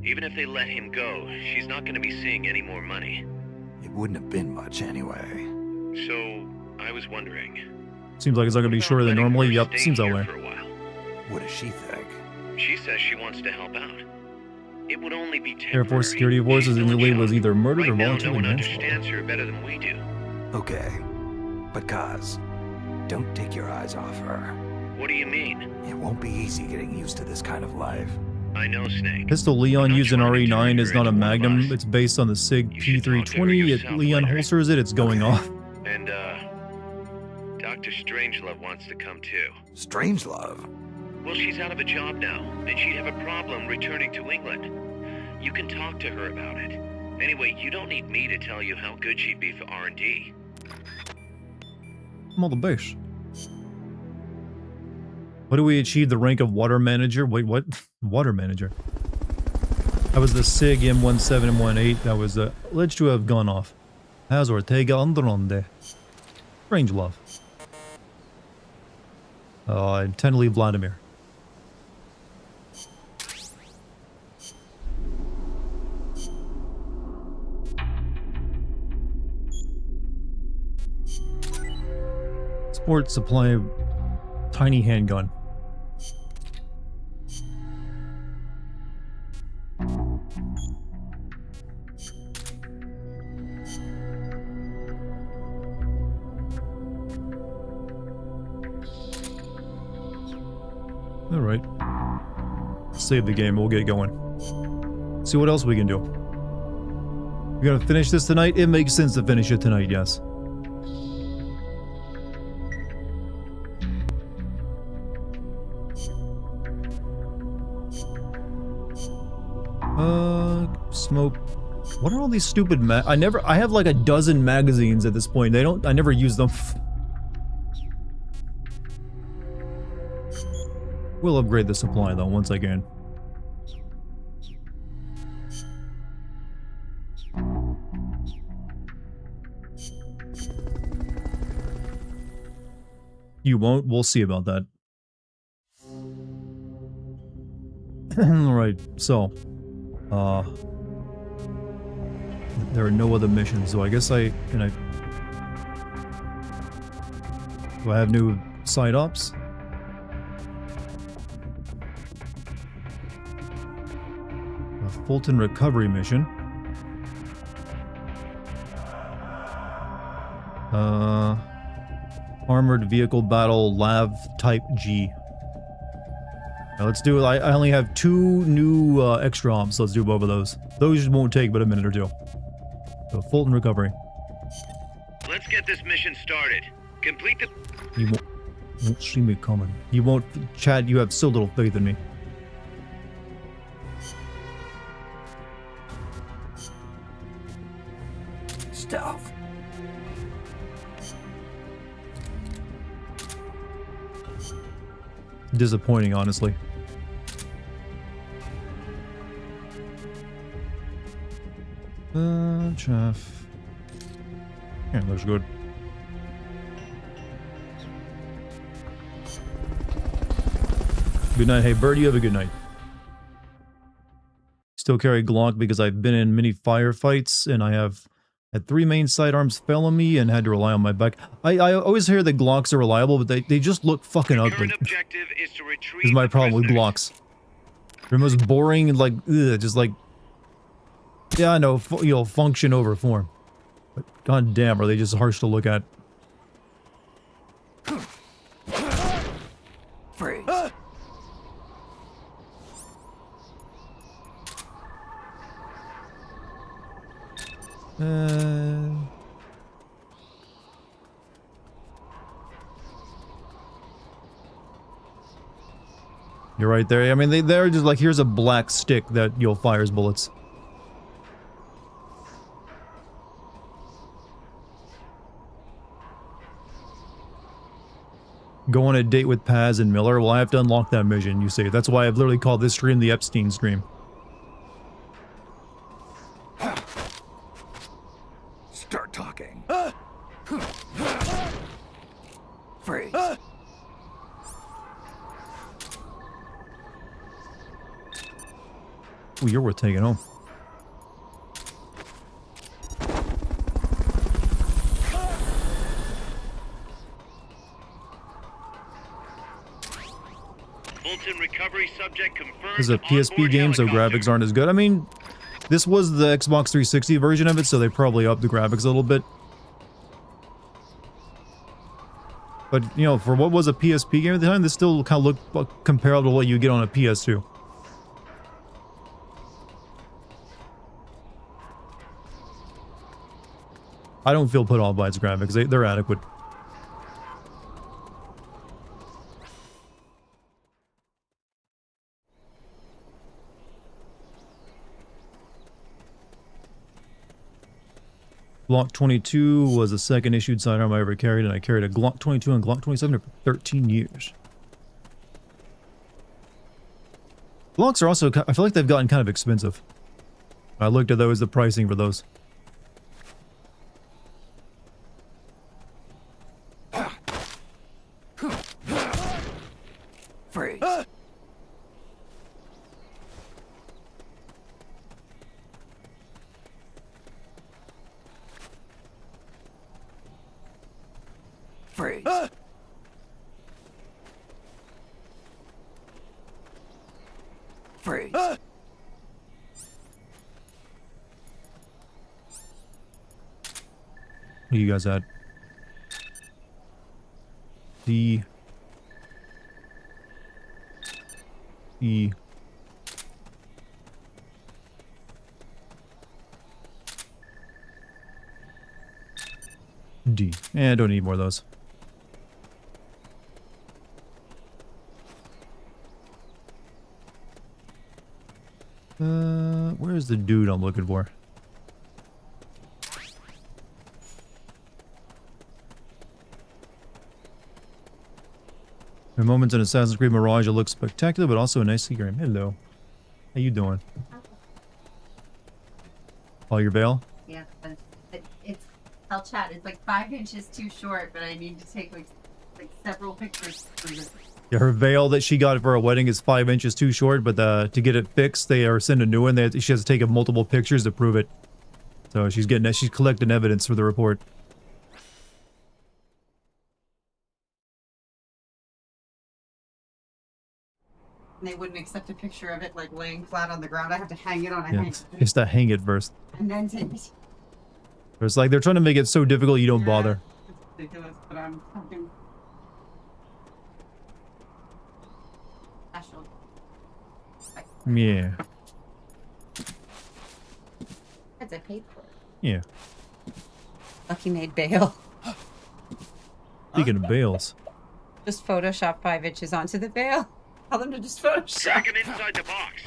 [SPEAKER 4] Even if they let him go, she's not going to be seeing any more money.
[SPEAKER 10] It wouldn't have been much anyway.
[SPEAKER 4] So, I was wondering.
[SPEAKER 1] Seems like it's not going to be shorter than normally. Yep, seems that way.
[SPEAKER 4] For a while.
[SPEAKER 10] What does she think?
[SPEAKER 4] She says she wants to help out. It would only be temporary.
[SPEAKER 1] Air Force security forces in the lead was either murdered or voluntarily
[SPEAKER 4] manslaughter.
[SPEAKER 1] manslaughter.
[SPEAKER 4] Understands her better than we do.
[SPEAKER 10] Okay, but Kaz, don't take your eyes off her.
[SPEAKER 4] What do you mean?
[SPEAKER 10] It won't be easy getting used to this kind of life.
[SPEAKER 4] I know, Snake.
[SPEAKER 1] Pistol Leon used in RE9 is not a Magnum. It's based on the SIG P320. If Leon holsters it, it's going off.
[SPEAKER 4] And, Dr. Strangelove wants to come too.
[SPEAKER 10] Strangelove?
[SPEAKER 4] Well, she's out of a job now, and she'd have a problem returning to England. You can talk to her about it. Anyway, you don't need me to tell you how good she'd be for R&D.
[SPEAKER 1] I'm on the base. What do we achieve? The rank of water manager? Wait, what? Water manager? That was the SIG M17 M18. That was alleged to have gone off. Has Ortega Andronde. Strangelove. Oh, I intend to leave Vladimir. Sport supply tiny handgun. All right. Save the game. We'll get going. See what else we can do. We're gonna finish this tonight. It makes sense to finish it tonight. Yes. Smoke. What are all these stupid I have like a dozen magazines at this point. I never use them. We'll upgrade the supply though once I can. You won't? We'll see about that. Alright, so there are no other missions, so I guess do I have new side ops? A Fulton recovery mission. Armored vehicle battle Lav type G. Now let's do it. I only have 2 new extra ops, so let's do both of those. Those won't take but a minute or 2. So Fulton recovery.
[SPEAKER 4] Let's get this mission started. Complete the...
[SPEAKER 1] You won't see me coming. You won't... Chad, you have so little faith in me. disappointing, honestly. Chef. Yeah, looks good. Good night. Hey, Bird, you have a good night. Still carry Glock because I've been in many firefights and I have had 3 main sidearms fail on me and had to rely on my back. I always hear that Glocks are reliable, but they just look fucking ugly. This is my problem with Glocks. They're the most boring and like, ugh, just like, yeah, I know, you know, function over form. But god damn, are they just harsh to look at.
[SPEAKER 10] Freeze.
[SPEAKER 1] You're right there. I mean, they're just like, here's a black stick that, you know, fires bullets. Go on a date with Paz and Miller. Well, I have to unlock that mission, you see. That's why I've literally called this stream the Epstein stream.
[SPEAKER 10] Start talking. Freeze.
[SPEAKER 1] Ooh, you're worth taking home.
[SPEAKER 4] Fulton recovery subject confirmed.
[SPEAKER 1] This is a PSP game, so graphics aren't as good. I mean, this was the Xbox 360 version of it, so they probably upped the graphics a little bit. But, you know, for what was a PSP game at the time, this still kind of looked comparable to what you get on a PS2. I don't feel put off by its graphics. They're adequate. Glock 22 was the second issued sidearm I ever carried, and I carried a Glock 22 and Glock 27 for 13 years. Glocks are also, I feel like they've gotten kind of expensive. I looked at those, the pricing for those.
[SPEAKER 10] Freeze. Freeze. Freeze.
[SPEAKER 1] What are you guys at? D. E. D. I don't need more of those. Where's the dude I'm looking for? There are moments in Assassin's Creed Mirage that look spectacular, but also a nice game. Hello. How you doing? Oh, your veil?
[SPEAKER 2] Yeah, but it's, I'll chat. It's like 5 inches too short, but I need to take like several pictures for this.
[SPEAKER 1] Yeah, her veil that she got for her wedding is 5 inches too short, but to get it fixed, they are sending a new one. She has to take multiple pictures to prove it. So she's collecting evidence for the report.
[SPEAKER 2] And they wouldn't accept a picture of it like laying flat on the ground. I have to hang it on a
[SPEAKER 1] Yeah,
[SPEAKER 2] hanger.
[SPEAKER 1] just to hang it first.
[SPEAKER 2] And then take it.
[SPEAKER 1] It's like they're trying to make it so difficult you don't bother.
[SPEAKER 2] It's ridiculous, but I'm fucking special.
[SPEAKER 1] Yeah.
[SPEAKER 2] That's I paid for it.
[SPEAKER 1] Yeah.
[SPEAKER 2] Lucky made bail.
[SPEAKER 1] Speaking of bales.
[SPEAKER 2] Just Photoshop 5 inches onto the bail. Tell them to just Photoshop.
[SPEAKER 4] Crack him inside the box.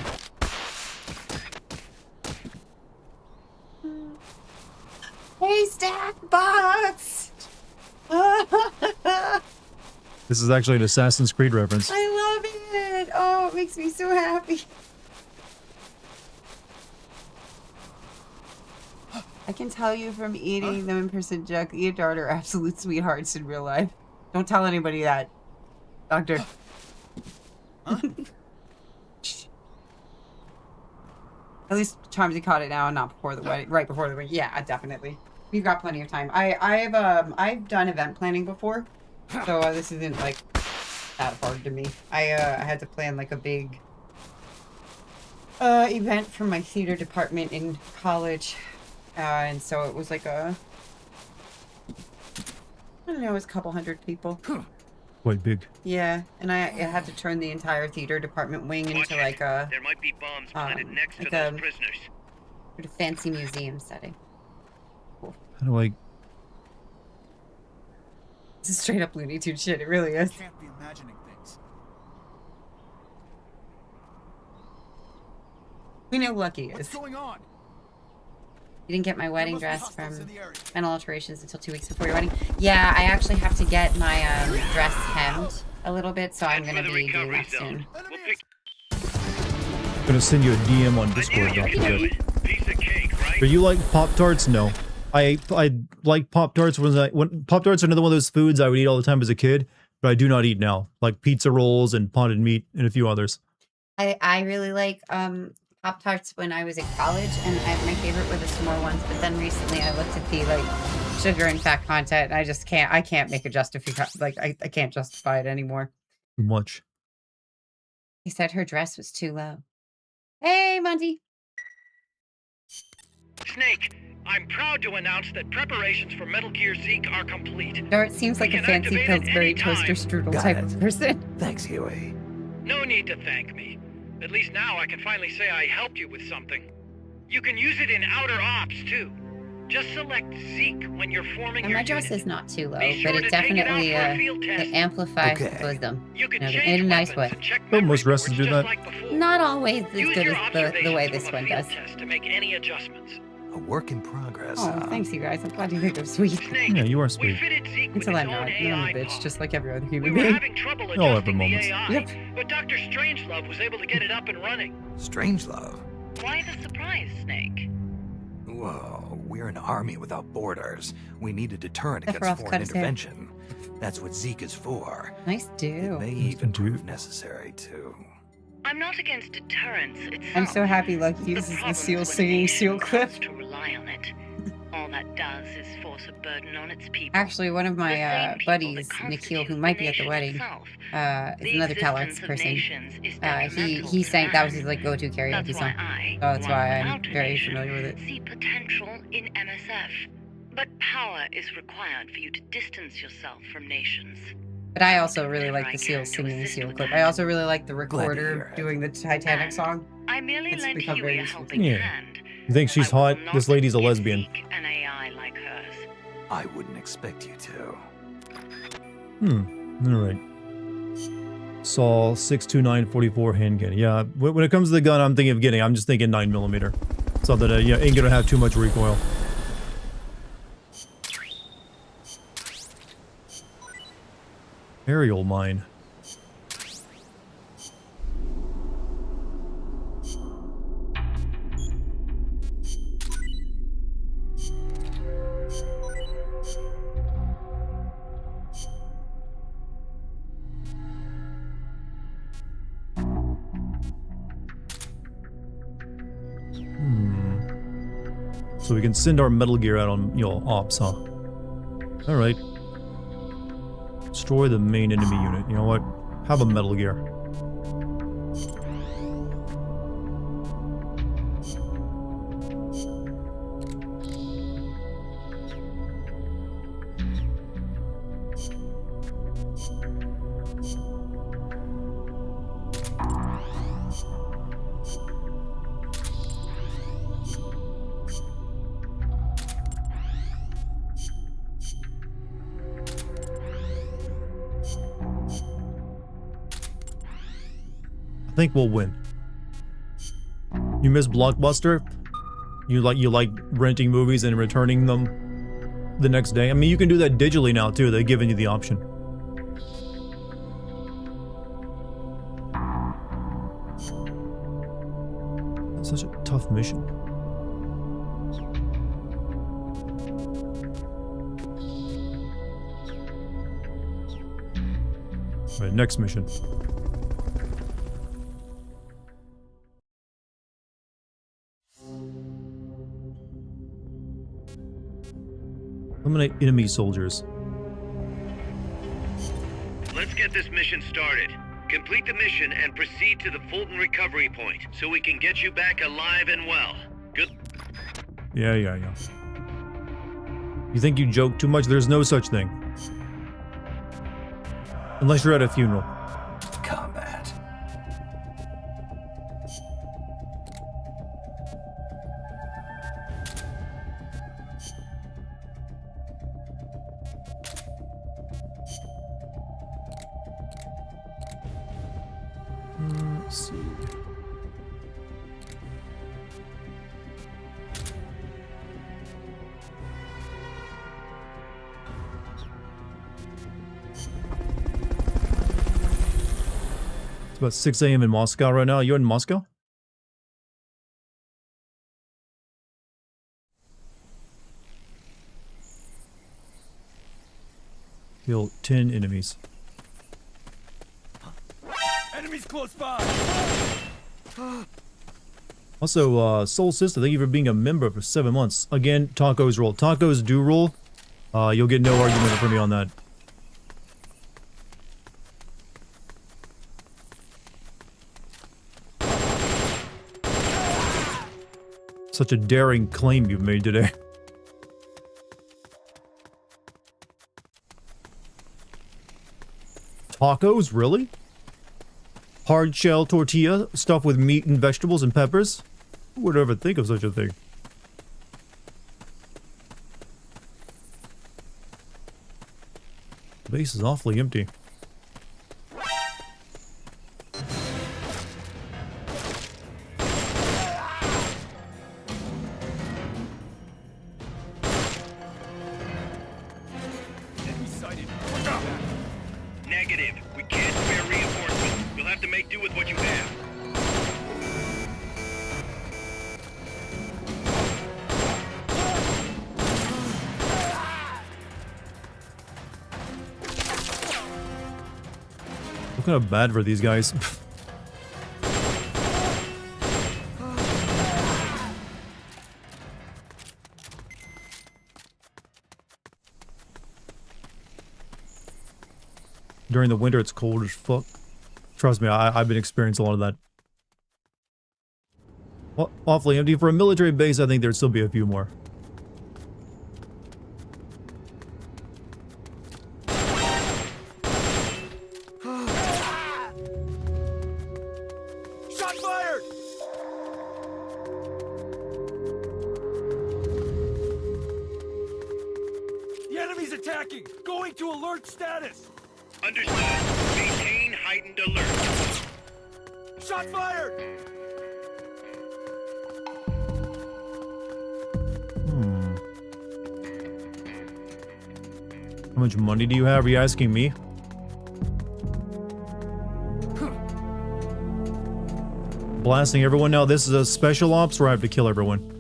[SPEAKER 2] Hey, stack box!
[SPEAKER 1] This is actually an Assassin's Creed reference.
[SPEAKER 2] I love it makes me so happy. I can tell you from eating them in person, Jack, the Dart are absolute sweethearts in real life. Don't tell anybody that, Doctor. At least Charmsy caught it now and not before the wedding. Right before the wedding. Yeah, definitely. We've got plenty of time. I've done event planning before, so this isn't like that hard to me. I had to plan like a big event for my theater department in college, and so it was like I don't know, it was a couple hundred people.
[SPEAKER 1] Quite big.
[SPEAKER 2] Yeah, and I had to turn the entire theater department wing into like a
[SPEAKER 4] There might be bombs planted next to
[SPEAKER 2] like
[SPEAKER 4] those prisoners.
[SPEAKER 2] sort of fancy museum setting.
[SPEAKER 1] How do I...
[SPEAKER 2] This is straight up Looney Tunes shit. It really is.
[SPEAKER 7] Can't be imagining things.
[SPEAKER 2] We know Lucky is.
[SPEAKER 7] What's going on?
[SPEAKER 2] You didn't get my wedding dress from Final Alterations until 2 weeks before your wedding. Yeah, I actually have to get my dress hemmed a little bit, so I'm gonna be doing that soon.
[SPEAKER 1] I'm gonna send you a DM on Discord, Dr. Good. But you like Pop-Tarts? No. I like Pop-Tarts when Pop-Tarts are another one of those foods I would eat all the time as a kid, but I do not eat now. Like pizza rolls and potted meat and a few others.
[SPEAKER 2] I really like Pop-Tarts when I was in college, and my favorite were the s'more ones, but then recently I looked at the like sugar and fat content, and I can't make a justification, like I can't justify it anymore.
[SPEAKER 1] Too much.
[SPEAKER 2] He said her dress was too low. Hey, Monty.
[SPEAKER 4] Snake, I'm proud to announce that preparations for Metal Gear Zeke are complete.
[SPEAKER 2] Dart seems like a fancy Pillsbury toaster strudel type of person.
[SPEAKER 10] Thanks, Huey.
[SPEAKER 4] No need to thank me. At least now I can finally say I helped you with something. You can use it in outer ops, too. Just select Zeke when you're forming
[SPEAKER 2] And
[SPEAKER 4] your
[SPEAKER 2] my dress
[SPEAKER 4] unit.
[SPEAKER 2] is not too low,
[SPEAKER 4] Be sure
[SPEAKER 2] but
[SPEAKER 4] to
[SPEAKER 2] it
[SPEAKER 4] take it out
[SPEAKER 2] definitely
[SPEAKER 4] for a field test.
[SPEAKER 2] it amplifies
[SPEAKER 10] Okay.
[SPEAKER 2] wisdom.
[SPEAKER 4] You can
[SPEAKER 2] in
[SPEAKER 4] change
[SPEAKER 2] a nice way.
[SPEAKER 4] weapons and check
[SPEAKER 1] Don't most
[SPEAKER 4] memory
[SPEAKER 1] dresses
[SPEAKER 4] boards
[SPEAKER 1] do
[SPEAKER 4] just
[SPEAKER 1] that?
[SPEAKER 4] like before.
[SPEAKER 2] Not always as
[SPEAKER 4] Use
[SPEAKER 2] good
[SPEAKER 4] your
[SPEAKER 2] as the way
[SPEAKER 4] observations
[SPEAKER 2] this
[SPEAKER 4] from
[SPEAKER 2] one
[SPEAKER 4] a field
[SPEAKER 2] does.
[SPEAKER 4] test to make any adjustments.
[SPEAKER 10] A work in progress.
[SPEAKER 2] Oh,
[SPEAKER 10] huh?
[SPEAKER 2] thanks, you guys. I'm glad you think I'm sweet.
[SPEAKER 4] Snake,
[SPEAKER 1] Yeah, you are
[SPEAKER 4] we
[SPEAKER 1] sweet.
[SPEAKER 4] fitted Zeke with
[SPEAKER 2] Until
[SPEAKER 4] his
[SPEAKER 2] I'm
[SPEAKER 4] own
[SPEAKER 2] not. I'm
[SPEAKER 4] AI
[SPEAKER 2] a bitch,
[SPEAKER 4] pod.
[SPEAKER 2] just like every other
[SPEAKER 4] We
[SPEAKER 2] human
[SPEAKER 4] were
[SPEAKER 2] being.
[SPEAKER 4] having trouble
[SPEAKER 1] All have
[SPEAKER 4] adjusting the
[SPEAKER 1] moments.
[SPEAKER 4] AI,
[SPEAKER 2] Yep.
[SPEAKER 4] but Dr. Strangelove was able to get it up and running.
[SPEAKER 10] Strangelove.
[SPEAKER 5] Why the surprise, Snake?
[SPEAKER 10] Whoa, we're an army without borders. We need a deterrent
[SPEAKER 2] Except for
[SPEAKER 10] against
[SPEAKER 2] off
[SPEAKER 10] foreign
[SPEAKER 2] cut his hair.
[SPEAKER 10] intervention. That's what Zeke is for.
[SPEAKER 2] Nice
[SPEAKER 10] It
[SPEAKER 2] do.
[SPEAKER 10] may even prove necessary to.
[SPEAKER 5] I'm not against deterrence itself.
[SPEAKER 2] I'm so happy Lucky uses the seal singing seal clip.
[SPEAKER 5] To rely on it. All that does is force a burden on its people.
[SPEAKER 2] Actually, one of my buddies, Nikhil, who might be at the wedding, is another Calyx person. He sang, that was his like go-to karaoke song. So that's why I'm very familiar with it.
[SPEAKER 5] See potential in MSF. But power is required for you to distance yourself from nations.
[SPEAKER 2] But I also really like the seal singing the seal clip. I also really like the recorder doing the Titanic song.
[SPEAKER 5] I merely
[SPEAKER 2] It's
[SPEAKER 5] lent
[SPEAKER 2] become
[SPEAKER 5] Huey
[SPEAKER 2] very
[SPEAKER 5] a
[SPEAKER 2] useful.
[SPEAKER 5] helping
[SPEAKER 1] Yeah.
[SPEAKER 5] hand.
[SPEAKER 1] You think she's hot? This lady's a lesbian.
[SPEAKER 5] An AI like hers.
[SPEAKER 10] I wouldn't expect you to.
[SPEAKER 1] Alright. Saw 62944 handgun. Yeah, when it comes to the gun I'm thinking of getting, I'm just thinking 9mm. Something that ain't gonna have too much recoil. Aerial mine. So we can send our Metal Gear out on, ops, huh? Alright. Destroy the main enemy unit. You know what? Have a Metal Gear. I think we'll win. You miss Blockbuster? You like renting movies and returning them the next day? I mean, you can do that digitally now too. They've given you the option. That's such a tough mission. All right, next mission. Eliminate enemy soldiers.
[SPEAKER 4] Let's get this mission started. Complete the mission and proceed to the Fulton recovery point so we can get you back alive and well. Good.
[SPEAKER 1] Yeah. You think you joke too much? There's no such thing. Unless you're at a funeral.
[SPEAKER 10] Combat.
[SPEAKER 1] Let's see. It's about 6 a.m. in Moscow right now. You're in Moscow? Kill 10 enemies.
[SPEAKER 9] Enemies close by.
[SPEAKER 1] Also, Soul Sister, thank you for being a member for 7 months. Again, tacos roll. Tacos do roll. You'll get no argument from me on that. Such a daring claim you've made today. Tacos? Really? Hard shell tortilla stuffed with meat and vegetables and peppers? Who would ever think of such a thing? The base is awfully empty.
[SPEAKER 4] Negative. We can't spare reinforcements. You'll have to make do with what you have.
[SPEAKER 1] What kind of bad for these guys? During the winter, it's cold as fuck. Trust me, I've been experiencing a lot of that. Well, awfully empty. For a military base, I think there'd still be a few more.
[SPEAKER 9] Shot fired! The enemy's attacking! Going to alert status!
[SPEAKER 4] Understood. Maintain heightened alert.
[SPEAKER 9] Shot fired!
[SPEAKER 1] How much money do you have? Are you asking me? Blasting everyone now. This is a special ops where I have to kill everyone.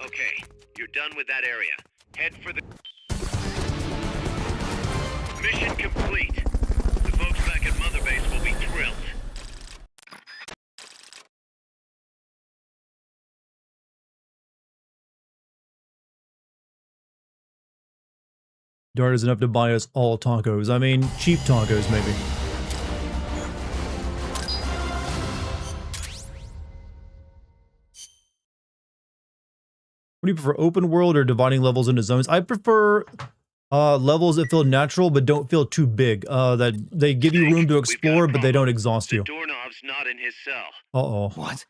[SPEAKER 4] Okay, you're done with that area. Head for the... Mission complete. The folks back at Mother Base will be thrilled.
[SPEAKER 1] Dart is enough to buy us all tacos. I mean, cheap tacos, maybe. What do you prefer, open world or dividing levels into zones? I prefer levels that feel natural but don't feel too big. That they give you room to explore, but they don't exhaust you.
[SPEAKER 4] Doorknob's not in his cell.
[SPEAKER 1] Uh-oh.
[SPEAKER 10] What?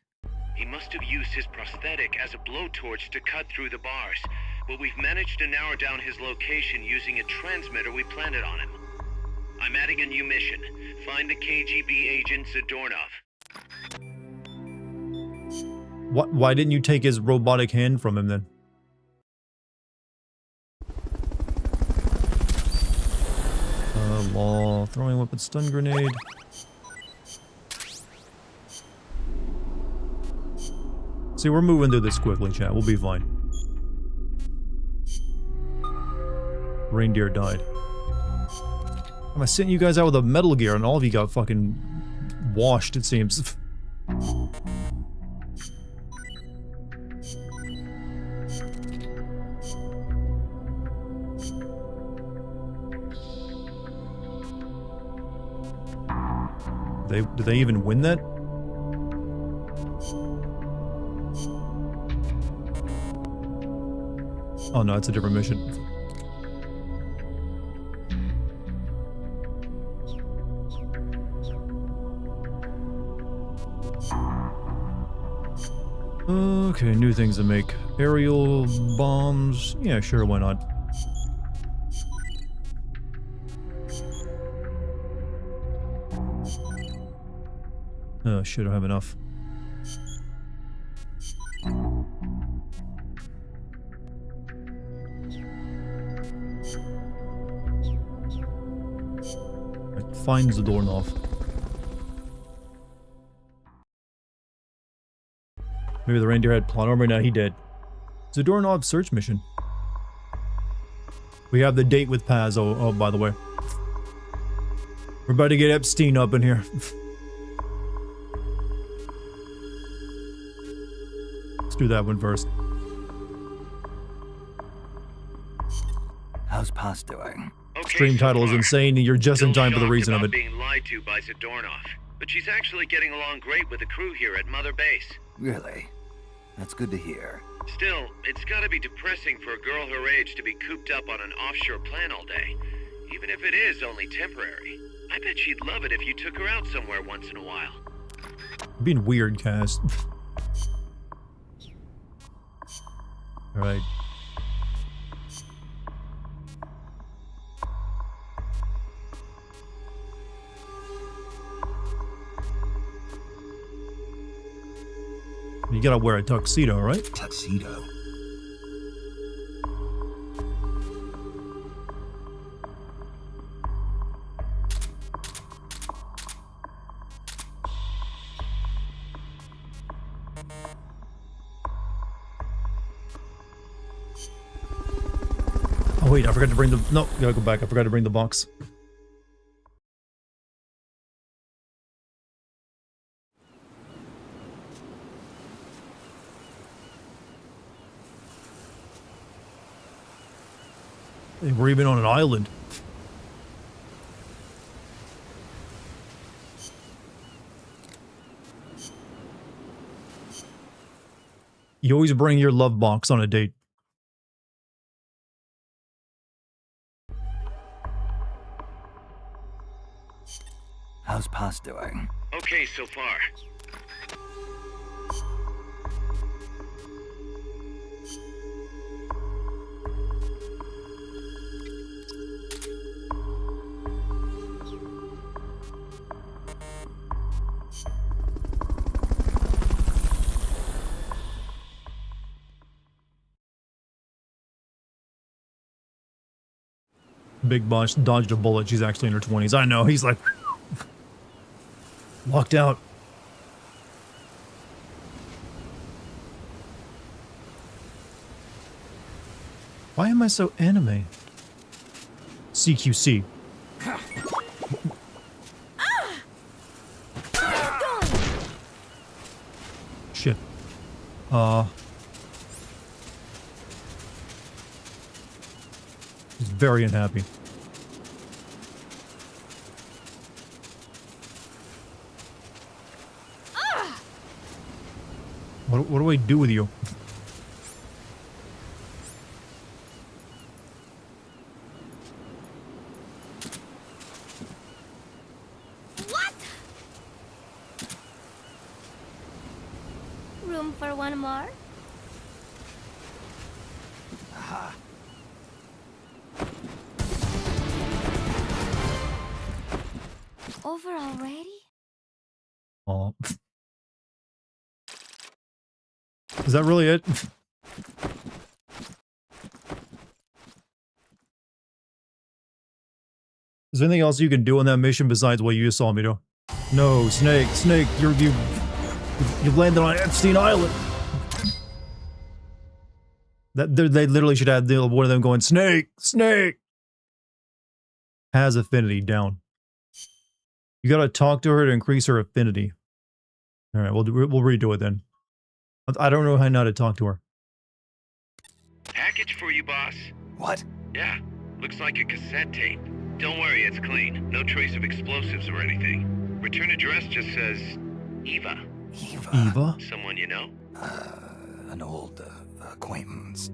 [SPEAKER 4] He must have used his prosthetic as a blowtorch to cut through the bars, but we've managed to narrow down his location using a transmitter we planted on him. I'm adding a new mission. Find the KGB agent Zadornov.
[SPEAKER 1] Why didn't you take his robotic hand from him then? Law. Throwing weapon stun grenade. See, we're moving through this quickly, chat. We'll be fine. Reindeer died. Am I sending you guys out with a Metal Gear and all of you got fucking washed, it seems. Did they even win that? Oh no, it's a different mission. Okay, new things to make. Aerial bombs. Yeah, sure, why not? Oh shit, I don't have enough. Right, finds the doorknob. Maybe the reindeer had plot armor, now he did. It's a doorknob search mission. We have the date with Paz, oh by the way. We're about to get Epstein up in here. Let's do that one first.
[SPEAKER 10] How's Paz doing?
[SPEAKER 1] Stream title is insane, and you're just in time for the reason of it.
[SPEAKER 4] Being lied to by Zadornov, but she's actually getting along great with the crew here at Mother Base.
[SPEAKER 10] Really? That's good to hear.
[SPEAKER 4] Still, it's gotta be depressing for a girl her age to be cooped up on an offshore plant all day, even if it is only temporary. I bet she'd love it if you took her out somewhere once in a while.
[SPEAKER 1] Being weird, Cass. Alright. You gotta wear a tuxedo, right?
[SPEAKER 10] Tuxedo?
[SPEAKER 1] Oh wait, I forgot to bring the... No, gotta go back. I forgot to bring the box. Hey, we're even on an island. You always bring your love box on a date.
[SPEAKER 10] How's Paz doing?
[SPEAKER 4] Okay so far.
[SPEAKER 1] Big Boss dodged a bullet. She's actually in her 20s. I know. He's like... locked out. Why am I so anime? CQC. Shit. He's very unhappy. What do I do with you?
[SPEAKER 13] What? Room for one more? Over already?
[SPEAKER 1] Oh. Is that really it? Is there anything else you can do on that mission besides what you just saw me do? No, Snake, you've landed on Epstein Island. They literally should have one of them going, Snake. Has affinity down. You gotta talk to her to increase her affinity. All right, we'll redo it then. I don't know how to talk to her.
[SPEAKER 4] Package for you, boss.
[SPEAKER 10] What?
[SPEAKER 4] Yeah, looks like a cassette tape. Don't worry, it's clean. No trace of explosives or anything. Return address just says Eva.
[SPEAKER 1] Eva?
[SPEAKER 4] Someone you know?
[SPEAKER 10] An old acquaintance.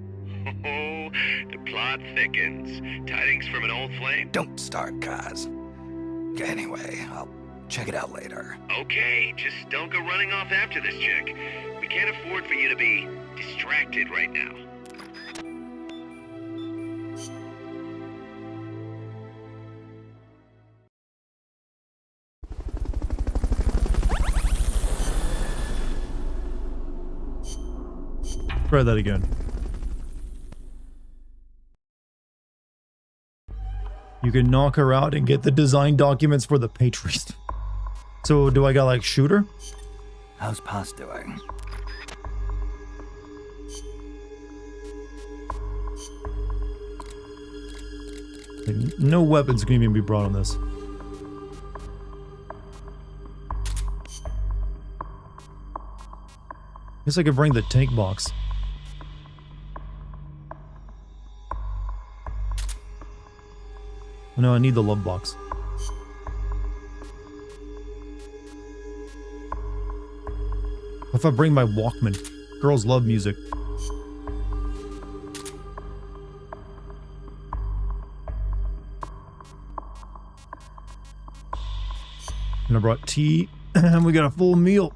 [SPEAKER 4] Oh, the plot thickens. Tidings from an old flame?
[SPEAKER 10] Don't start, Kaz. Anyway, I'll check it out later.
[SPEAKER 4] Okay, just don't go running off after this chick. We can't afford for you to be distracted right now.
[SPEAKER 1] Try that again. You can knock her out and get the design documents for the Patriot. So do I gotta like shoot her?
[SPEAKER 10] How's Paz doing?
[SPEAKER 1] Like, no weapons can even be brought on this. Guess I could bring the tank box. No, I need the love box. What if I bring my Walkman? Girls love music. And I brought tea, and we got a full meal.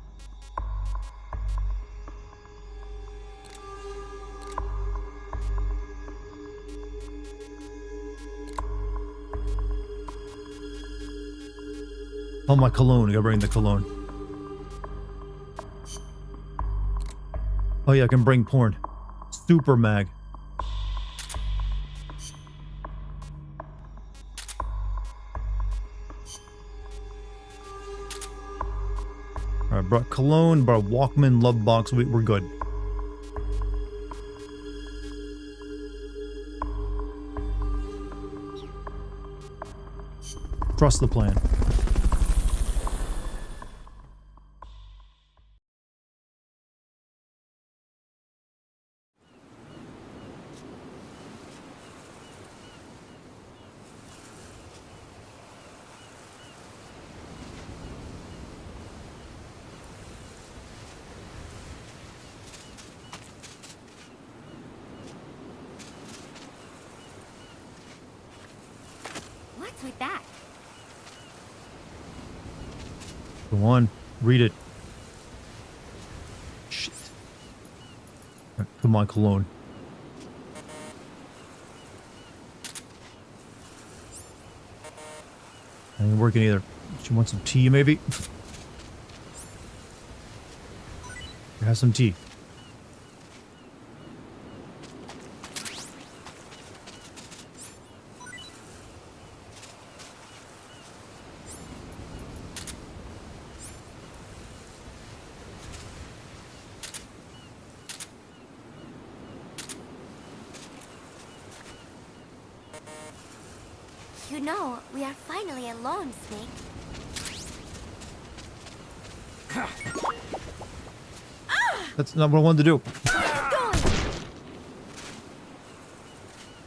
[SPEAKER 1] Oh, my cologne. I gotta bring the cologne. Oh yeah, I can bring porn. Super mag. Alright, brought cologne, brought Walkman, love box. We're good. Trust the plan.
[SPEAKER 13] What's with that?
[SPEAKER 1] Go on, read it. Shit. Right, come on, cologne. Ain't working either. She wants some tea, maybe? Have some tea.
[SPEAKER 13] You know, we are finally alone, Snake.
[SPEAKER 1] That's not what I wanted to do.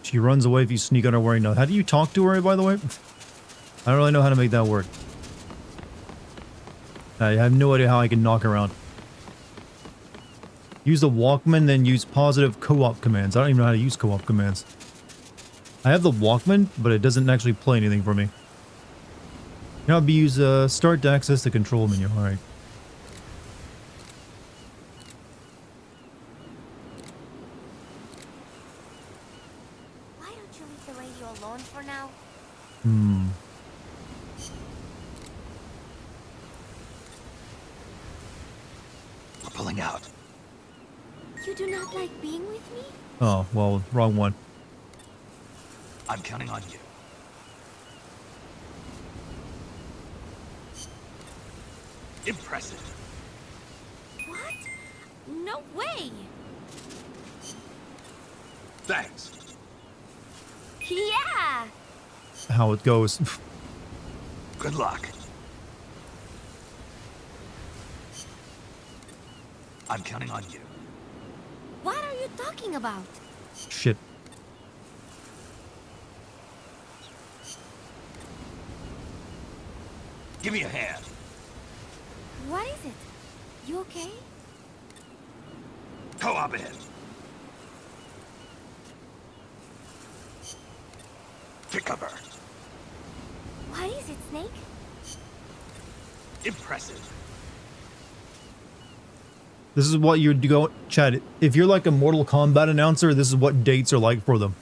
[SPEAKER 1] She runs away if you sneak on her wearing no. How do you talk to her, by the way? I don't really know how to make that work. I have no idea how I can knock her out. Use the Walkman, then use positive co-op commands. I don't even know how to use co-op commands. I have the Walkman, but it doesn't actually play anything for me. Now I'll use start to access the control menu. Alright.
[SPEAKER 13] Why don't you leave the radio alone for now?
[SPEAKER 10] Pulling out.
[SPEAKER 13] You do not like being with me?
[SPEAKER 1] Oh, well, wrong one.
[SPEAKER 10] I'm counting on you. Impressive.
[SPEAKER 13] What? No way!
[SPEAKER 10] Thanks.
[SPEAKER 13] Yeah!
[SPEAKER 1] How it goes.
[SPEAKER 10] Good luck. I'm counting on you.
[SPEAKER 13] What are you talking about?
[SPEAKER 1] Shit.
[SPEAKER 10] Give me a hand.
[SPEAKER 13] What is it? You okay?
[SPEAKER 10] Co-op in. Take cover.
[SPEAKER 13] What is it, Snake?
[SPEAKER 10] Impressive.
[SPEAKER 1] This is what you'd go, Chad. If you're like a Mortal Kombat announcer, this is what dates are like for them.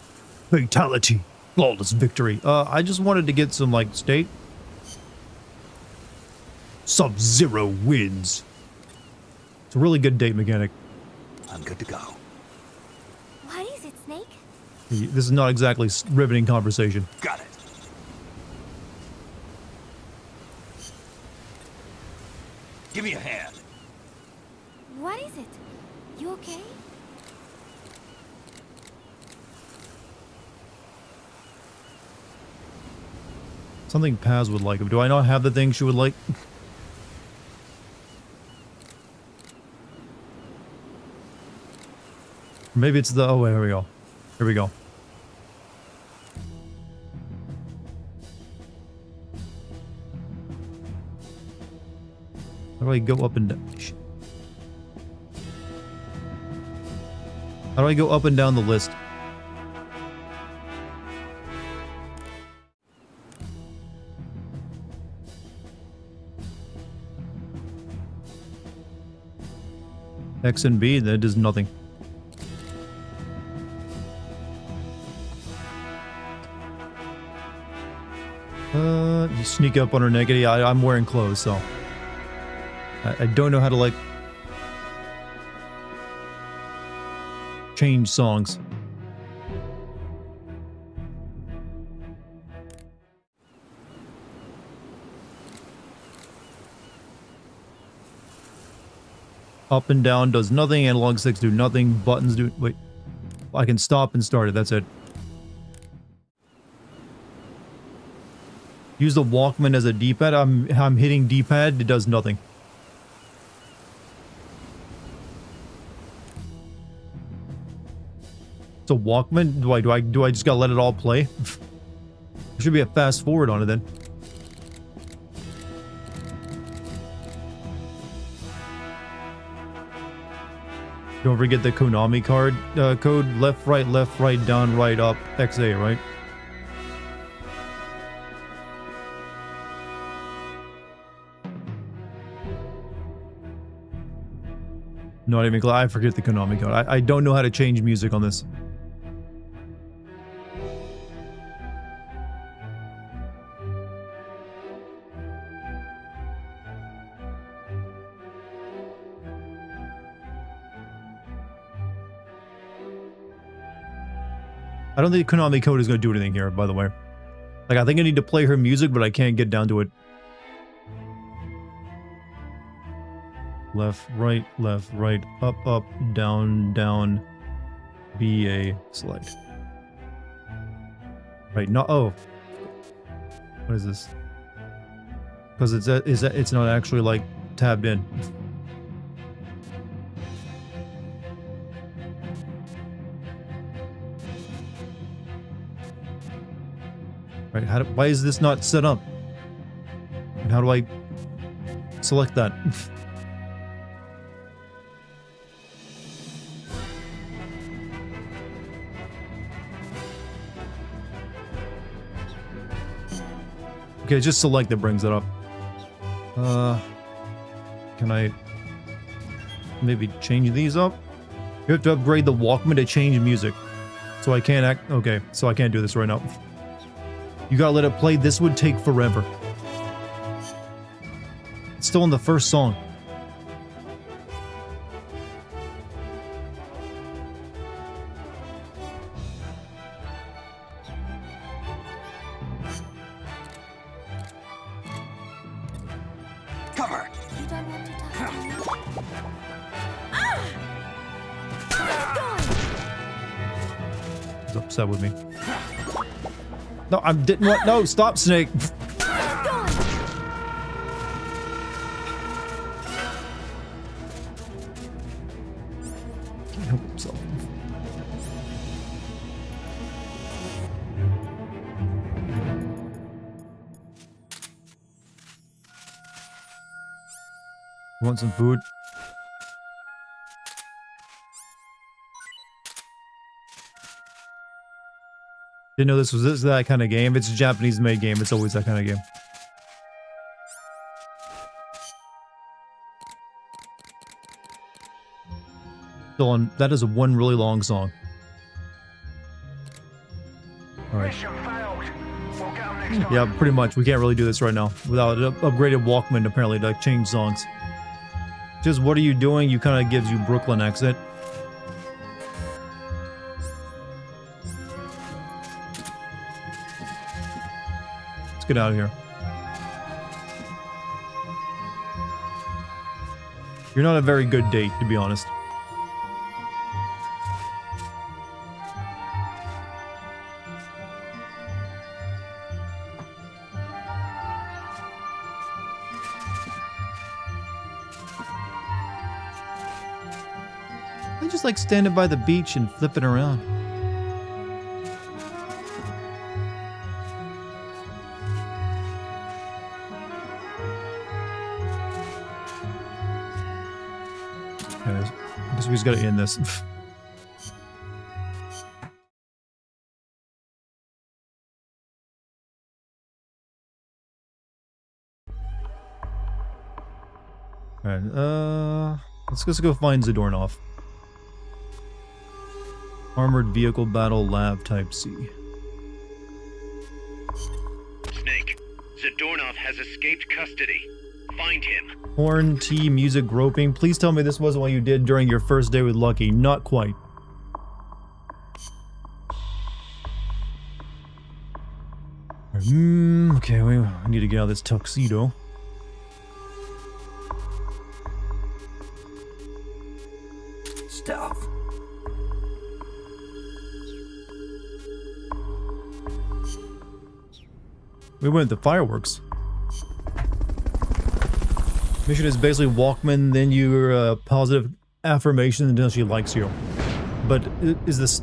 [SPEAKER 1] Fatality, flawless victory. I just wanted to get some like state. Sub-Zero wins. It's a really good date mechanic.
[SPEAKER 10] I'm good to go.
[SPEAKER 13] What is it, Snake?
[SPEAKER 1] This is not exactly riveting conversation.
[SPEAKER 10] Got it. Give me a hand.
[SPEAKER 13] What is it? You okay?
[SPEAKER 1] Something Paz would like. Do I not have the thing she would like? Maybe it's the... Oh, wait, here we go. Here we go. How do I go up and down? How do I go up and down the list? X and B, that does nothing. You sneak up on her naked. Yeah, I'm wearing clothes, so I don't know how to like change songs. Up and down does nothing, analog sticks do nothing, buttons do... Wait. I can stop and start it, that's it. Use the Walkman as a D-pad. I'm hitting D-pad, it does nothing. It's a Walkman? Do I just gotta let it all play? There should be a fast forward on it then. Don't forget the Konami card code. Left, right, down, right, up, XA, right? Not even glad I forget the Konami code. I don't know how to change music on this. I don't think Konami code is going to do anything here, by the way. Like, I think I need to play her music, but I can't get down to it. Left, right, up, down, BA, select. Right, no, oh. What is this? Because it's not actually, like, tabbed in. Right, why is this not set up? And how do I select that? Okay, just select that brings it up. Can I maybe change these up? You have to upgrade the Walkman to change music. So I can't act... Okay, so I can't do this right now. You gotta let it play. This would take forever. It's still in the first song.
[SPEAKER 10] Cover!
[SPEAKER 13] You don't want to touch me?
[SPEAKER 1] He's upset with me. No, I didn't want. No, stop, Snake. Help himself. Want some food? Didn't know this was that kind of game. It's a Japanese-made game. It's always that kind of game. Still on. That is one really long song. All right. Yeah, pretty much. We can't really do this right now without an upgraded Walkman, apparently, to change songs. Just what are you doing? You kind of gives you Brooklyn accent. Let's get out of here. You're not a very good date, to be honest. I just like standing by the beach and flipping around. Okay, I guess we just gotta end this. Alright, let's just go find Zadornov. Armored Vehicle Battle Lab Type C.
[SPEAKER 4] Snake, Zadornov has escaped custody. Find him.
[SPEAKER 1] Horn, tea, music, groping. Please tell me this wasn't what you did during your first day with Lucky. Not quite. Okay, we need to get out of this tuxedo.
[SPEAKER 10] Stuff.
[SPEAKER 1] We went to fireworks. Mission is basically Walkman, then your positive affirmation until she likes you. But is this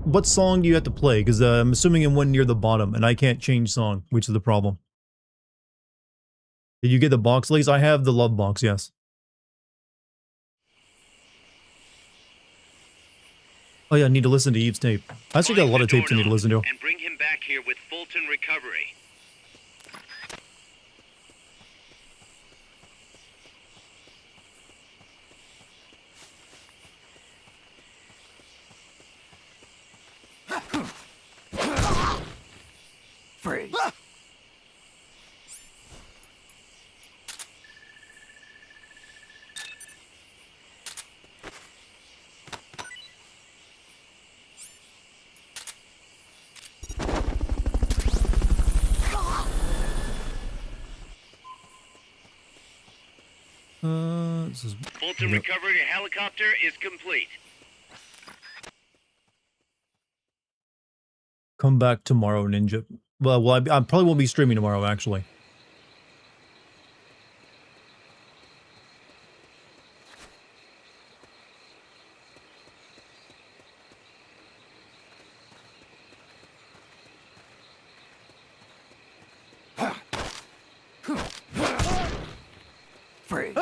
[SPEAKER 1] what song do you have to play? Because I'm assuming it went near the bottom, and I can't change song, which is the problem. Did you get the box, Lise? I have the love box, yes. Oh yeah, I need to listen to Eve's tape. I actually got a lot of tapes I need to listen to.
[SPEAKER 4] And bring him back here with Fulton Recovery.
[SPEAKER 10] Freeze.
[SPEAKER 1] This is
[SPEAKER 4] Fulton Recovery helicopter is complete.
[SPEAKER 1] Come back tomorrow, Ninja. Well, I probably won't be streaming tomorrow, actually.
[SPEAKER 10] Freeze.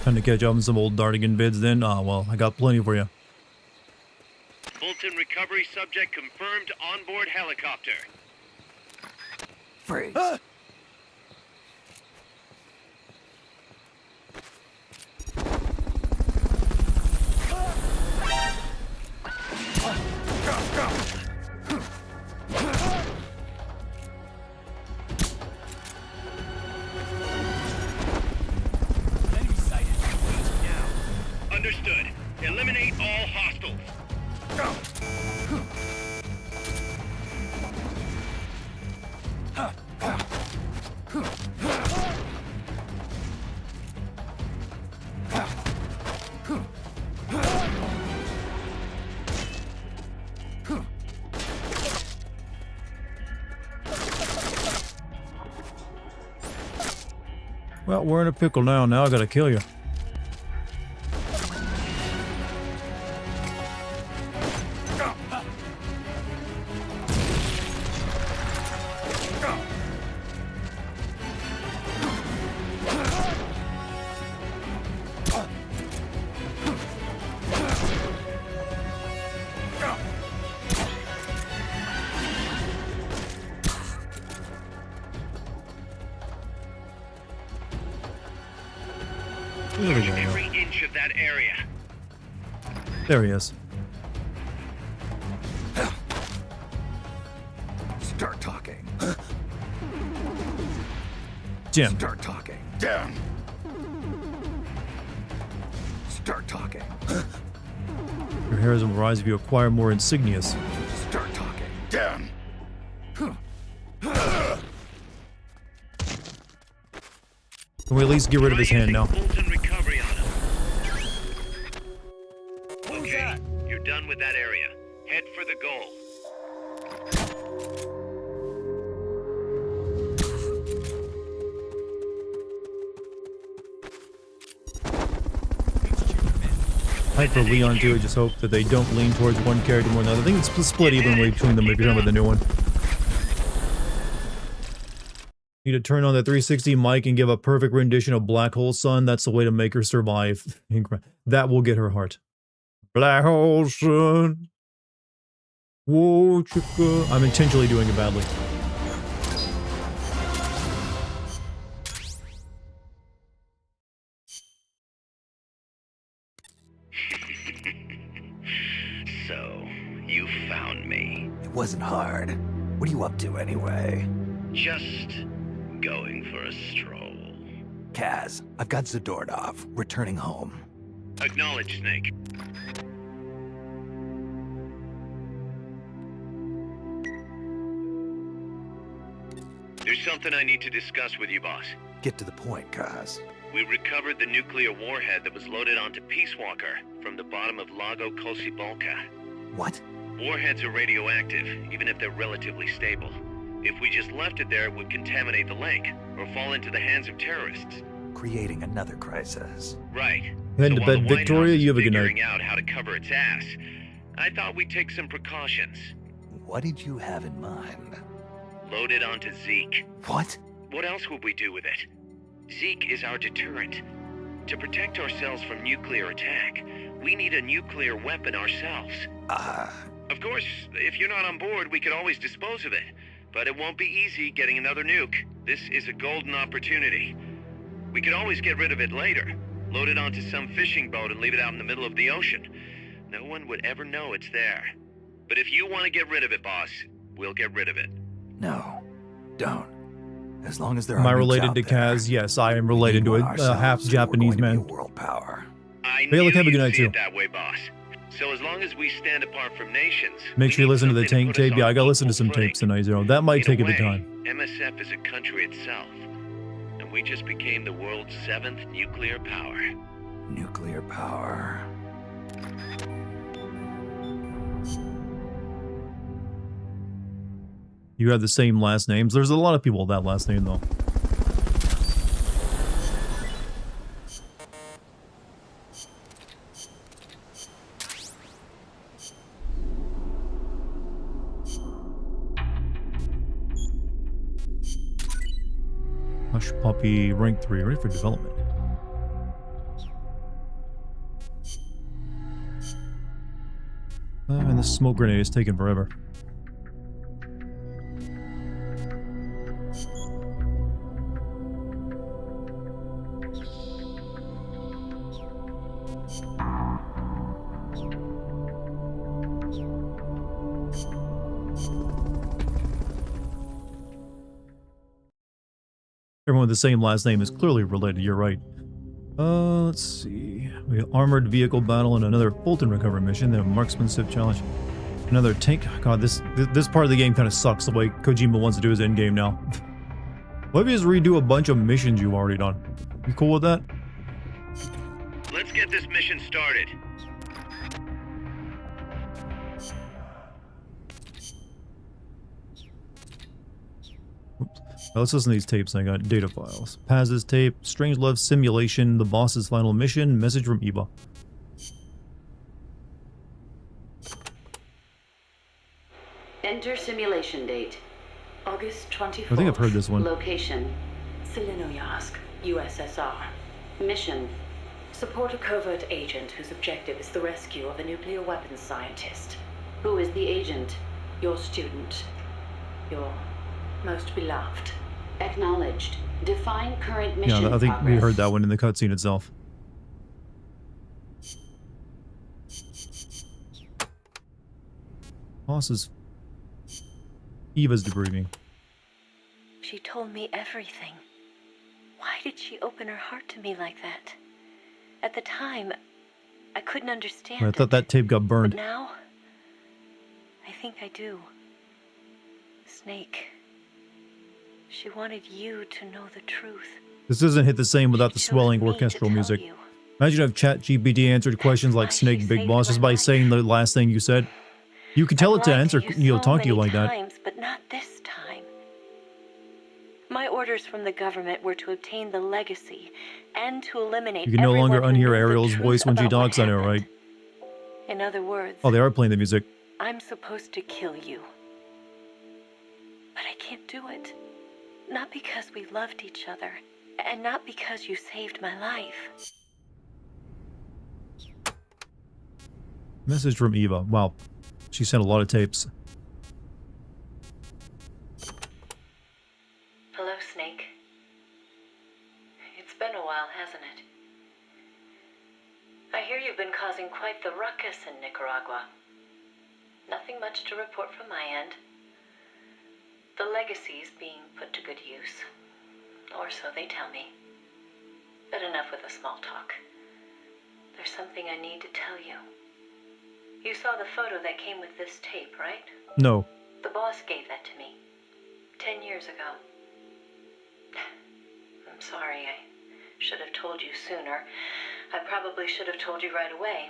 [SPEAKER 1] Time to catch up on some old Dartigan vids then? Ah, well, I got plenty for you.
[SPEAKER 4] Fulton Recovery subject confirmed onboard helicopter.
[SPEAKER 10] Freeze.
[SPEAKER 4] Understood. Eliminate all hostiles.
[SPEAKER 1] Well, we're in a pickle now. Now I gotta kill you. There we go.
[SPEAKER 4] Every inch of that area.
[SPEAKER 1] There he is.
[SPEAKER 10] Start talking.
[SPEAKER 1] Jim.
[SPEAKER 10] Start talking. Down. Start talking.
[SPEAKER 1] Your hairs will rise if you acquire more insignias.
[SPEAKER 10] Start talking. Down.
[SPEAKER 1] Can we at least get rid of his hand now?
[SPEAKER 4] Okay, you're done with that area. Head for the goal.
[SPEAKER 1] Hype for Leon too. I just hope that they don't lean towards one character more than another. I think it's split evenly between them if you're done with the new one. Need to turn on the 360 mic and give a perfect rendition of Black Hole Sun. That's the way to make her survive. That will get her heart. Black Hole Sun. Whoa, chicka. I'm intentionally doing it badly.
[SPEAKER 4] So, you found me.
[SPEAKER 10] It wasn't hard. What are you up to anyway?
[SPEAKER 4] Just going for a stroll.
[SPEAKER 10] Kaz, I've got Zadornov returning home.
[SPEAKER 4] Acknowledge, Snake. There's something I need to discuss with you, boss.
[SPEAKER 10] Get to the point, Kaz.
[SPEAKER 4] We recovered the nuclear warhead that was loaded onto Peace Walker from the bottom of Lago Kosibolka.
[SPEAKER 10] What?
[SPEAKER 4] Warheads are radioactive, even if they're relatively stable. If we just left it there, it would contaminate the lake, or fall into the hands of terrorists.
[SPEAKER 10] Creating another crisis.
[SPEAKER 4] Right.
[SPEAKER 1] Head
[SPEAKER 4] So
[SPEAKER 1] to
[SPEAKER 4] while
[SPEAKER 1] bed,
[SPEAKER 4] the White
[SPEAKER 1] Victoria.
[SPEAKER 4] House is
[SPEAKER 1] You have a good night.
[SPEAKER 4] figuring out how to cover its ass, I thought we'd take some precautions.
[SPEAKER 10] What did you have in mind?
[SPEAKER 4] Load it onto Zeke.
[SPEAKER 10] What?
[SPEAKER 4] What else would we do with it? Zeke is our deterrent. To protect ourselves from nuclear attack, we need a nuclear weapon ourselves. Of course, if you're not on board, we could always dispose of it. But it won't be easy getting another nuke. This is a golden opportunity. We could always get rid of it later. Load it onto some fishing boat and leave it out in the middle of the ocean. No one would ever know it's there. But if you want to get rid of it, boss, we'll get rid of it.
[SPEAKER 10] No. Don't. As long as there
[SPEAKER 1] Am
[SPEAKER 10] are
[SPEAKER 1] I
[SPEAKER 10] nukes
[SPEAKER 1] related
[SPEAKER 10] out
[SPEAKER 1] to
[SPEAKER 10] there,
[SPEAKER 1] Kaz? Yes, I am related to a half Japanese man.
[SPEAKER 10] world power.
[SPEAKER 4] I
[SPEAKER 1] Hey,
[SPEAKER 4] knew
[SPEAKER 1] look, have a
[SPEAKER 4] you'd
[SPEAKER 1] good night,
[SPEAKER 4] see
[SPEAKER 1] too.
[SPEAKER 4] it that way, boss. So as long as we stand apart from nations,
[SPEAKER 1] Make
[SPEAKER 4] we
[SPEAKER 1] sure you
[SPEAKER 4] need
[SPEAKER 1] listen to the
[SPEAKER 4] something
[SPEAKER 1] tank
[SPEAKER 4] put us
[SPEAKER 1] tape. Yeah,
[SPEAKER 4] on
[SPEAKER 1] I gotta listen to
[SPEAKER 4] equal
[SPEAKER 1] some
[SPEAKER 4] footing.
[SPEAKER 1] tapes tonight, Zero. That might
[SPEAKER 4] In
[SPEAKER 1] take a
[SPEAKER 4] a
[SPEAKER 1] bit of
[SPEAKER 4] way,
[SPEAKER 1] time.
[SPEAKER 4] MSF is a country itself. And we just became the world's 7th nuclear power.
[SPEAKER 10] Nuclear power.
[SPEAKER 1] You have the same last names. There's a lot of people with that last name, though. Hush Puppy, rank 3, ready for development. And the smoke grenade is taking forever. Everyone with the same last name is clearly related, you're right. Let's see. We have armored vehicle battle and another Fulton recovery mission. They have marksmanship challenge. Another tank. God, this part of the game kind of sucks the way Kojima wants to do his end game now. What if you just redo a bunch of missions you've already done? You cool with that?
[SPEAKER 4] Let's get this mission started.
[SPEAKER 1] Now let's listen to these tapes. I got data files. Paz's tape, Strange Love Simulation, the boss's final mission, message from Eva.
[SPEAKER 5] Enter simulation date. August 24th.
[SPEAKER 1] I think I've heard this one.
[SPEAKER 5] Location. Selenoyarsk, USSR. Mission. Support a covert agent whose objective is the rescue of a nuclear weapons scientist. Who is the agent? Your student. Your most beloved. Acknowledged. Define current mission
[SPEAKER 1] Yeah, I think we
[SPEAKER 5] progress.
[SPEAKER 1] heard that one in the cutscene itself. Boss's... Eva's debriefing.
[SPEAKER 15] She told me everything. Why did she open her heart to me like that? At the time, I couldn't understand
[SPEAKER 1] I thought that tape got burned.
[SPEAKER 15] But now, I think I do. Snake. She wanted you to know the truth.
[SPEAKER 1] This doesn't hit the same without the swelling orchestral music. Imagine if ChatGPT answered questions like Snake Big Boss just by saying the last thing you said. You can tell it to answer, talk to you like that.
[SPEAKER 15] But not this time. My orders from the government were to obtain the legacy and to eliminate.
[SPEAKER 1] You can no longer
[SPEAKER 15] everyone who
[SPEAKER 1] unhear
[SPEAKER 15] knew the
[SPEAKER 1] Ariel's
[SPEAKER 15] truth
[SPEAKER 1] voice when she
[SPEAKER 15] about what
[SPEAKER 1] talks, I know, right?
[SPEAKER 15] In other words,
[SPEAKER 1] Oh, they are playing the music.
[SPEAKER 15] I'm supposed to kill you. But I can't do it. Not because we loved each other, and not because you saved my life.
[SPEAKER 1] Message from Eva. Wow. She sent a lot of tapes.
[SPEAKER 15] Hello, Snake. It's been a while, hasn't it? I hear you've been causing quite the ruckus in Nicaragua. Nothing much to report from my end. The legacy's being put to good use. Or so they tell me. But enough with the small talk. There's something I need to tell you. You saw the photo that came with this tape, right?
[SPEAKER 1] No.
[SPEAKER 15] The boss gave that to me. 10 years ago. I'm sorry, I should have told you sooner. I probably should have told you right away.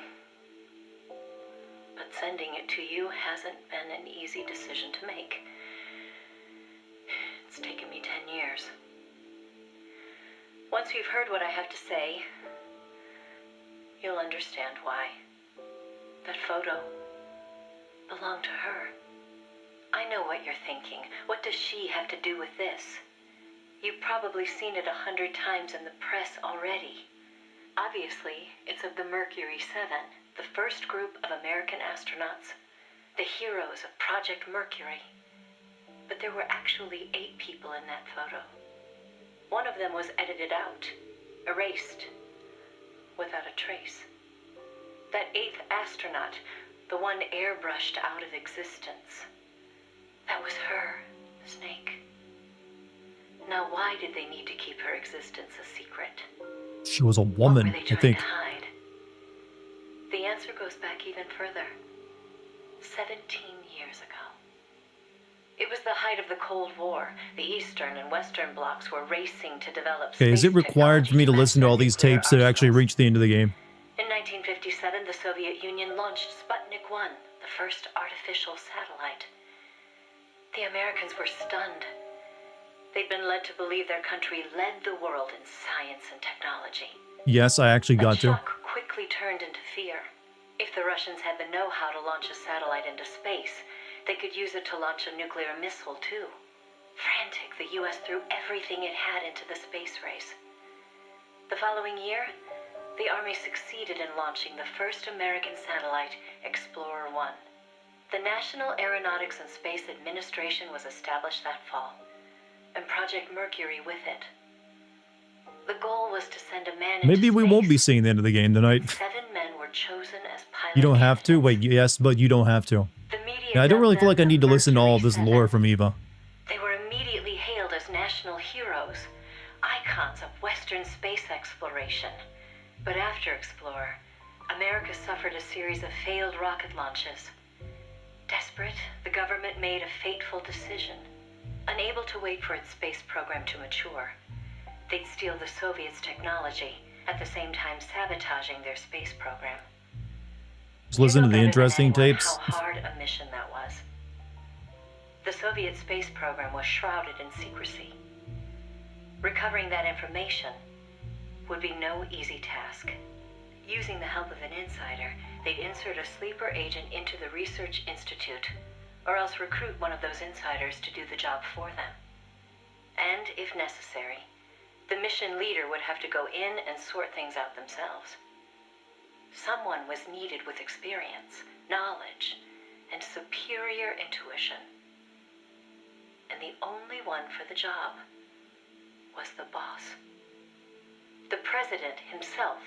[SPEAKER 15] But sending it to you hasn't been an easy decision to make. It's taken me 10 years. Once you've heard what I have to say, you'll understand why. That photo belonged to her. I know what you're thinking. What does she have to do with this? You've probably seen it 100 times in the press already. Obviously, it's of the Mercury 7, the first group of American astronauts, the heroes of Project Mercury. But there were actually 8 people in that photo. One of them was edited out, erased, without a trace. That 8th astronaut, the one airbrushed out of existence, that was her, Snake. Now why did they need to keep her existence a secret?
[SPEAKER 1] She was a woman,
[SPEAKER 15] What were they
[SPEAKER 1] I
[SPEAKER 15] trying
[SPEAKER 1] think.
[SPEAKER 15] to hide? The answer goes back even further. 17 years ago. It was the height of the Cold War. The Eastern and Western blocs were racing to develop
[SPEAKER 1] Okay, is it required for me to listen to all these tapes to actually reach the end of the game?
[SPEAKER 15] In 1957, the Soviet Union launched Sputnik 1, the first artificial satellite. The Americans were stunned. They'd been led to believe their country led the world in science and technology.
[SPEAKER 1] Yes, I actually got to.
[SPEAKER 15] Shock quickly turned into fear. If the Russians had the know-how to launch a satellite into space, they could use it to launch a nuclear missile, too. Frantic, the U.S. threw everything it had into the space race. The following year, the Army succeeded in launching the first American satellite, Explorer 1. The National Aeronautics and Space Administration was established that fall, and Project Mercury with it. The goal was to send a man
[SPEAKER 1] Maybe
[SPEAKER 15] into
[SPEAKER 1] we
[SPEAKER 15] space.
[SPEAKER 1] won't be seeing the end of the game tonight.
[SPEAKER 15] 7 men were chosen as pilots.
[SPEAKER 1] You don't have to? Wait, yes, but you don't have to. Yeah, I don't really feel like I need to listen to all this lore from Eva.
[SPEAKER 15] They were immediately hailed as national heroes, icons of Western space exploration. But after Explorer, America suffered a series of failed rocket launches. Desperate, the government made a fateful decision. Unable to wait for its space program to mature, they'd steal the Soviets' technology, at the same time sabotaging their space program.
[SPEAKER 1] Just listen to the
[SPEAKER 15] You know
[SPEAKER 1] interesting
[SPEAKER 15] better than anyone
[SPEAKER 1] tapes.
[SPEAKER 15] how hard a mission that was. The Soviet space program was shrouded in secrecy. Recovering that information would be no easy task. Using the help of an insider, they'd insert a sleeper agent into the research institute, or else recruit one of those insiders to do the job for them. And, if necessary, the mission leader would have to go in and sort things out themselves. Someone was needed with experience, knowledge, and superior intuition. And the only one for the job was the boss. The president himself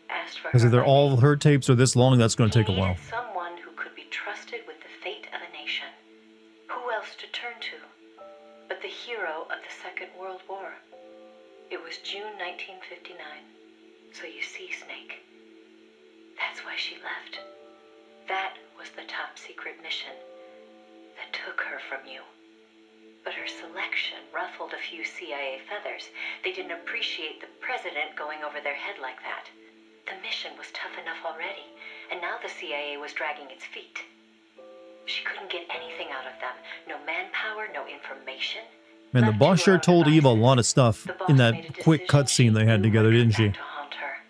[SPEAKER 15] asked for
[SPEAKER 1] Because
[SPEAKER 15] her
[SPEAKER 1] if they're
[SPEAKER 15] money.
[SPEAKER 1] all her tapes are this long, that's going to take a
[SPEAKER 15] He
[SPEAKER 1] while.
[SPEAKER 15] needed someone who could be trusted with the fate of a nation. Who else to turn to but the hero of the Second World War? It was June 1959. So you see, Snake, that's why she left. That was the top secret mission that took her from you. But her selection ruffled a few CIA feathers. They didn't appreciate the president going over their head like that. The mission was tough enough already, and now the CIA was dragging its feet. She couldn't get anything out of them. No manpower, no information.
[SPEAKER 1] Man, the boss sure told Eva a lot of stuff in that quick cutscene they had together, didn't she?
[SPEAKER 15] To haunt her.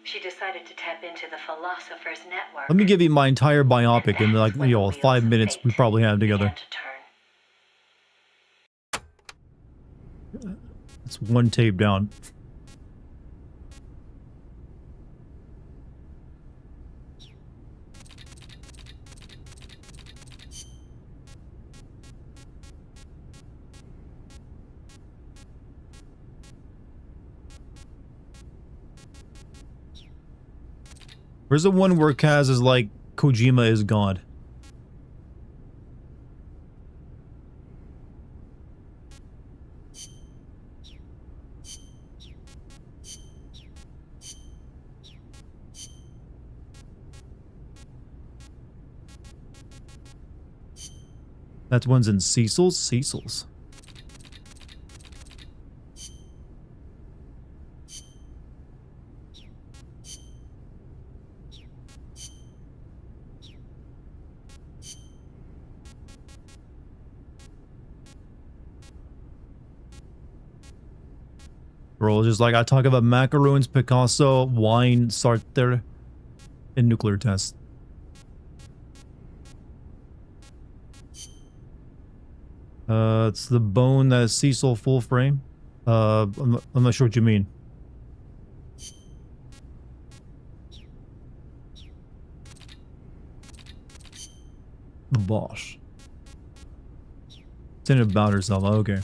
[SPEAKER 15] She decided to tap into the Philosopher's Network.
[SPEAKER 1] Let me give you my entire biopic in like, 5 minutes we probably have together. That's one tape down. Where's the one where Kaz is like, Kojima is God? That one's in Cecil's? Cecil's. Bro, just like I talk about macaroons, Picasso, wine, Sartre, and nuclear tests. It's the bone that is Cecil full frame. I'm not sure what you mean. The boss. Saying about herself. Oh, okay.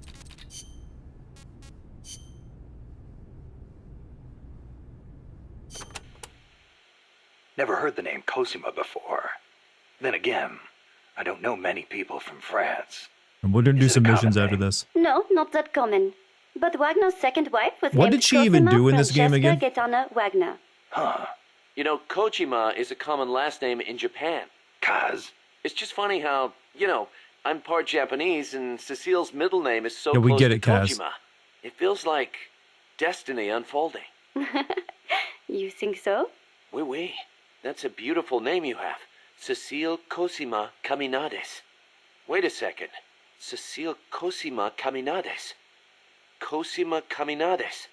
[SPEAKER 10] Never heard the name Cosima before. Then again, I don't know many people from France.
[SPEAKER 1] And we're gonna do some missions after this.
[SPEAKER 13] No, not that common. But Wagner's second wife was
[SPEAKER 1] What
[SPEAKER 13] named
[SPEAKER 1] did she even
[SPEAKER 13] Cosima
[SPEAKER 1] do in this game
[SPEAKER 13] Francesca
[SPEAKER 1] again?
[SPEAKER 13] Gaetana Wagner.
[SPEAKER 10] Huh.
[SPEAKER 14] You know, Kojima is a common last name in Japan.
[SPEAKER 10] Kaz?
[SPEAKER 14] It's just funny how, you know, I'm part Japanese and Cecile's middle name is so
[SPEAKER 1] Yeah, we
[SPEAKER 14] close
[SPEAKER 1] get
[SPEAKER 14] to
[SPEAKER 1] it, Kaz.
[SPEAKER 14] Kojima. It feels like destiny unfolding.
[SPEAKER 13] You think so?
[SPEAKER 14] Oui, oui. That's a beautiful name you have. Cecile Cosima Caminades. Wait a second. Cecile Cosima Caminades. Cosima Caminades.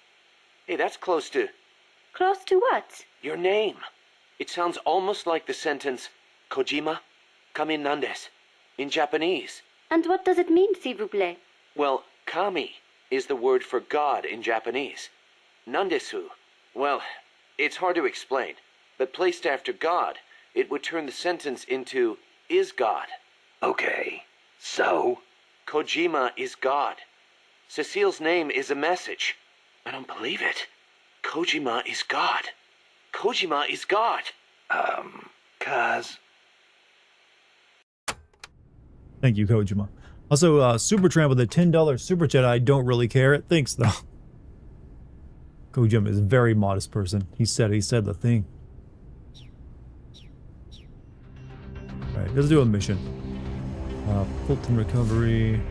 [SPEAKER 14] Hey, that's close to
[SPEAKER 13] Close to what?
[SPEAKER 14] your name. It sounds almost like the sentence Kojima Caminandes in Japanese.
[SPEAKER 13] And what does it mean, s'il vous plaît?
[SPEAKER 14] Well, kami is the word for God in Japanese. Nandesu. Well, it's hard to explain, but placed after God, it would turn the sentence into is God.
[SPEAKER 10] Okay, so?
[SPEAKER 14] Kojima is God. Cecile's name is a message. I don't believe it. Kojima is God. Kojima is God.
[SPEAKER 10] Kaz?
[SPEAKER 1] Thank you, Kojima. Also, Supertramp with a $10 super chat. I don't really care. Thanks, though. Kojima is a very modest person. He said the thing. Alright, let's do a mission. Fulton recovery.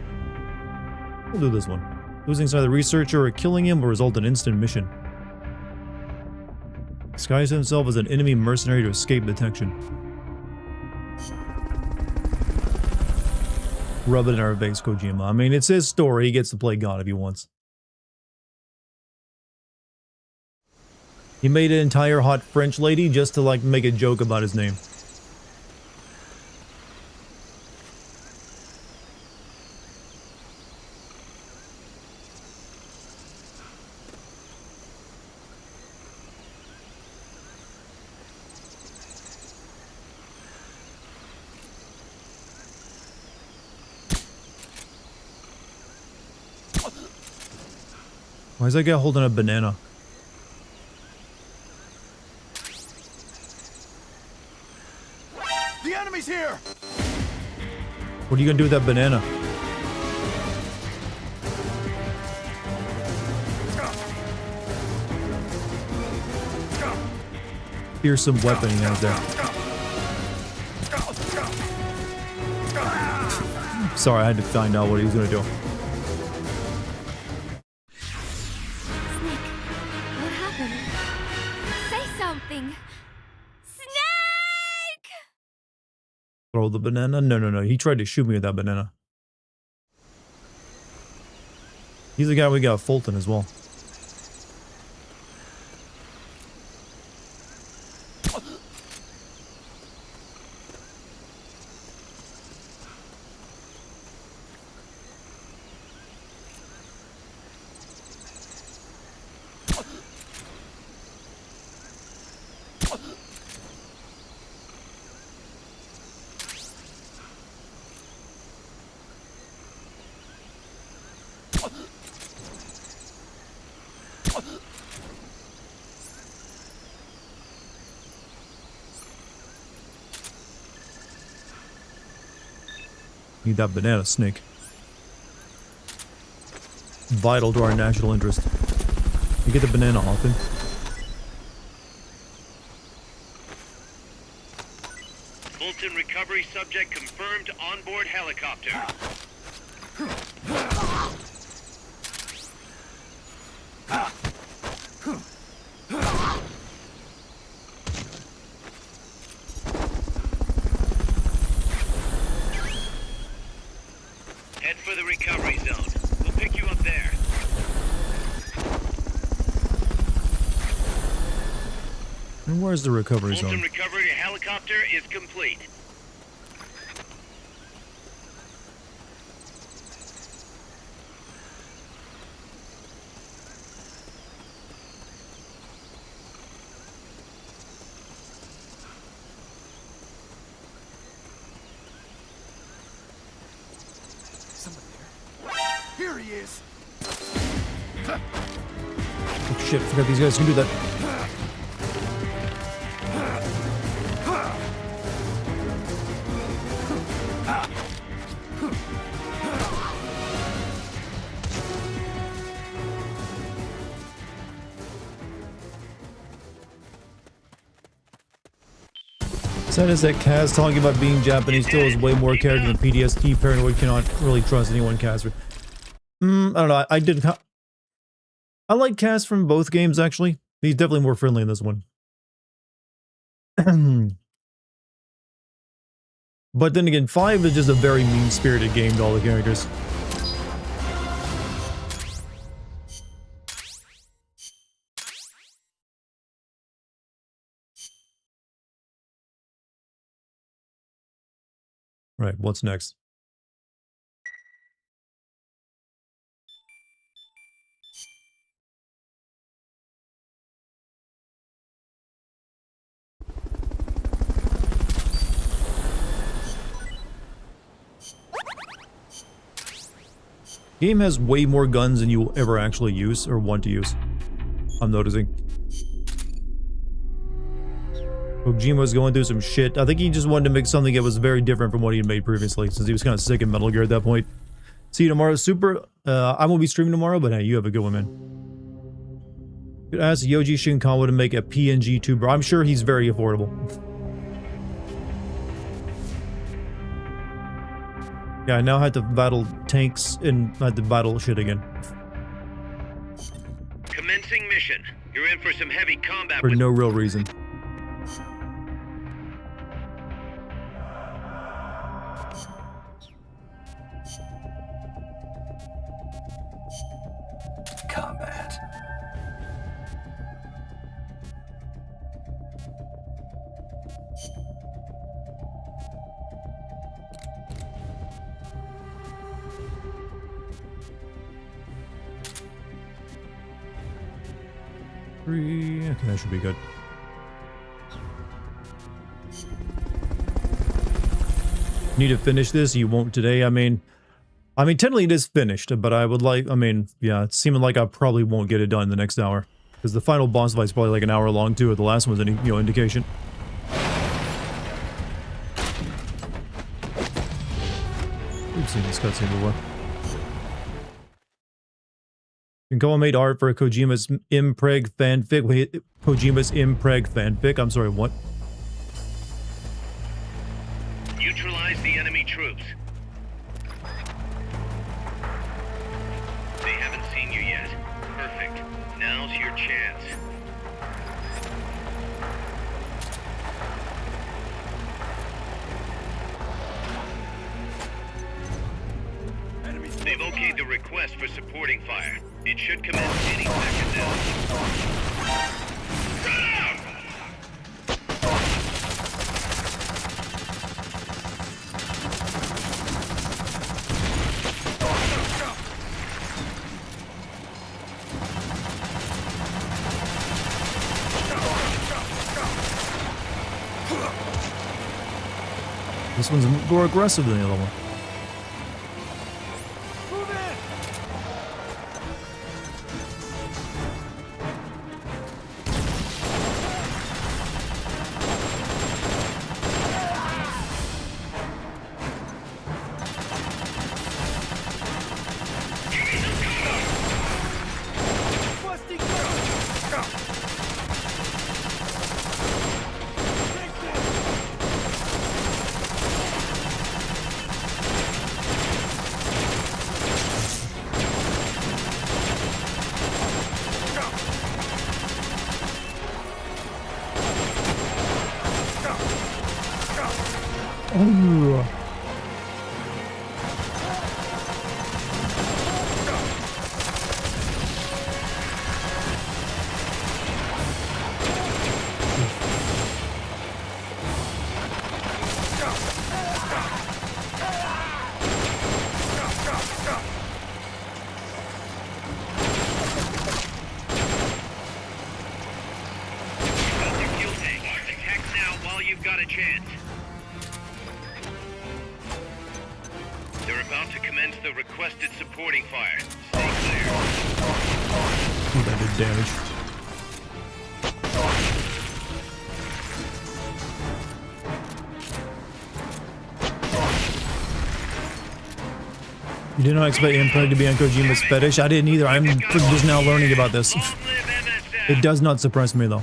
[SPEAKER 1] We'll do this one. Losing sight of the researcher or killing him will result in instant mission. Disguise himself as an enemy mercenary to escape detection. Rub it in our face, Kojima. I mean, it's his story. He gets to play God if he wants. He made an entire hot French lady just to, like, make a joke about his name. Why is that guy holding a banana?
[SPEAKER 7] The enemy's here!
[SPEAKER 1] What are you gonna do with that banana? Fearsome weapon he has there. Sorry, I had to find out what he was gonna do.
[SPEAKER 13] What happened? Say something! Snake!
[SPEAKER 1] Throw the banana? No. He tried to shoot me with that banana. He's the guy we got Fulton as well. Need that banana, Snake. Vital to our national interest. You get the banana often.
[SPEAKER 4] Fulton recovery subject confirmed onboard helicopter. Head for the recovery zone. We'll pick you up there.
[SPEAKER 1] And where's the recovery zone?
[SPEAKER 4] Fulton recovery helicopter is complete.
[SPEAKER 7] Here he is!
[SPEAKER 1] Oh shit, I forgot these guys can do that. Sad is that Kaz talking about being Japanese still has way more character than PTSD. Paranoid cannot really trust anyone Kaz. I don't know. I like Kaz from both games, actually. He's definitely more friendly in this one. But then again, 5 is just a very mean-spirited game to all the characters. Right, what's next? Game has way more guns than you will ever actually use or want to use. I'm noticing. Kojima's going through some shit. I think he just wanted to make something that was very different from what he had made previously, since he was kind of sick of Metal Gear at that point. See you tomorrow, Super. I won't be streaming tomorrow, but hey, you have a good one, man. Could ask Yoji Shinkawa to make a PNG tuber. I'm sure he's very affordable. Yeah, I now had to battle tanks and I had to battle shit again.
[SPEAKER 4] Commencing mission. You're in for some heavy combat
[SPEAKER 1] For
[SPEAKER 4] with...
[SPEAKER 1] no real reason.
[SPEAKER 10] Combat.
[SPEAKER 1] Three. Okay, that should be good. Need to finish this. You won't today. I mean, technically it is finished, but I would like. Yeah, it's seeming like I probably won't get it done in the next hour because the final boss fight is probably like an hour long too. Or the last one's any indication. We've seen this cutscene before. You can call made art for Kojima's Impreg fanfic. Wait, Kojima's Impreg fanfic. I'm sorry, what?
[SPEAKER 4] Neutralize the enemy troops. They haven't seen you yet. Perfect. Now's your chance. They've okayed the request for supporting fire. It should commence any second now.
[SPEAKER 1] This one's more aggressive than the other one. You did not expect Impreg to be on Kojima's fetish? I didn't either. I'm just now learning about this. It does not surprise me though.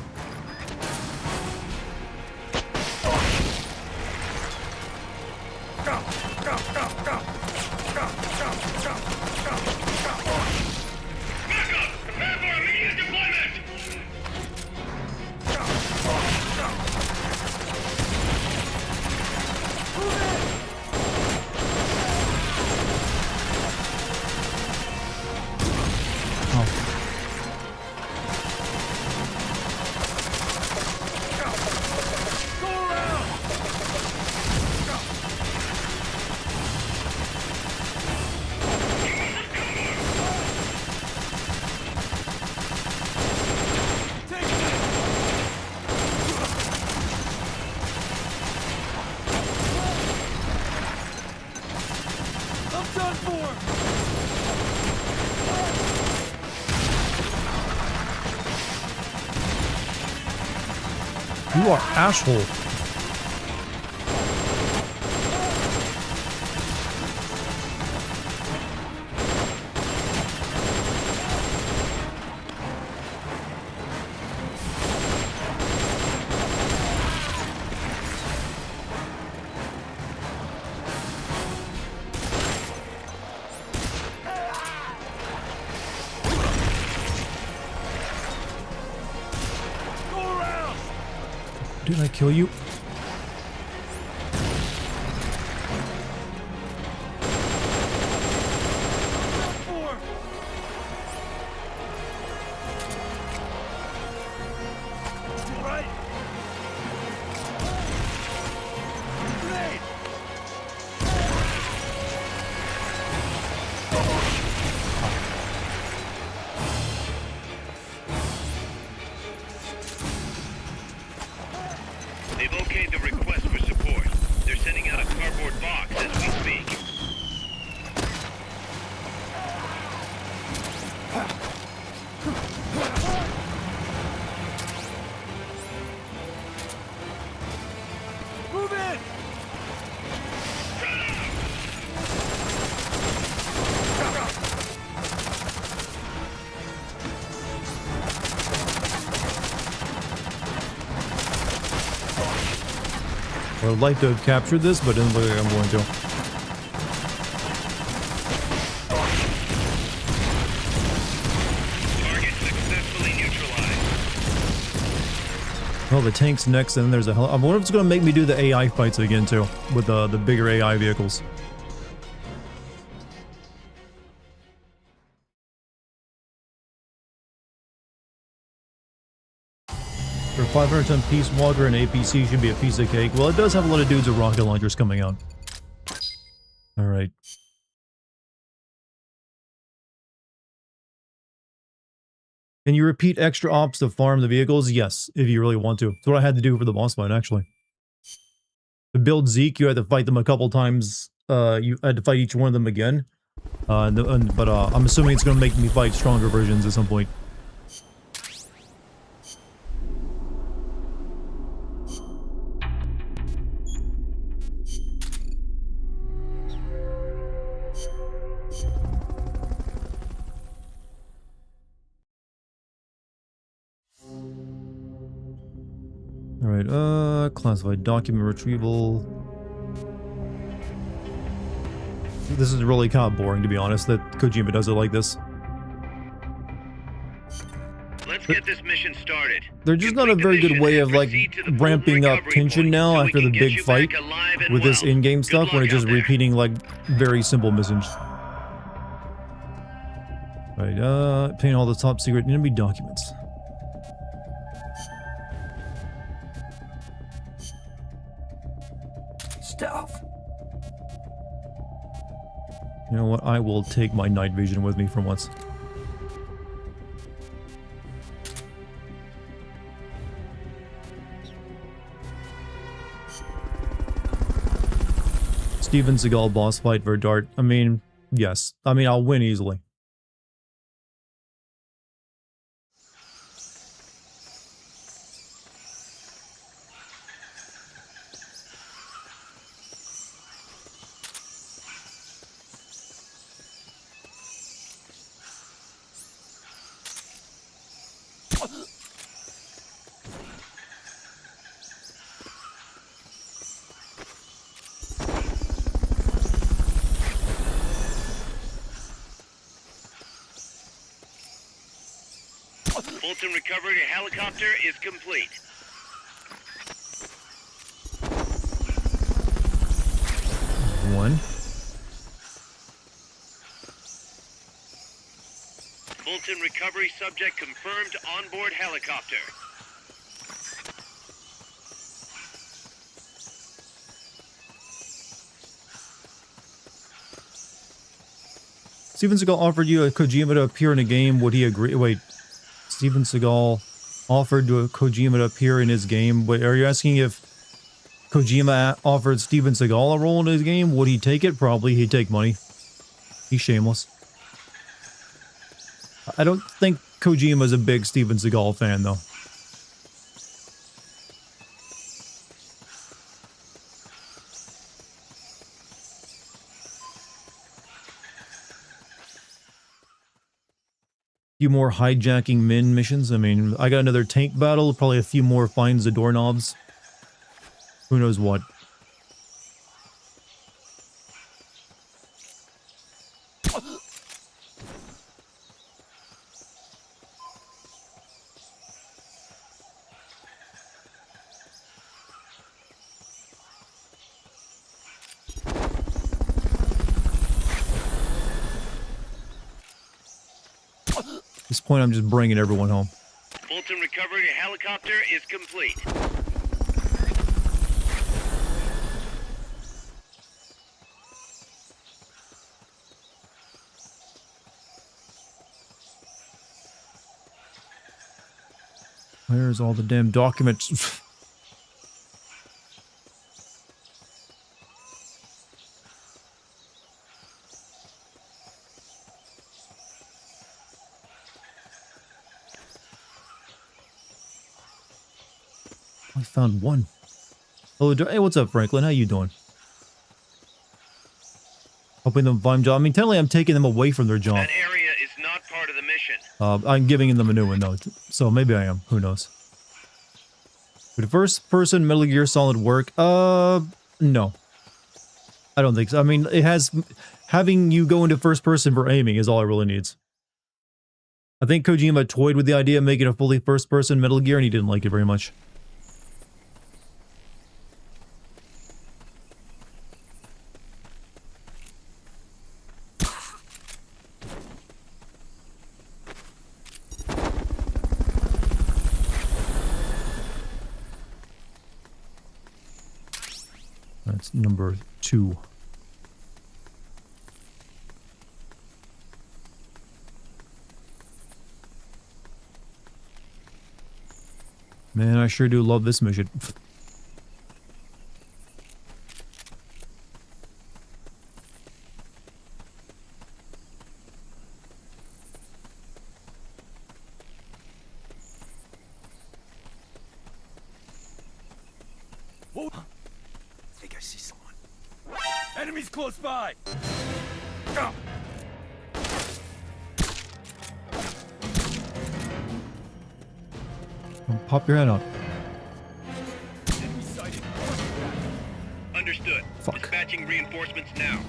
[SPEAKER 1] You are asshole. Did I kill you?
[SPEAKER 4] They've okayed the request for support. They're sending out a cardboard box as we speak.
[SPEAKER 7] Move in!
[SPEAKER 1] I would like to have captured this, but it doesn't look like I'm going to.
[SPEAKER 4] Target successfully neutralized.
[SPEAKER 1] Oh, the tank's next, and then there's a hell. I wonder if it's going to make me do the AI fights again, too, with the bigger AI vehicles. For a 500-ton Peace Walker and APC should be a piece of cake. Well, it does have a lot of dudes with rocket launchers coming out. Alright. Can you repeat extra ops to farm the vehicles? Yes, if you really want to. That's what I had to do for the boss fight, actually. To build Zeke, you had to fight them a couple times. You had to fight each one of them again. But I'm assuming it's going to make me fight stronger versions at some point. Alright, classified document retrieval. This is really kind of boring, to be honest, that Kojima does it like this.
[SPEAKER 4] Let's get this mission started.
[SPEAKER 1] They're just not a very good way of, like, ramping up tension now after the big fight with this in-game stuff, when it's just repeating, like, very simple missions. Right, obtain all the top secret enemy documents.
[SPEAKER 10] Stealth.
[SPEAKER 1] You know what? I will take my night vision with me for once. Steven Seagal boss fight for Dart. I mean, yes. I mean, I'll win easily.
[SPEAKER 4] Fulton recovery helicopter is complete.
[SPEAKER 1] One.
[SPEAKER 4] Fulton recovery subject confirmed onboard helicopter.
[SPEAKER 1] Steven Seagal offered you a Kojima to appear in a game. Would he agree? Wait. Steven Seagal offered to Kojima to appear in his game. Wait, are you asking if Kojima offered Steven Seagal a role in his game? Would he take it? Probably. He'd take money. He's shameless. I don't think Kojima's a big Steven Seagal fan, though. Few more hijacking min missions. I mean, I got another tank battle, probably a few more finds the doorknobs. Who knows what. At this point, I'm just bringing everyone home.
[SPEAKER 4] Fulton recovery helicopter is complete.
[SPEAKER 1] Where's all the damn documents? I found one. Oh, hey, what's up, Franklin? How you doing? Helping them find job. I mean, technically, I'm taking them away from their job.
[SPEAKER 4] That area is not part of the mission.
[SPEAKER 1] I'm giving them a new one, though. So maybe I am. Who knows? Would first-person Metal Gear Solid work? No. I don't think so. I mean, it has... Having you go into first-person for aiming is all it really needs. I think Kojima toyed with the idea of making a fully first-person Metal Gear, and he didn't like it very much. That's number 2. Man, I sure do love this mission.
[SPEAKER 9] Whoa. I think I see someone. Enemies close by. Go.
[SPEAKER 1] Pop your head out.
[SPEAKER 4] Understood.
[SPEAKER 1] Fuck.
[SPEAKER 4] Dispatching reinforcements now.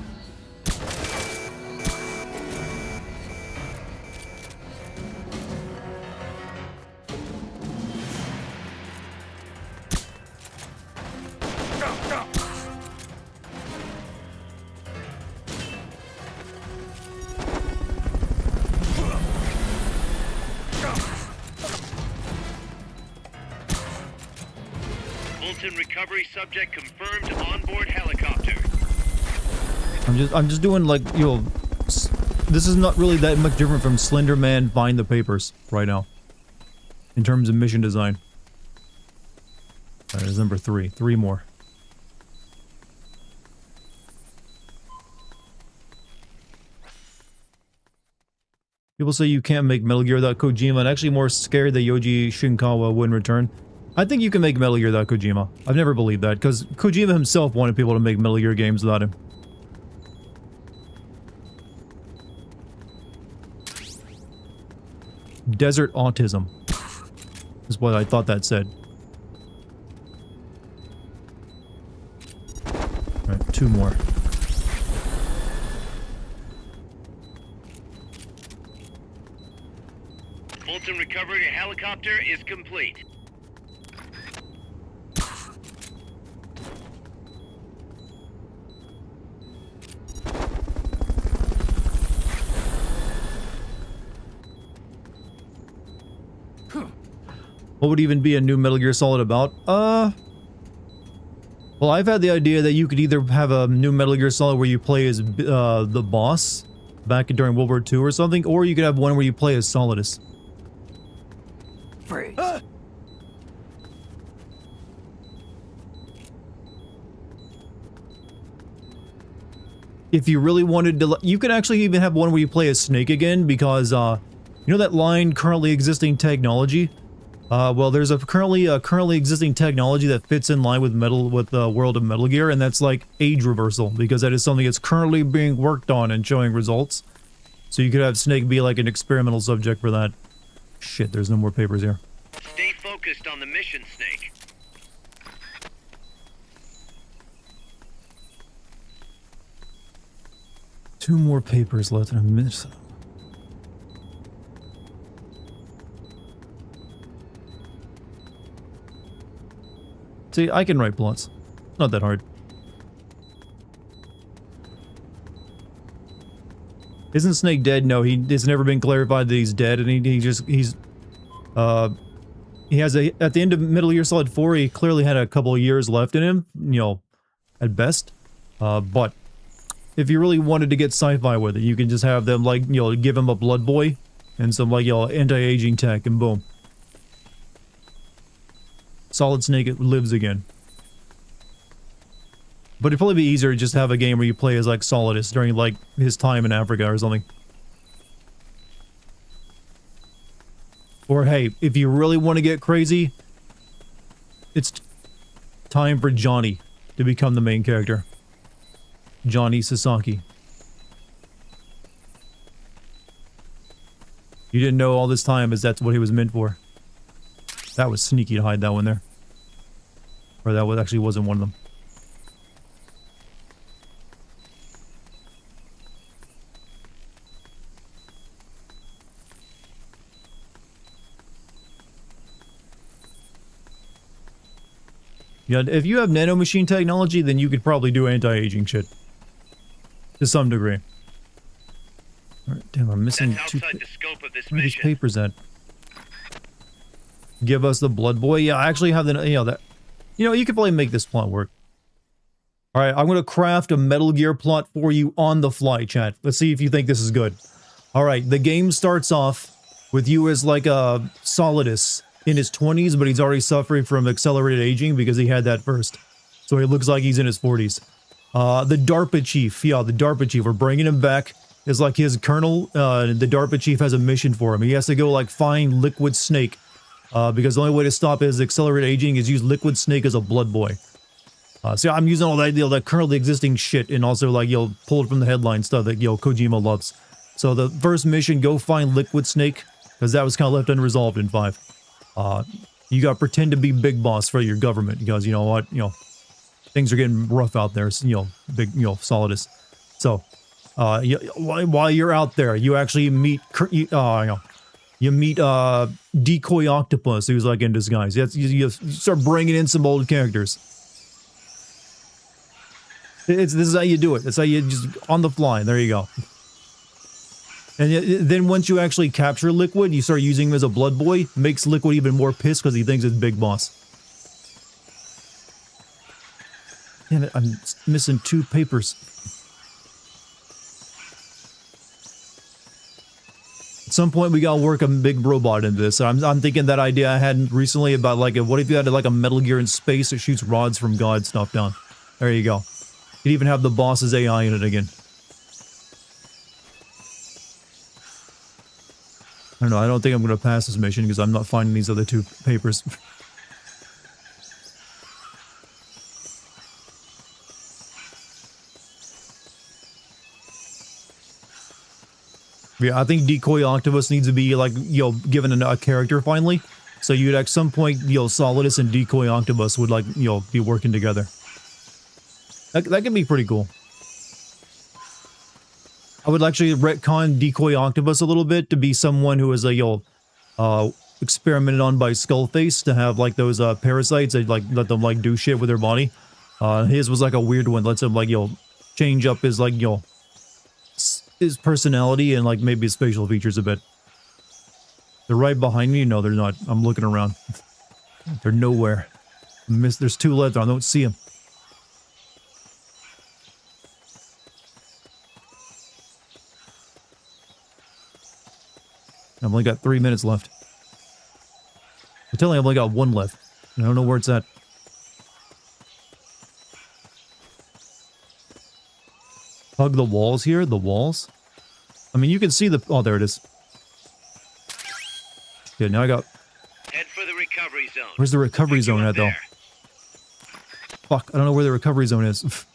[SPEAKER 4] Fulton recovery subject confirmed onboard helicopter.
[SPEAKER 1] I'm just doing like, you know, this is not really that much different from Slender Man Find the Papers right now. In terms of mission design. Alright, there's number 3. 3 more. People say you can't make Metal Gear without Kojima, and actually more scared that Yoji Shinkawa wouldn't return. I think you can make Metal Gear without Kojima. I've never believed that, because Kojima himself wanted people to make Metal Gear games without him. Desert autism is what I thought that said. Alright, 2 more.
[SPEAKER 4] Fulton recovery helicopter is complete.
[SPEAKER 1] What would even be a new Metal Gear Solid about? Well, I've had the idea that you could either have a new Metal Gear Solid where you play as the boss back during World War II or something, or you could have one where you play as Solidus.
[SPEAKER 8] Freeze.
[SPEAKER 1] If you really wanted to, you could actually even have one where you play as Snake again, because, you know that line, currently existing technology? Well, there's a currently existing technology that fits in line with the world of Metal Gear, and that's like age reversal, because that is something that's currently being worked on and showing results. So you could have Snake be like an experimental subject for that. Shit, there's no more papers here.
[SPEAKER 4] Stay focused on the mission, Snake.
[SPEAKER 1] Two more papers left in a minute. See, I can write plots. Not that hard. Isn't Snake dead? No, it's never been clarified that he's dead, and he has at the end of Metal Gear Solid 4, he clearly had a couple of years left in him, you know, at best. But if you really wanted to get sci-fi with it, you can just have them, like, you know, give him a blood boy and some, like, you know, anti-aging tech, and boom. Solid Snake lives again. But it'd probably be easier to just have a game where you play as, like, Solidus during, like, his time in Africa or something. Or, hey, if you really want to get crazy, it's time for Johnny to become the main character. Johnny Sasaki. You didn't know all this time as that's what he was meant for. That was sneaky to hide that one there. Or that was, actually wasn't one of them. Yeah, if you have nanomachine technology, then you could probably do anti-aging shit. To some degree. Alright, damn, I'm missing two... Where are these papers at? Give us the blood boy. Yeah, I actually have the... You know, that... You know, you could probably make this plot work. Alright, I'm gonna craft a Metal Gear plot for you on the fly, chat. Let's see if you think this is good. Alright, the game starts off with you as, like, a Solidus in his 20s, but he's already suffering from accelerated aging because he had that first. So he looks like he's in his 40s. The DARPA chief, yeah, the DARPA chief, we're bringing him back as like his colonel. The DARPA chief has a mission for him. He has to go like find Liquid Snake, because the only way to stop his accelerated aging is use Liquid Snake as a blood boy. So I'm using all that, you know, that currently existing shit, and also like, you know, pulled from the headline stuff that, you know, Kojima loves. So the first mission, go find Liquid Snake, because that was kind of left unresolved in 5. You gotta pretend to be Big Boss for your government, because, you know what, you know, things are getting rough out there, so, you know, big, you know, Solidus. So, while you're out there, you actually meet, you meet, Decoy Octopus, who's, like, in disguise. You start bringing in some old characters. This is how you do it. It's how you just, on the fly, there you go. And then once you actually capture Liquid, you start using him as a blood boy. Makes Liquid even more pissed because he thinks it's Big Boss. Damn it, I'm missing 2 papers. At some point we gotta work a big robot into this. I'm thinking that idea I had recently about like, what if you had like a Metal Gear in space that shoots rods from God stuff down. There you go. You'd even have the boss's AI in it again. I don't know, I don't think I'm going to pass this mission because I'm not finding these other 2 papers. Yeah, I think Decoy Octopus needs to be, like, you know, given a character finally. So you'd at some point, you know, Solidus and Decoy Octopus would, like, you know, be working together. That could be pretty cool. I would actually retcon Decoy Octopus a little bit to be someone who is a, you know, experimented on by Skullface to have, like, those, parasites that, like, let them, like, do shit with their body. His was, like, a weird one. Lets him, like, you know, change up his, like, you know, his personality and, like, maybe his facial features a bit. They're right behind me? No, they're not. I'm looking around. They're nowhere. There's 2 left. I don't see them. I've only got 3 minutes left. I'm telling you, I've only got 1 left. I don't know where it's at. Hug the walls here? The walls? I mean, you can see the... Oh, there it is. Okay, now I got...
[SPEAKER 4] Head for the recovery zone.
[SPEAKER 1] Where's the recovery zone at, though? Fuck, I don't know where the recovery zone is.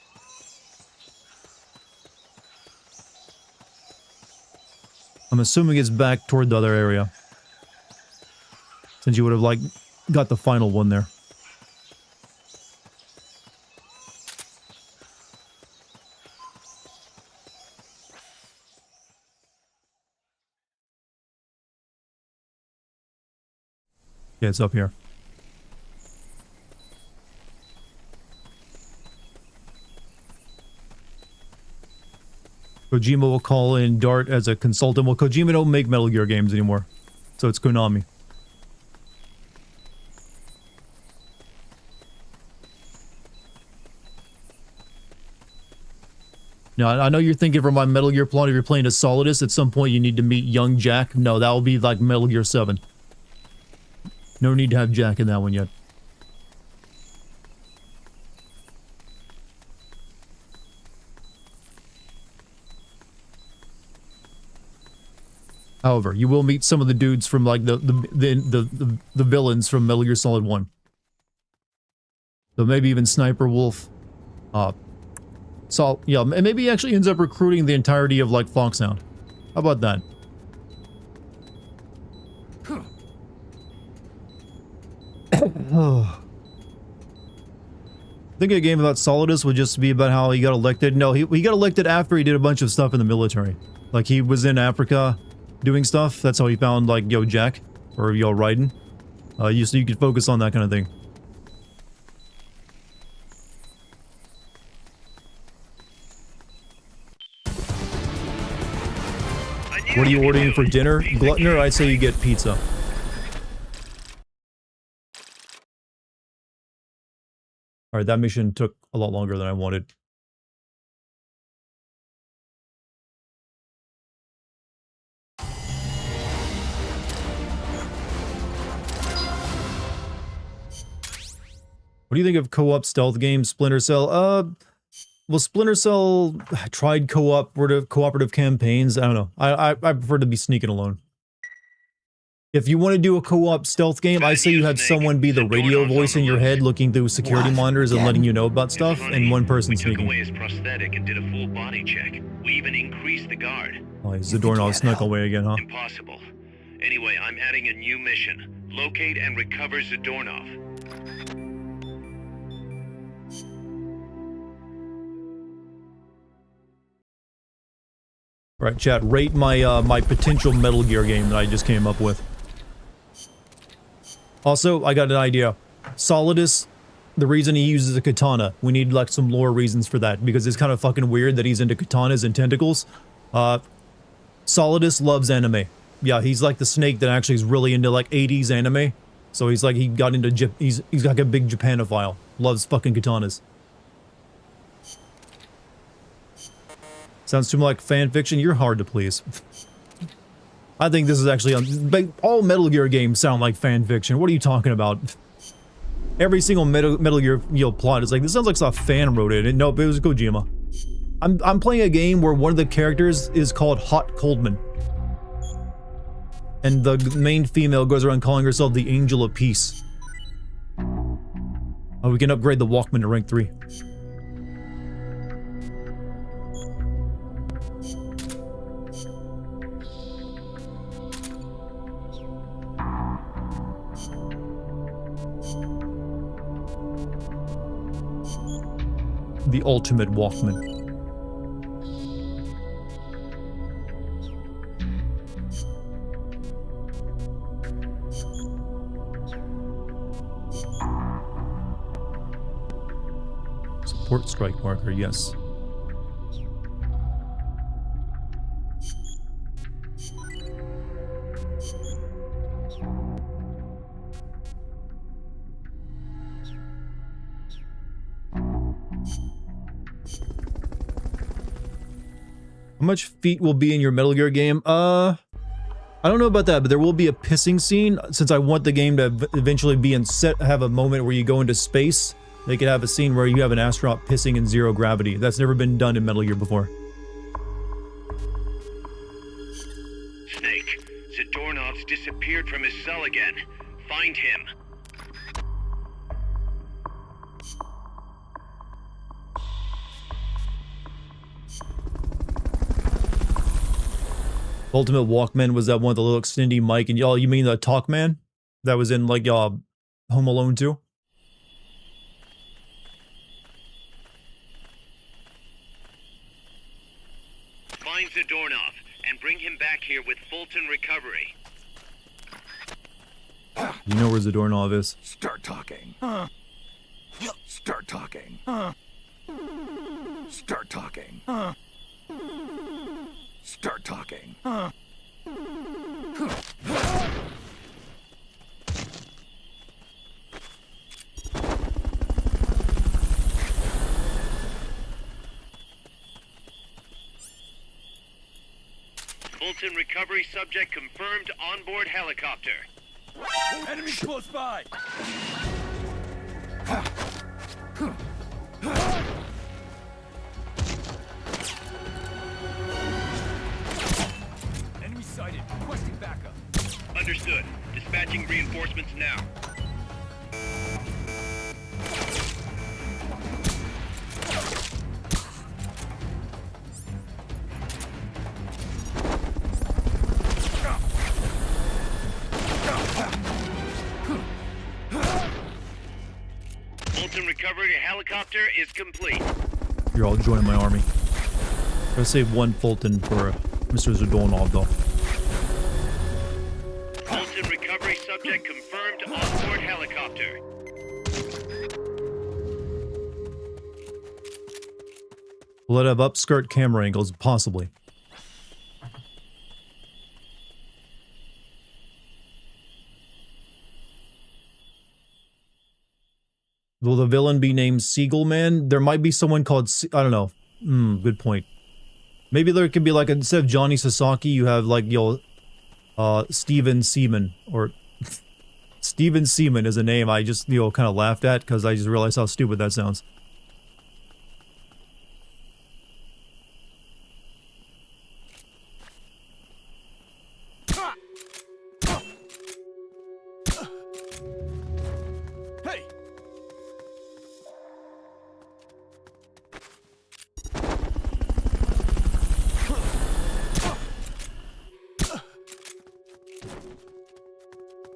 [SPEAKER 1] I'm assuming it's back toward the other area. Since you would have, like, got the final one there. Yeah, it's up here. Kojima will call in Dart as a consultant. Well, Kojima don't make Metal Gear games anymore. So it's Konami. Now, I know you're thinking from my Metal Gear plot, if you're playing as Solidus, at some point you need to meet young Jack. No, that will be like Metal Gear 7. No need to have Jack in that one yet. However, you will meet some of the dudes from like the villains from Metal Gear Solid 1. So maybe even Sniper Wolf. So yeah, and maybe he actually ends up recruiting the entirety of like Foxhound. How about that? I think a game about Solidus would just be about how he got elected. No, he got elected after he did a bunch of stuff in the military. Like he was in Africa doing stuff. That's how he found like Yo Jack or Yo Raiden. So you could focus on that kind of thing. What are you ordering for dinner? Gluttoner, I'd say you get pizza. Alright, that mission took a lot longer than I wanted. What do you think of co-op stealth games, Splinter Cell? Well, Splinter Cell tried cooperative campaigns. I don't know. I prefer to be sneaking alone. If you want to do a co-op stealth game, I say you have someone be the radio voice in your head looking through security monitors and letting you know about stuff, and one person sneaking.
[SPEAKER 4] We took away his prosthetic and did a full body check. We even increased the guard.
[SPEAKER 1] Oh, Zadornov snuck away again, huh?
[SPEAKER 4] Impossible. Anyway, I'm adding a new mission. Locate and recover Zadornov.
[SPEAKER 1] Alright, chat, rate my my potential Metal Gear game that I just came up with. Also, I got an idea. Solidus, the reason he uses a katana, we need like some lore reasons for that, because it's kind of fucking weird that he's into katanas and tentacles. Solidus loves anime. Yeah, he's like the snake that actually is really into like 80s anime. So he's like, he's like a big Japanophile. Loves fucking katanas. Sounds too much like fan fiction. You're hard to please. I think this is actually all Metal Gear games sound like fan fiction. What are you talking about? Every single Metal Gear plot is like, this sounds like a fan wrote it. Nope, it was Kojima. I'm playing a game where one of the characters is called Hot Coldman, and the main female goes around calling herself the Angel of Peace. Oh, we can upgrade the Walkman to rank 3. The ultimate Walkman. Support strike marker, yes. How much feet will be in your Metal Gear game? I don't know about that, but there will be a pissing scene. Since I want the game to eventually be have a moment where you go into space, they could have a scene where you have an astronaut pissing in zero gravity. That's never been done in Metal Gear before.
[SPEAKER 4] Snake, Zadornov's disappeared from his cell again. Find him.
[SPEAKER 1] Ultimate Walkman was that one with the little extendy mic, and y'all, you mean the Talkman? That was in, like, Home Alone 2?
[SPEAKER 4] Find Zadornov, and bring him back here with Fulton recovery.
[SPEAKER 1] You know where Zadornov is.
[SPEAKER 7] Start talking. Start talking. Start talking. Start talking.
[SPEAKER 4] Fulton recovery subject confirmed onboard helicopter.
[SPEAKER 9] Enemy close by! Enemy sighted. Requesting backup.
[SPEAKER 4] Understood. Dispatching reinforcements now. Fulton recovery helicopter is complete.
[SPEAKER 1] You're all joining my army. Gotta save one Fulton for Mr. Zadornov, though.
[SPEAKER 4] Fulton recovery subject confirmed onboard helicopter.
[SPEAKER 1] Will it have upskirt camera angles? Possibly. Will the villain be named Seagull Man? There might be someone called I don't know. Good point. Maybe there could be like, instead of Johnny Sasaki, you have like, Steven Seaman, or Steven Seaman is a name I just, kind of laughed at because I just realized how stupid that sounds.
[SPEAKER 9] Hey!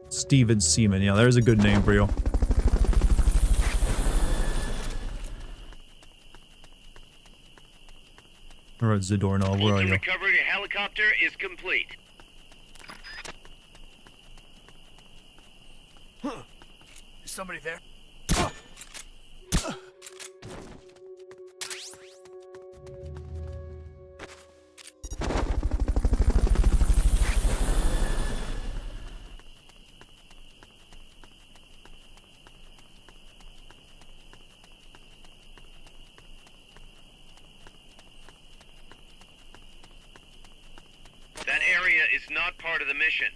[SPEAKER 1] Steven Seaman, yeah, there's a good name for you. Alright, Zadornov, where are you?
[SPEAKER 4] Recovery helicopter is complete.
[SPEAKER 9] Is somebody there?
[SPEAKER 4] That area is not part of the mission.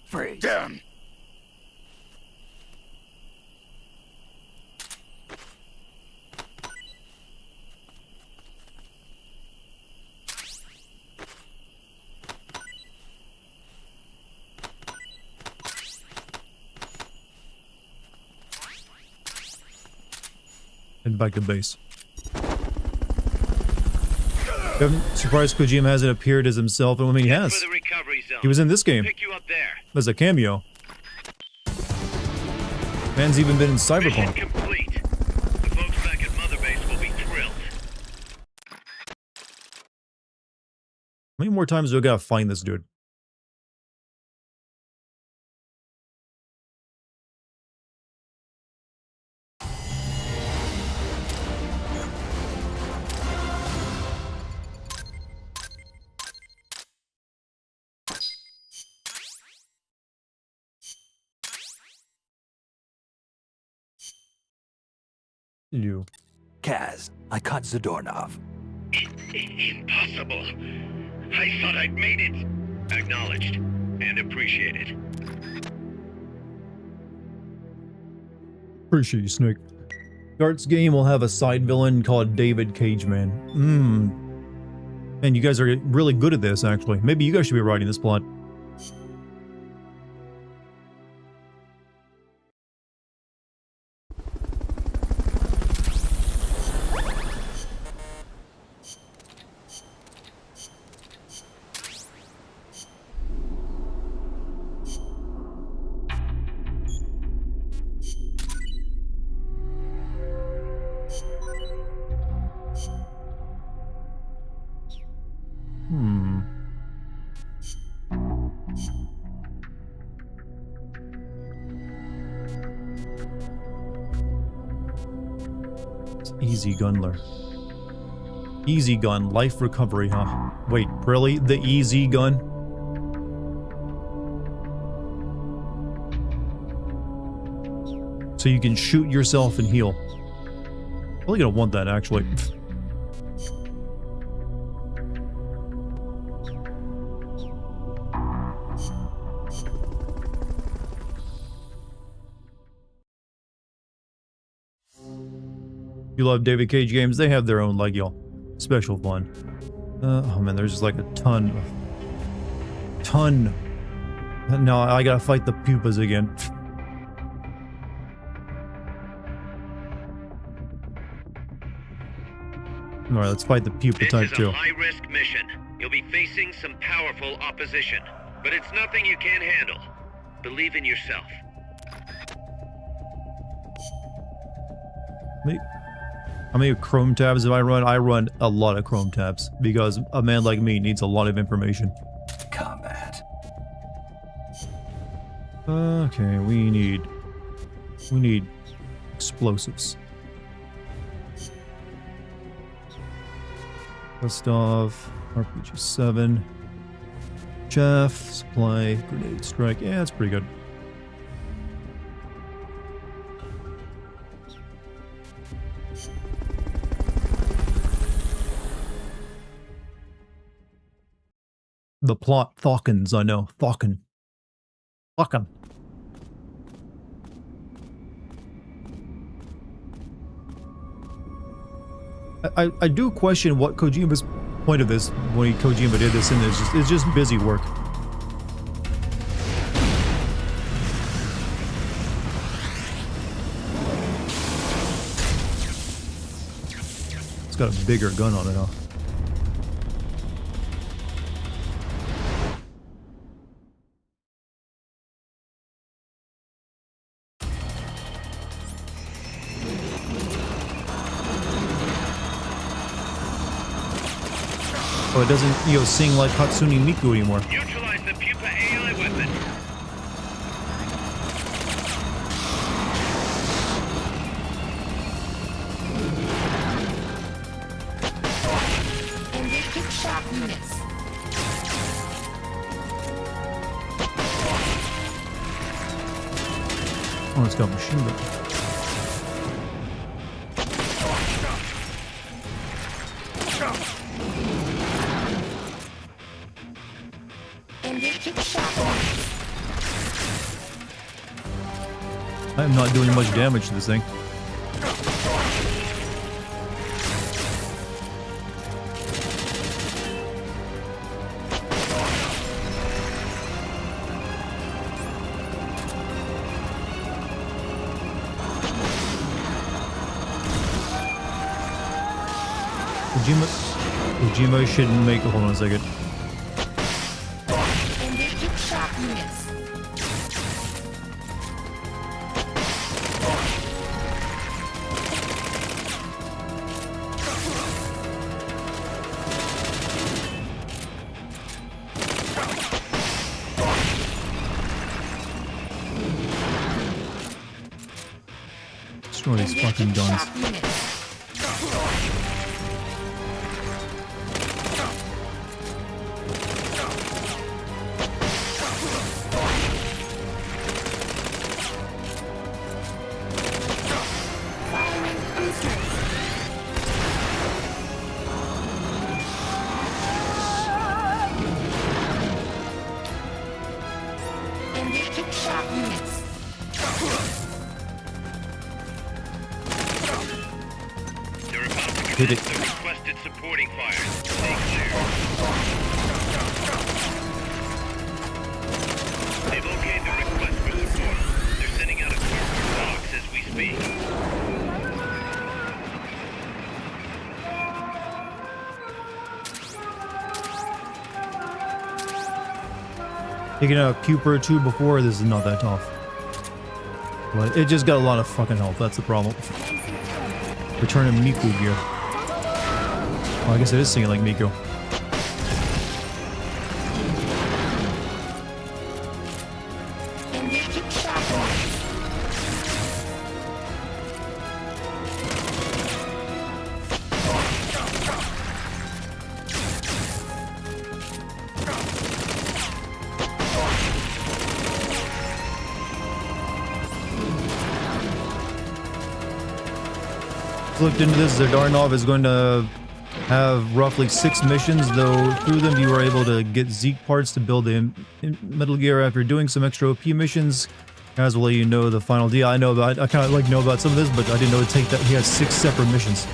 [SPEAKER 7] Freeze. Down.
[SPEAKER 1] Head back to base. I'm surprised Kojima hasn't appeared as himself, and I mean, he has. He was in this game as a cameo. Man's even been in Cyberpunk.
[SPEAKER 4] Complete. The folks back at Mother Base will be thrilled.
[SPEAKER 1] How many more times do I gotta find this dude? You.
[SPEAKER 10] Kaz, I caught Zadornov.
[SPEAKER 4] Impossible. I thought I'd made it. Acknowledged and appreciated.
[SPEAKER 1] Appreciate you, Snake. Dart's game will have a side villain called David Cageman. Man, you guys are really good at this, actually. Maybe you guys should be writing this plot. Easy Gunler. Easy gun, life recovery, huh? Wait, really? The easy gun? So you can shoot yourself and heal. Probably gonna want that, actually. You love David Cage games, they have their own, like, y'all, special fun. Oh man, there's just like a ton. No, I gotta fight the pupas again. Alright, let's fight the pupa type 2.
[SPEAKER 4] This is a high-risk mission. You'll be facing some powerful opposition, but it's nothing you can't handle. Believe in yourself.
[SPEAKER 1] How many Chrome tabs do I run? I run a lot of Chrome tabs because a man like me needs a lot of information.
[SPEAKER 10] Combat.
[SPEAKER 1] Okay, we need explosives. Gustav, RPG 7, Jeff, supply, grenade strike. Yeah, that's pretty good. The plot Thawkins, I know. Thawkin. I do question what Kojima's point of this when Kojima did this, and it's just busy work. It's got a bigger gun on it, huh? Oh, it doesn't, sing like Hatsune Miku anymore.
[SPEAKER 4] Neutralize the pupa AI weapon.
[SPEAKER 13] Engaging shock units.
[SPEAKER 1] Oh, it's got machine gun. I'm not doing much damage to this thing. Kojima shouldn't make. Hold on a second.
[SPEAKER 13] Engaging shock units.
[SPEAKER 1] Destroy these fucking guns.
[SPEAKER 13] Engaging shock units.
[SPEAKER 4] They're about to
[SPEAKER 1] Hit
[SPEAKER 4] commence
[SPEAKER 1] it.
[SPEAKER 4] the requested supporting fire. Stay clear. They've okayed the request for support. They're sending out a cardboard box as we speak.
[SPEAKER 1] Taking out a pupa or two before, this is not that tough. But it just got a lot of fucking health, that's the problem. Returning Miku gear. Oh, I guess it is singing like Miku.
[SPEAKER 13] Engaging shock units.
[SPEAKER 1] looked into this. Darnov is going to have roughly 6 missions, though through them you are able to get Zeke parts to build in Metal Gear after doing some extra OP missions. Guys will let you know the final deal. I know about, I kind of like know about some of this, but I didn't know it'd take that. He has 6 separate missions.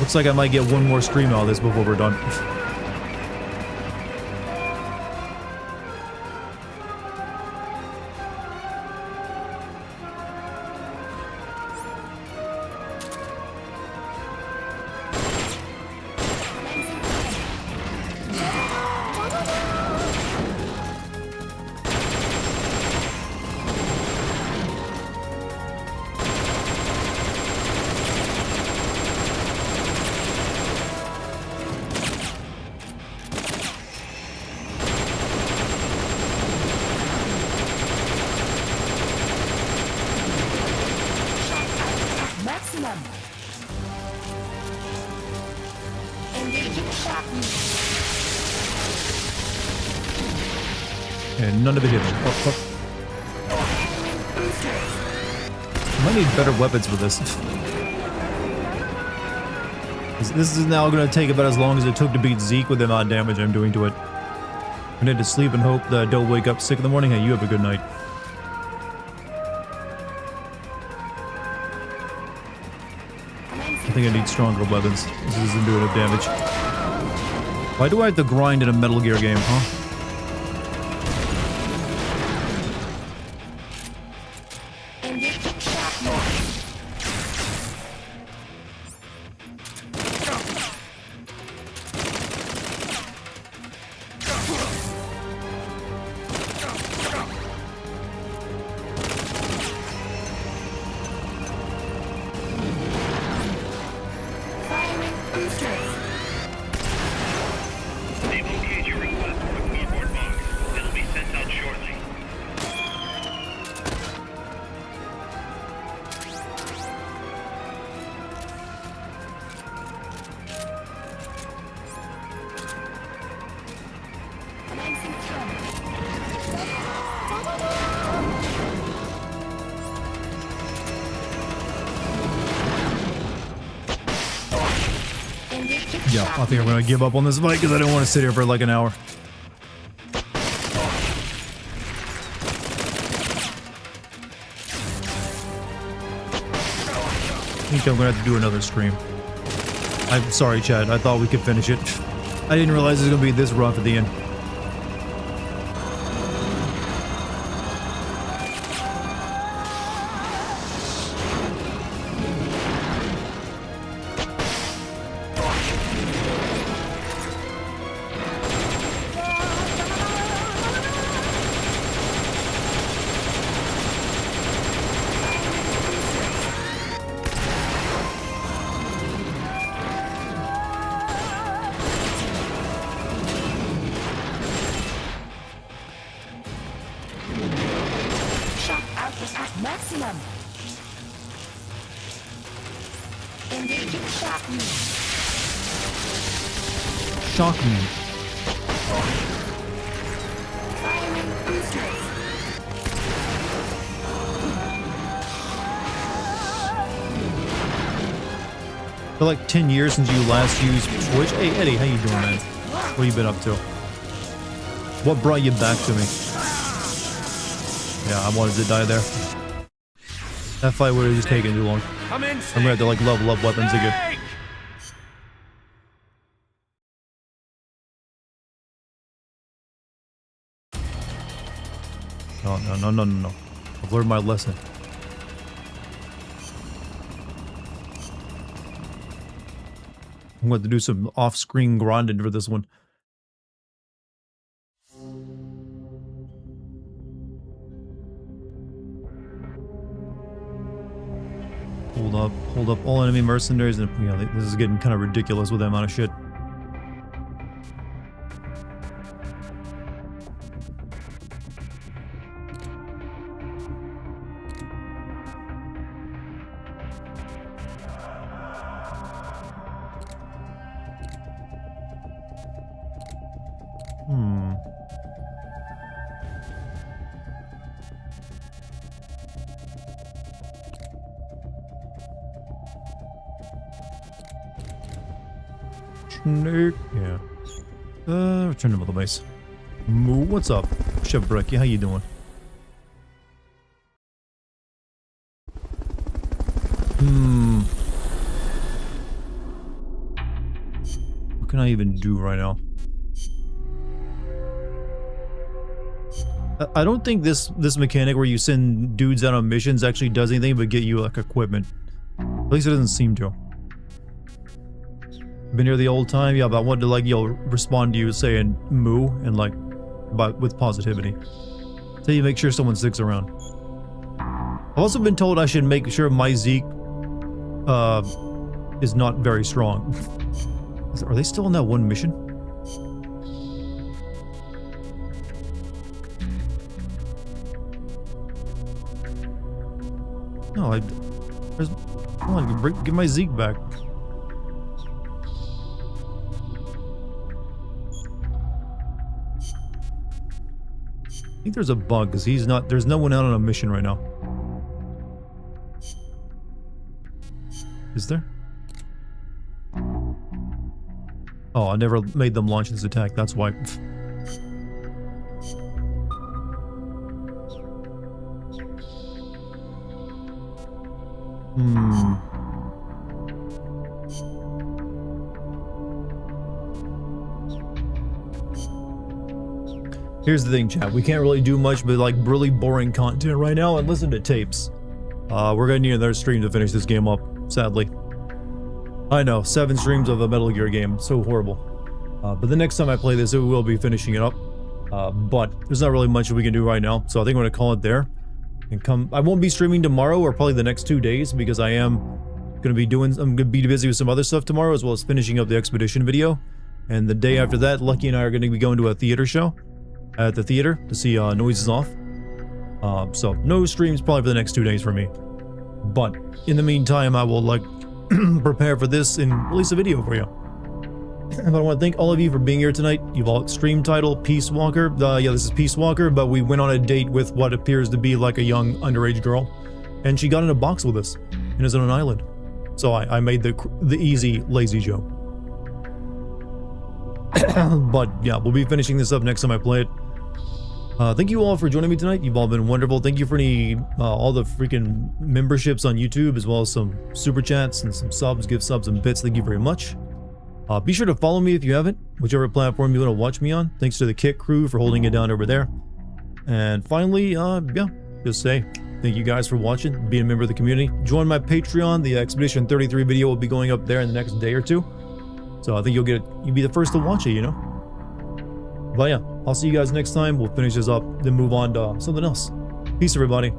[SPEAKER 1] Looks like I might get one more stream out of this before we're done. And none of it hit me. Oh, fuck. I might need better weapons for this. This is now going to take about as long as it took to beat Zeke with the amount of damage I'm doing to it. I need to sleep and hope that I don't wake up sick in the morning. Hey, you have a good night. I think I need stronger weapons. This isn't doing enough damage. Why do I have to grind in a Metal Gear game, huh? Yeah, I think I'm gonna give up on this fight because I don't want to sit here for like an hour. I think I'm gonna have to do another stream. I'm sorry, Chad. I thought we could finish it. I didn't realize it was gonna be this rough at the end. Shock me. For like 10 years since you last used Twitch. Hey Eddie, how you doing, man? What have you been up to? What brought you back to me? Yeah, I wanted to die there. That fight would have just taken too long. I'm gonna have to like level up weapons again. No. I've learned my lesson. I'm going to do some off-screen grinding for this one. Hold up all enemy mercenaries, and yeah, this is getting kind of ridiculous with the amount of shit. snake. Yeah. Return to the base. Moo, what's up? Chef Brecky, how you doing? What can I even do right now? I don't think this mechanic where you send dudes out on missions actually does anything but get you like equipment. At least it doesn't seem to. Been here the old time, yeah, but I wanted to like respond to you saying moo and like but with positivity. So you make sure someone sticks around. I've also been told I should make sure my Zeke is not very strong. Are they still on that one mission? No, come on, give my Zeke back. I think there's a bug because there's no one out on a mission right now. Is there? Oh, I never made them launch this attack, that's why. Here's the thing, chat. We can't really do much but like really boring content right now and listen to tapes. We're gonna need another stream to finish this game up, sadly. I know, 7 streams of a Metal Gear game. So horrible. But the next time I play this, it will be finishing it up. But there's not really much we can do right now, so I think I'm gonna call it there. And I won't be streaming tomorrow or probably the next 2 days because I'm gonna be busy with some other stuff tomorrow as well as finishing up the expedition video. And the day after that, Lucky and I are gonna be going to a theater show at the theater to see Noises Off. So no streams probably for the next 2 days for me. But in the meantime, I will like prepare for this and release a video for you. And I want to thank all of you for being here tonight. You've all stream title Peace Walker. Yeah, this is Peace Walker, but we went on a date with what appears to be like a young underage girl, and she got in a box with us and is on an island. So I made the easy lazy joke. But yeah, we'll be finishing this up next time I play it. Thank you all for joining me tonight. You've all been wonderful. Thank you for all the freaking memberships on YouTube, as well as some super chats and some subs, gift subs and bits. Thank you very much. Be sure to follow me if you haven't, whichever platform you want to watch me on. Thanks to the Kit crew for holding it down over there. And finally, yeah, just say thank you guys for watching, being a member of the community. Join my Patreon. The Expedition 33 video will be going up there in the next day or two. So I think you'll be the first to watch it, you know? But yeah, I'll see you guys next time. We'll finish this up, then move on to something else. Peace, everybody.